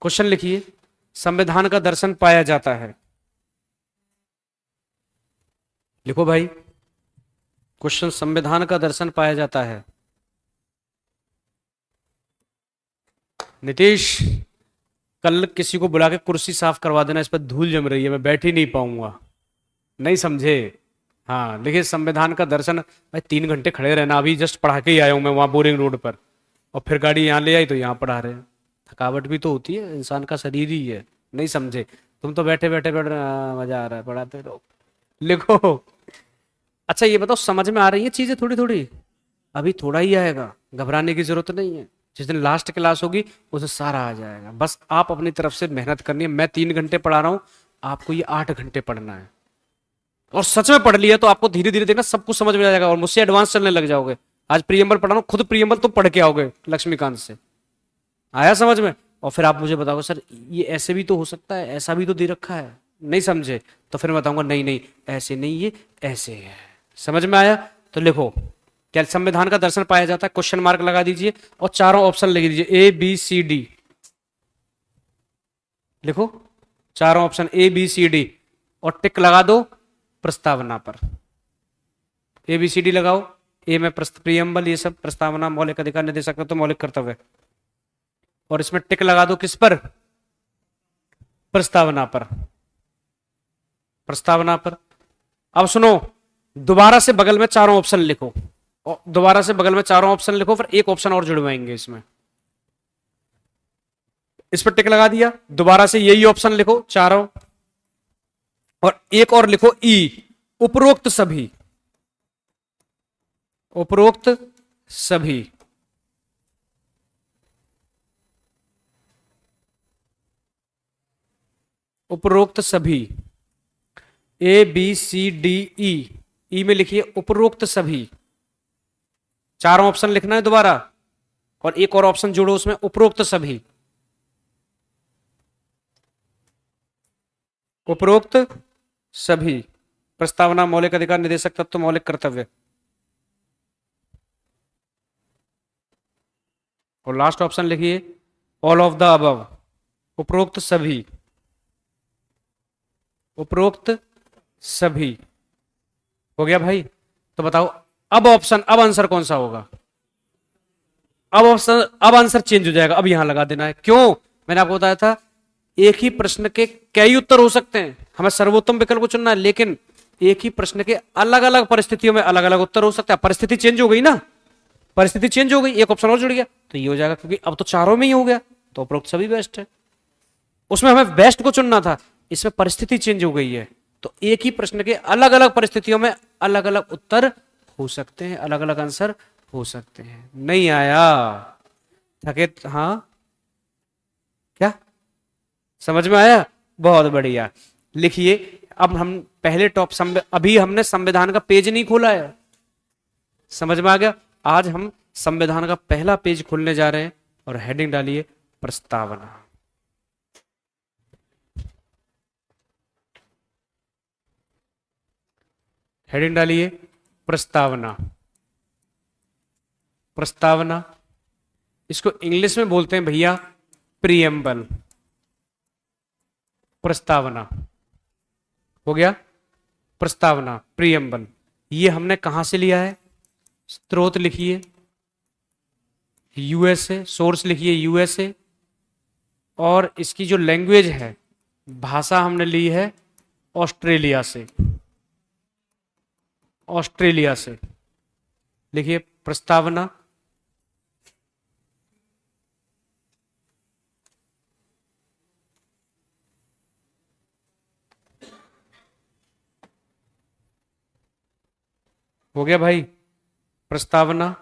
क्वेश्चन लिखिए, संविधान का दर्शन पाया जाता है। लिखो भाई, क्वेश्चन, संविधान का दर्शन पाया जाता है। नीतीश, कल किसी को बुला के कुर्सी साफ करवा देना, इस पर धूल जम रही है, मैं बैठ ही नहीं पाऊंगा। नहीं समझे? हाँ देखिए, संविधान का दर्शन, भाई 3 घंटे खड़े रहना, अभी जस्ट पढ़ा के ही आया हूं मैं वहां बोरिंग रोड पर, और फिर गाड़ी यहाँ ले आई तो यहाँ पढ़ा रहे हैं। थकावट भी तो होती है, इंसान का शरीर ही है। नहीं समझे? तुम तो बैठे बैठे बैठ मजा आ रहा है पढ़ाते रहो। लिखो। अच्छा ये बताओ, समझ में आ रही है चीजें थोड़ी थोड़ी? अभी थोड़ा ही आएगा, घबराने की जरूरत नहीं है। जिस दिन लास्ट क्लास होगी उसे सारा आ जाएगा। बस आप अपनी तरफ से मेहनत करनी है। मैं 3 घंटे पढ़ा रहा हूं, आपको ये 8 घंटे पढ़ना है। और सच में पढ़ लिया तो आपको धीरे धीरे देखना सब कुछ समझ में आ जाएगा और मुझसे एडवांस चलने लग जाओगे। आज प्रियम्बल पढ़ा रहा हूं, खुद प्रियम्बल तो पढ़ के आओगे लक्ष्मीकांत से। आया समझ में? और फिर आप मुझे बताओगे सर ये ऐसे भी तो हो सकता है, ऐसा भी तो दे रखा है। नहीं समझे? तो फिर मैं बताऊंगा नहीं नहीं ऐसे नहीं, ये ऐसे है। समझ में आया? तो लिखो, क्या संविधान का दर्शन पाया जाता है? क्वेश्चन मार्क लगा दीजिए और चारों ऑप्शन लिख दीजिए, ए बी सी डी। लिखो चारों option A B C D और टिक लगा दो प्रस्तावना पर। ए बी सी डी लगाओ। ए में प्रियम्बल, ये सब प्रस्तावना, मौलिक अधिकार, निर्देश तो मौलिक कर्तव्य। और इसमें टिक लगा दो किस पर? प्रस्तावना पर। प्रस्तावना पर। अब सुनो, दोबारा से बगल में चारों ऑप्शन लिखो, और दोबारा से बगल में चारों ऑप्शन लिखो, फिर एक ऑप्शन और जुड़वाएंगे इसमें। इस पर टिक लगा दिया, दोबारा से यही ऑप्शन लिखो चारों, और एक और लिखो ई, उपरोक्त सभी। उपरोक्त सभी। उपरोक्त सभी, ए बी सी डी ई। ई में लिखिए उपरोक्त सभी। चारों ऑप्शन लिखना है दोबारा, और एक और ऑप्शन जोड़ो उसमें, उपरोक्त सभी। उपरोक्त सभी। प्रस्तावना, मौलिक अधिकार, निदेशक तत्व, मौलिक कर्तव्य। और लास्ट ऑप्शन लिखिए ऑल ऑफ द अबव। उपरोक्त सभी। उपरोक्त सभी। हो गया भाई? तो बताओ अब ऑप्शन, अब आंसर कौन सा होगा? अब ऑप्शन, अब आंसर चेंज हो जाएगा। अब यहां लगा देना है। क्यों? मैंने आपको बताया था एक ही प्रश्न के कई उत्तर हो सकते हैं, हमें सर्वोत्तम विकल्प को चुनना है, लेकिन एक ही प्रश्न के अलग अलग परिस्थितियों में अलग अलग उत्तर हो सकते हैं। परिस्थिति चेंज हो गई ना, परिस्थिति चेंज हो गई, एक ऑप्शन और जुड़ गया तो ये हो जाएगा, क्योंकि अब तो चारों में ही हो गया, तो उपरोक्त सभी बेस्ट है। उसमें हमें बेस्ट को चुनना था, इसमें परिस्थिति चेंज हो गई है, तो एक ही प्रश्न के अलग अलग परिस्थितियों में अलग अलग उत्तर हो सकते हैं, अलग अलग आंसर हो सकते हैं। नहीं आया? थके? हाँ क्या समझ में आया? बहुत बढ़िया। लिखिए, अब हम पहले अभी हमने संविधान का पेज नहीं खोला है, समझ में आ गया? आज हम संविधान का पहला पेज खोलने जा रहे हैं, और हेडिंग डालिए प्रस्तावना। हेडिंग डालिए प्रस्तावना। प्रस्तावना, इसको इंग्लिश में बोलते हैं भैया प्रीएम्बल। प्रस्तावना हो गया, प्रस्तावना, प्रीएम्बल। ये हमने कहां से लिया है? स्रोत लिखिए यूएसए, सोर्स लिखिए यूएसए, और इसकी जो लैंग्वेज है, भाषा हमने ली है ऑस्ट्रेलिया से। ऑस्ट्रेलिया से। लिखिए प्रस्तावना हो गया भाई। प्रस्तावना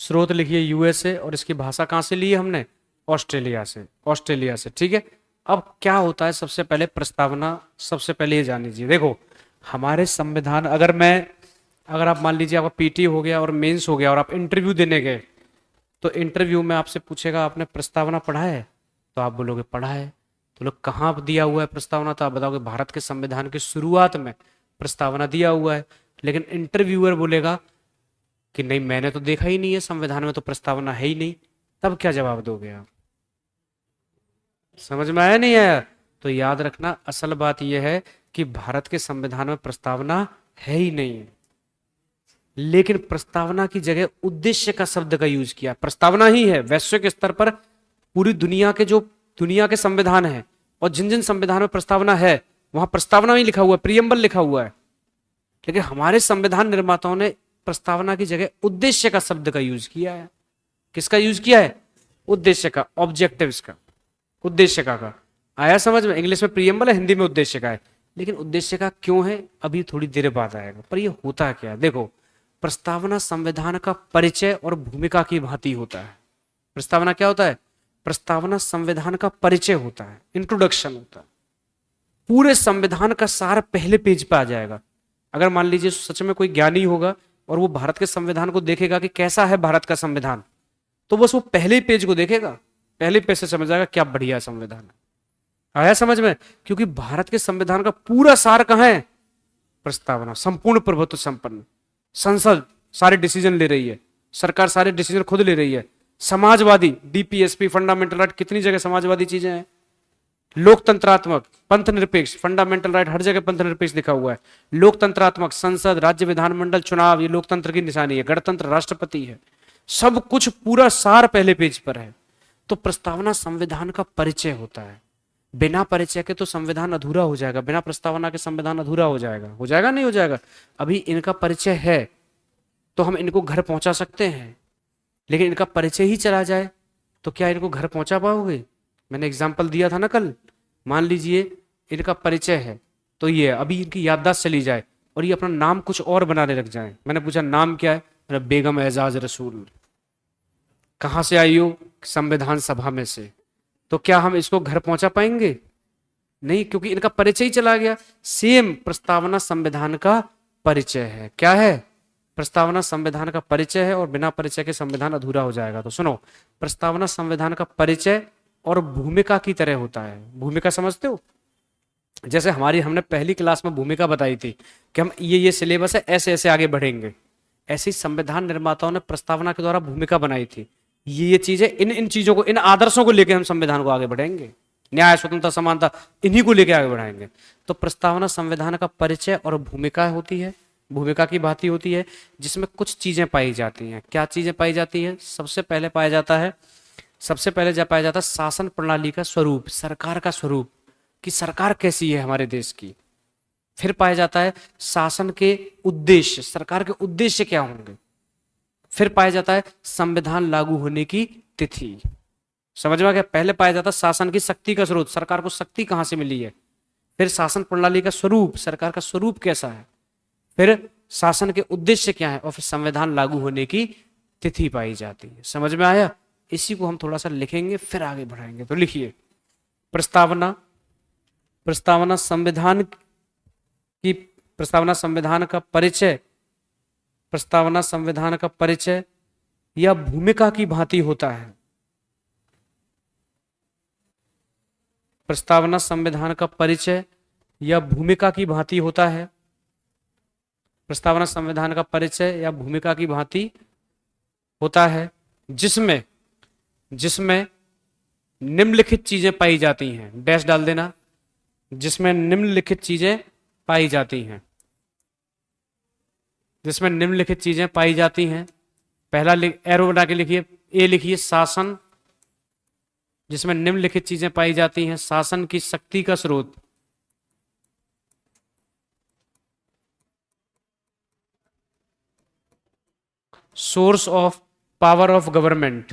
स्रोत लिखिए यूएसए, और इसकी भाषा कहां से ली है हमने? ऑस्ट्रेलिया से। ऑस्ट्रेलिया से, ठीक है। अब क्या होता है, सबसे पहले प्रस्तावना, सबसे पहले ये जान लीजिए। देखो हमारे संविधान, अगर आप मान लीजिए आपका पीटी हो गया और मेंस हो गया और आप इंटरव्यू देने गए, तो इंटरव्यू में आपसे पूछेगा आपने प्रस्तावना पढ़ा है, तो आप बोलोगे पढ़ा है। तो लोग कहाँ दिया हुआ है प्रस्तावना, तो आप बताओगे भारत के संविधान की शुरुआत में प्रस्तावना दिया हुआ है। लेकिन इंटरव्यूअर बोलेगा कि नहीं, मैंने तो देखा ही नहीं है, संविधान में तो प्रस्तावना है ही नहीं। तब क्या जवाब दोगे आप? समझ में आया नहीं आया? तो याद रखना, असल बात यह है कि भारत के संविधान में प्रस्तावना है ही नहीं है, लेकिन प्रस्तावना की जगह उद्देश्य का शब्द का यूज किया। प्रस्तावना ही है वैश्विक स्तर पर, पूरी दुनिया के संविधान है, और जिन जिन संविधान में प्रस्तावना है वहां प्रस्तावना ही लिखा हुआ है, प्रियम्बल लिखा हुआ है। लेकिन हमारे संविधान निर्माताओं ने प्रस्तावना की जगह उद्देश्य का शब्द का यूज किया है। किसका यूज किया है? उद्देश्य का, ऑब्जेक्टिव्स का, उद्देश्य का आया समझ में? इंग्लिश में प्रियम्बल है, हिंदी में उद्देश्य का है। लेकिन उद्देश्य का क्यों है अभी थोड़ी देर बाद आएगा। पर ये होता क्या है, देखो प्रस्तावना संविधान का परिचय और भूमिका की भांति होता है। प्रस्तावना क्या होता है? प्रस्तावना संविधान का परिचय होता है, इंट्रोडक्शन होता है। पूरे संविधान का सार पहले पेज पे आ जाएगा। अगर मान लीजिए सच में कोई ज्ञानी होगा और वो भारत के संविधान को देखेगा कि कैसा है भारत का संविधान, तो बस वो पहले पेज को देखेगा, पहले पेज से समझ जाएगा क्या बढ़िया संविधान है। आया समझ में? क्योंकि भारत के संविधान का पूरा सार कहां है? प्रस्तावना। संपूर्ण प्रभुत्व संपन्न, संसद सारे डिसीजन ले रही है, सरकार सारे डिसीजन खुद ले रही है। समाजवादी, डीपीएसपी, फंडामेंटल राइट, कितनी जगह समाजवादी चीजें हैं। लोकतंत्रात्मक, पंथ निरपेक्ष, फंडामेंटल राइट हर जगह पंथ निरपेक्ष लिखा हुआ है। लोकतंत्रात्मक, संसद, राज्य विधानमंडल, चुनाव, ये लोकतंत्र की निशानी है। गणतंत्र, राष्ट्रपति है। सब कुछ पूरा सार पहले पेज पर है। तो प्रस्तावना संविधान का परिचय होता है। बिना परिचय के तो संविधान अधूरा हो जाएगा, बिना प्रस्तावना के संविधान अधूरा हो जाएगा। हो जाएगा नहीं हो जाएगा? अभी इनका परिचय है तो हम इनको घर पहुंचा सकते हैं, लेकिन इनका परिचय ही चला जाए तो क्या इनको घर पहुंचा पाओगे? मैंने एग्जाम्पल दिया था ना कल। मान लीजिए इनका परिचय है तो ये अभी इनकी याददाश्त चली जाए और ये अपना नाम कुछ और बनाने लग जाए। मैंने पूछा नाम क्या है, मेरा बेगम एजाज रसूल। कहां से आई हो? संविधान सभा में से। तो क्या हम इसको घर पहुंचा पाएंगे? नहीं, क्योंकि इनका परिचय ही चला गया। सेम प्रस्तावना संविधान का परिचय है। क्या है? प्रस्तावना संविधान का परिचय है, और बिना परिचय के संविधान अधूरा हो जाएगा। तो सुनो, प्रस्तावना संविधान का परिचय और भूमिका की तरह होता है। भूमिका समझते हो? जैसे हमने पहली क्लास में भूमिका बताई थी कि हम ये सिलेबस है, ऐसे ऐसे आगे बढ़ेंगे। ऐसे ही संविधान निर्माताओं ने प्रस्तावना के द्वारा भूमिका बनाई थी। ये चीजें, इन चीजों को, इन आदर्शों को लेकर हम संविधान को आगे बढ़ाएंगे। न्याय, स्वतंत्रता, समानता, इन्हीं को लेकर आगे बढ़ाएंगे। तो प्रस्तावना संविधान का परिचय और भूमिका होती है, भूमिका की भांति होती है, जिसमें कुछ चीजें पाई जाती हैं। क्या चीजें पाई जाती है? सबसे पहले पाया जाता है शासन प्रणाली का स्वरूप, सरकार का स्वरूप, कि सरकार कैसी है हमारे देश की। फिर पाया जाता है शासन के उद्देश्य, सरकार के उद्देश्य क्या होंगे। फिर पाया जाता है संविधान लागू होने की तिथि। समझ में आ गया? पहले पाया जाता है शासन की शक्ति का स्रोत, सरकार को शक्ति कहां से मिली है। फिर शासन प्रणाली का स्वरूप, सरकार का स्वरूप कैसा है। फिर शासन के उद्देश्य क्या है, और फिर संविधान लागू होने की तिथि पाई जाती है। समझ में आया? इसी को हम थोड़ा सा लिखेंगे फिर आगे बढ़ाएंगे। तो लिखिए प्रस्तावना संविधान का परिचय, प्रस्तावना संविधान का परिचय या भूमिका की भांति होता है। प्रस्तावना संविधान का परिचय या भूमिका की भांति होता है। प्रस्तावना संविधान का परिचय या भूमिका की भांति होता है, जिसमें निम्नलिखित चीजें पाई जाती हैं। डैश डाल देना। जिसमें निम्नलिखित चीजें पाई जाती हैं, जिसमें निम्नलिखित चीजें पाई जाती हैं। पहला एरो बना के लिखिए, ए लिखिए शासन। जिसमें निम्नलिखित चीजें पाई जाती हैं, शासन की शक्ति का स्रोत, source of power of government,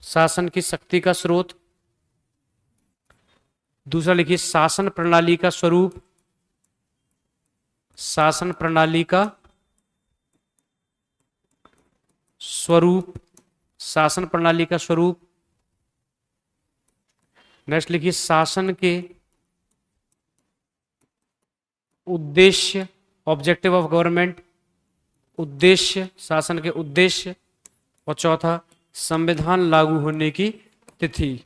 शासन की शक्ति का स्रोत। दूसरा लिखिए शासन प्रणाली का स्वरूप, शासन प्रणाली का स्वरूप, शासन प्रणाली का स्वरूप। नेक्स्ट लिखिए शासन के उद्देश्य, ऑब्जेक्टिव ऑफ गवर्नमेंट, उद्देश्य, शासन के उद्देश्य। और चौथा संविधान लागू होने की तिथि,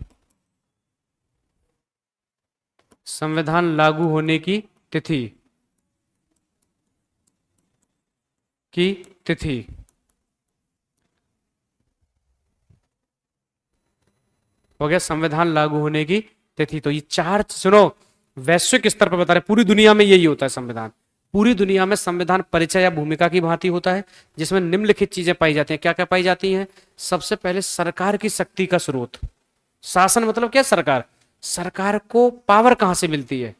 संविधान लागू होने की तिथि, तिथि। हो गया संविधान लागू होने की तिथि। तो ये चार, सुनो, वैश्विक स्तर पर बता रहे, पूरी दुनिया में यही होता है संविधान। पूरी दुनिया में संविधान परिचय या भूमिका की भांति होता है, जिसमें निम्नलिखित चीजें पाई जाती हैं। क्या क्या पाई जाती हैं? सबसे पहले सरकार की शक्ति का स्रोत। शासन मतलब क्या? सरकार। सरकार को पावर कहां से मिलती है?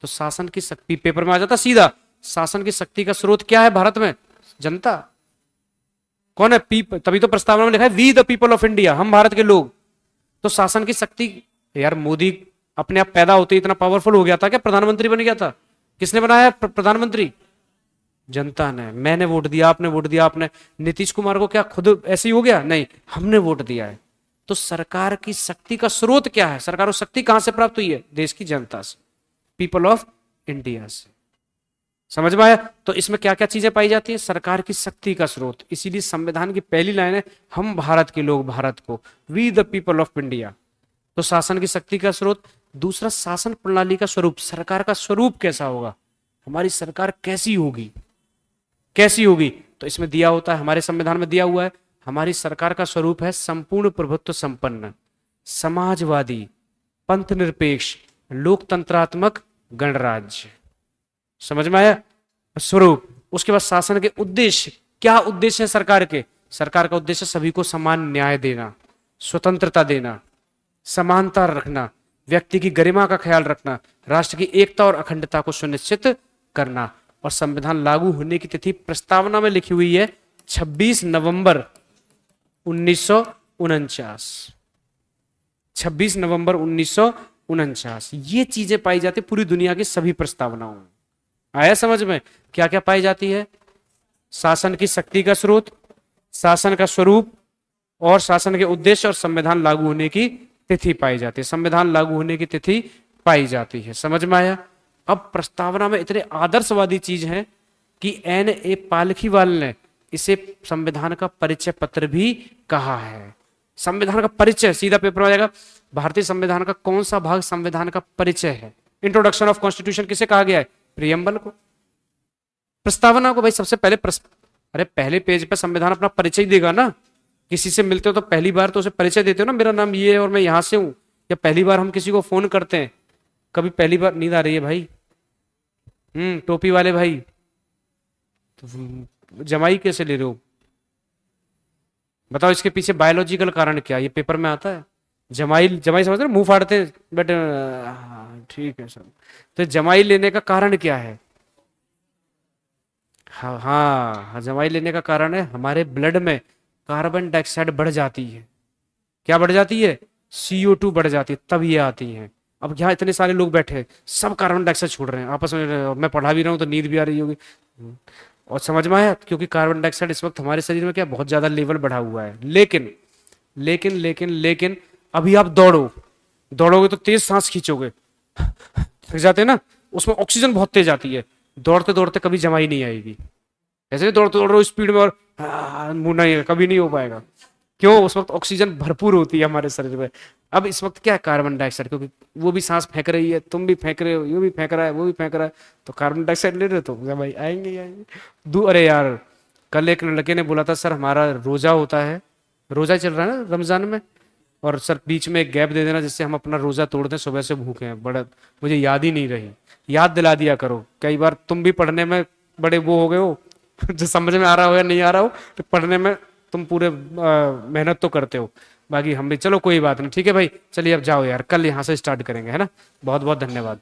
तो शासन की शक्ति, पेपर में आ जाता सीधा। शासन की शक्ति का स्रोत क्या है भारत में? जनता। कौन है? तभी तो प्रस्तावना में लिखा है we the people of India, हम भारत के लोग। तो शासन की शक्ति, यार मोदी अपने आप पैदा होते ही इतना पावरफुल हो गया था क्या? प्रधानमंत्री बन गया था? किसने बनाया प्रधानमंत्री? जनता ने। मैंने वोट दिया, आपने वोट दिया, आपने नीतीश कुमार को क्या खुद ऐसे ही हो गया? नहीं, हमने वोट दिया है। तो सरकार की शक्ति का स्रोत क्या है? सरकार को शक्ति कहां से प्राप्त हुई है? देश की जनता से, पीपल ऑफ इंडिया से। समझ में आया? तो इसमें क्या क्या चीजें पाई जाती है? सरकार की शक्ति का स्रोत। इसीलिए संविधान की पहली लाइन है हम भारत के लोग, भारत को, we the people of India. तो शासन की शक्ति का स्रोत। दूसरा शासन प्रणाली का स्वरूप, सरकार का स्वरूप कैसा होगा? हमारी सरकार कैसी होगी? कैसी होगी? तो इसमें दिया होता है, हमारे संविधान में दिया हुआ है, हमारी सरकार का स्वरूप है संपूर्ण प्रभुत्व संपन्न, समाजवादी, पंथ निरपेक्ष, लोकतंत्रात्मक गणराज्य। समझ में आया? स्वरूप। उसके बाद शासन के उद्देश्य, क्या उद्देश्य है सरकार के? सरकार का उद्देश्य सभी को समान न्याय देना, स्वतंत्रता देना, समानता रखना, व्यक्ति की गरिमा का ख्याल रखना, राष्ट्र की एकता और अखंडता को सुनिश्चित करना। और संविधान लागू होने की तिथि प्रस्तावना में लिखी हुई है 26 नवंबर 1949। 26 नवंबर 1949। ये चीजें पाई जाती पूरी दुनिया की सभी प्रस्तावनाओं में। आया समझ में? क्या क्या पाई जाती है? शासन की शक्ति का स्रोत, शासन का स्वरूप, और शासन के उद्देश्य, और संविधान लागू होने की तिथि पाई जाती है। संविधान लागू होने की तिथि पाई जाती है। समझ में आया? अब प्रस्तावना में इतने आदर्शवादी चीज हैं कि N.A. पालखीवाल ने इसे संविधान का परिचय पत्र भी कहा है। संविधान का परिचय, सीधा पेपर में आ जाएगा, भारतीय संविधान का कौन सा भाग संविधान का परिचय है? इंट्रोडक्शन ऑफ कॉन्स्टिट्यूशन किसे कहा गया है? प्रियम्बल को। प्रस्तावना को भाई सबसे पहले अरे पहले पेज पे संविधान अपना परिचय देगा ना। किसी से मिलते हो तो पहली बार तो उसे परिचय देते हो ना, मेरा नाम ये है और मैं यहां से हूं। या पहली बार हम किसी को फोन करते हैं, कभी पहली बार, नींद आ रही है भाई, टोपी वाले भाई, तो जमाई कैसे ले रहे हो? बताओ इसके पीछे बायोलॉजिकल कारण क्या? ये पेपर में आता है। जमाई, जमाई समझते हैं, मुंह फाड़ते हैं, बट ठीक है सर। तो जमाई लेने का कारण क्या है? हाँ हाँ, जमाई लेने का कारण है हमारे ब्लड में कार्बन डाइऑक्साइड बढ़ जाती है। क्या बढ़ जाती है? CO2 बढ़ जाती है, तब ये आती है। अब यहाँ इतने सारे लोग बैठे हैं, सब कार्बन डाइऑक्साइड छोड़ रहे हैं आपस में। मैं पढ़ा भी रहा हूँ तो नींद भी आ रही होगी। और समझ में आया? क्योंकि कार्बन डाइऑक्साइड इस वक्त हमारे शरीर में क्या बहुत ज्यादा लेवल बढ़ा हुआ है। लेकिन लेकिन लेकिन लेकिन अभी आप दौड़ोगे तो तेज सांस खींचोगे, थक जाते हैं ना, उसमें ऑक्सीजन बहुत तेज आती है। दौड़ते दौड़ते कभी जमाई नहीं आएगी। ऐसे दौड़ते दौड़ रहे हो स्पीड में और मुंह नहीं, कभी नहीं हो पाएगा। क्यों? उस वक्त ऑक्सीजन भरपूर होती है हमारे शरीर में। अब इस वक्त क्या है? कार्बन डाइऑक्साइड, क्योंकि वो भी सांस फेंक रही है, तुम भी फेंक रहे हो, ये भी फेंक रहा है, वो भी फेंक रहा है, तो कार्बन डाइऑक्साइड ले रहे हो तो भाई आएंगे ही आएंगे। अरे यार, कल एक लड़के ने बोला था सर हमारा रोजा होता है, रोजा चल रहा है ना रमजान में, और सर बीच में एक गैप दे देना जिससे हम अपना रोजा तोड़ दें, सुबह से भूखे हैं। बड़ा मुझे याद ही नहीं रही, याद दिला दिया करो। कई बार तुम भी पढ़ने में बड़े वो हो गए हो जो समझ में आ रहा हो या नहीं आ रहा हो, तो पढ़ने में तुम पूरे मेहनत तो करते हो, बाकी हम भी। चलो कोई बात नहीं, ठीक है भाई, चलिए अब जाओ यार, कल यहाँ से स्टार्ट करेंगे, है ना। बहुत बहुत धन्यवाद।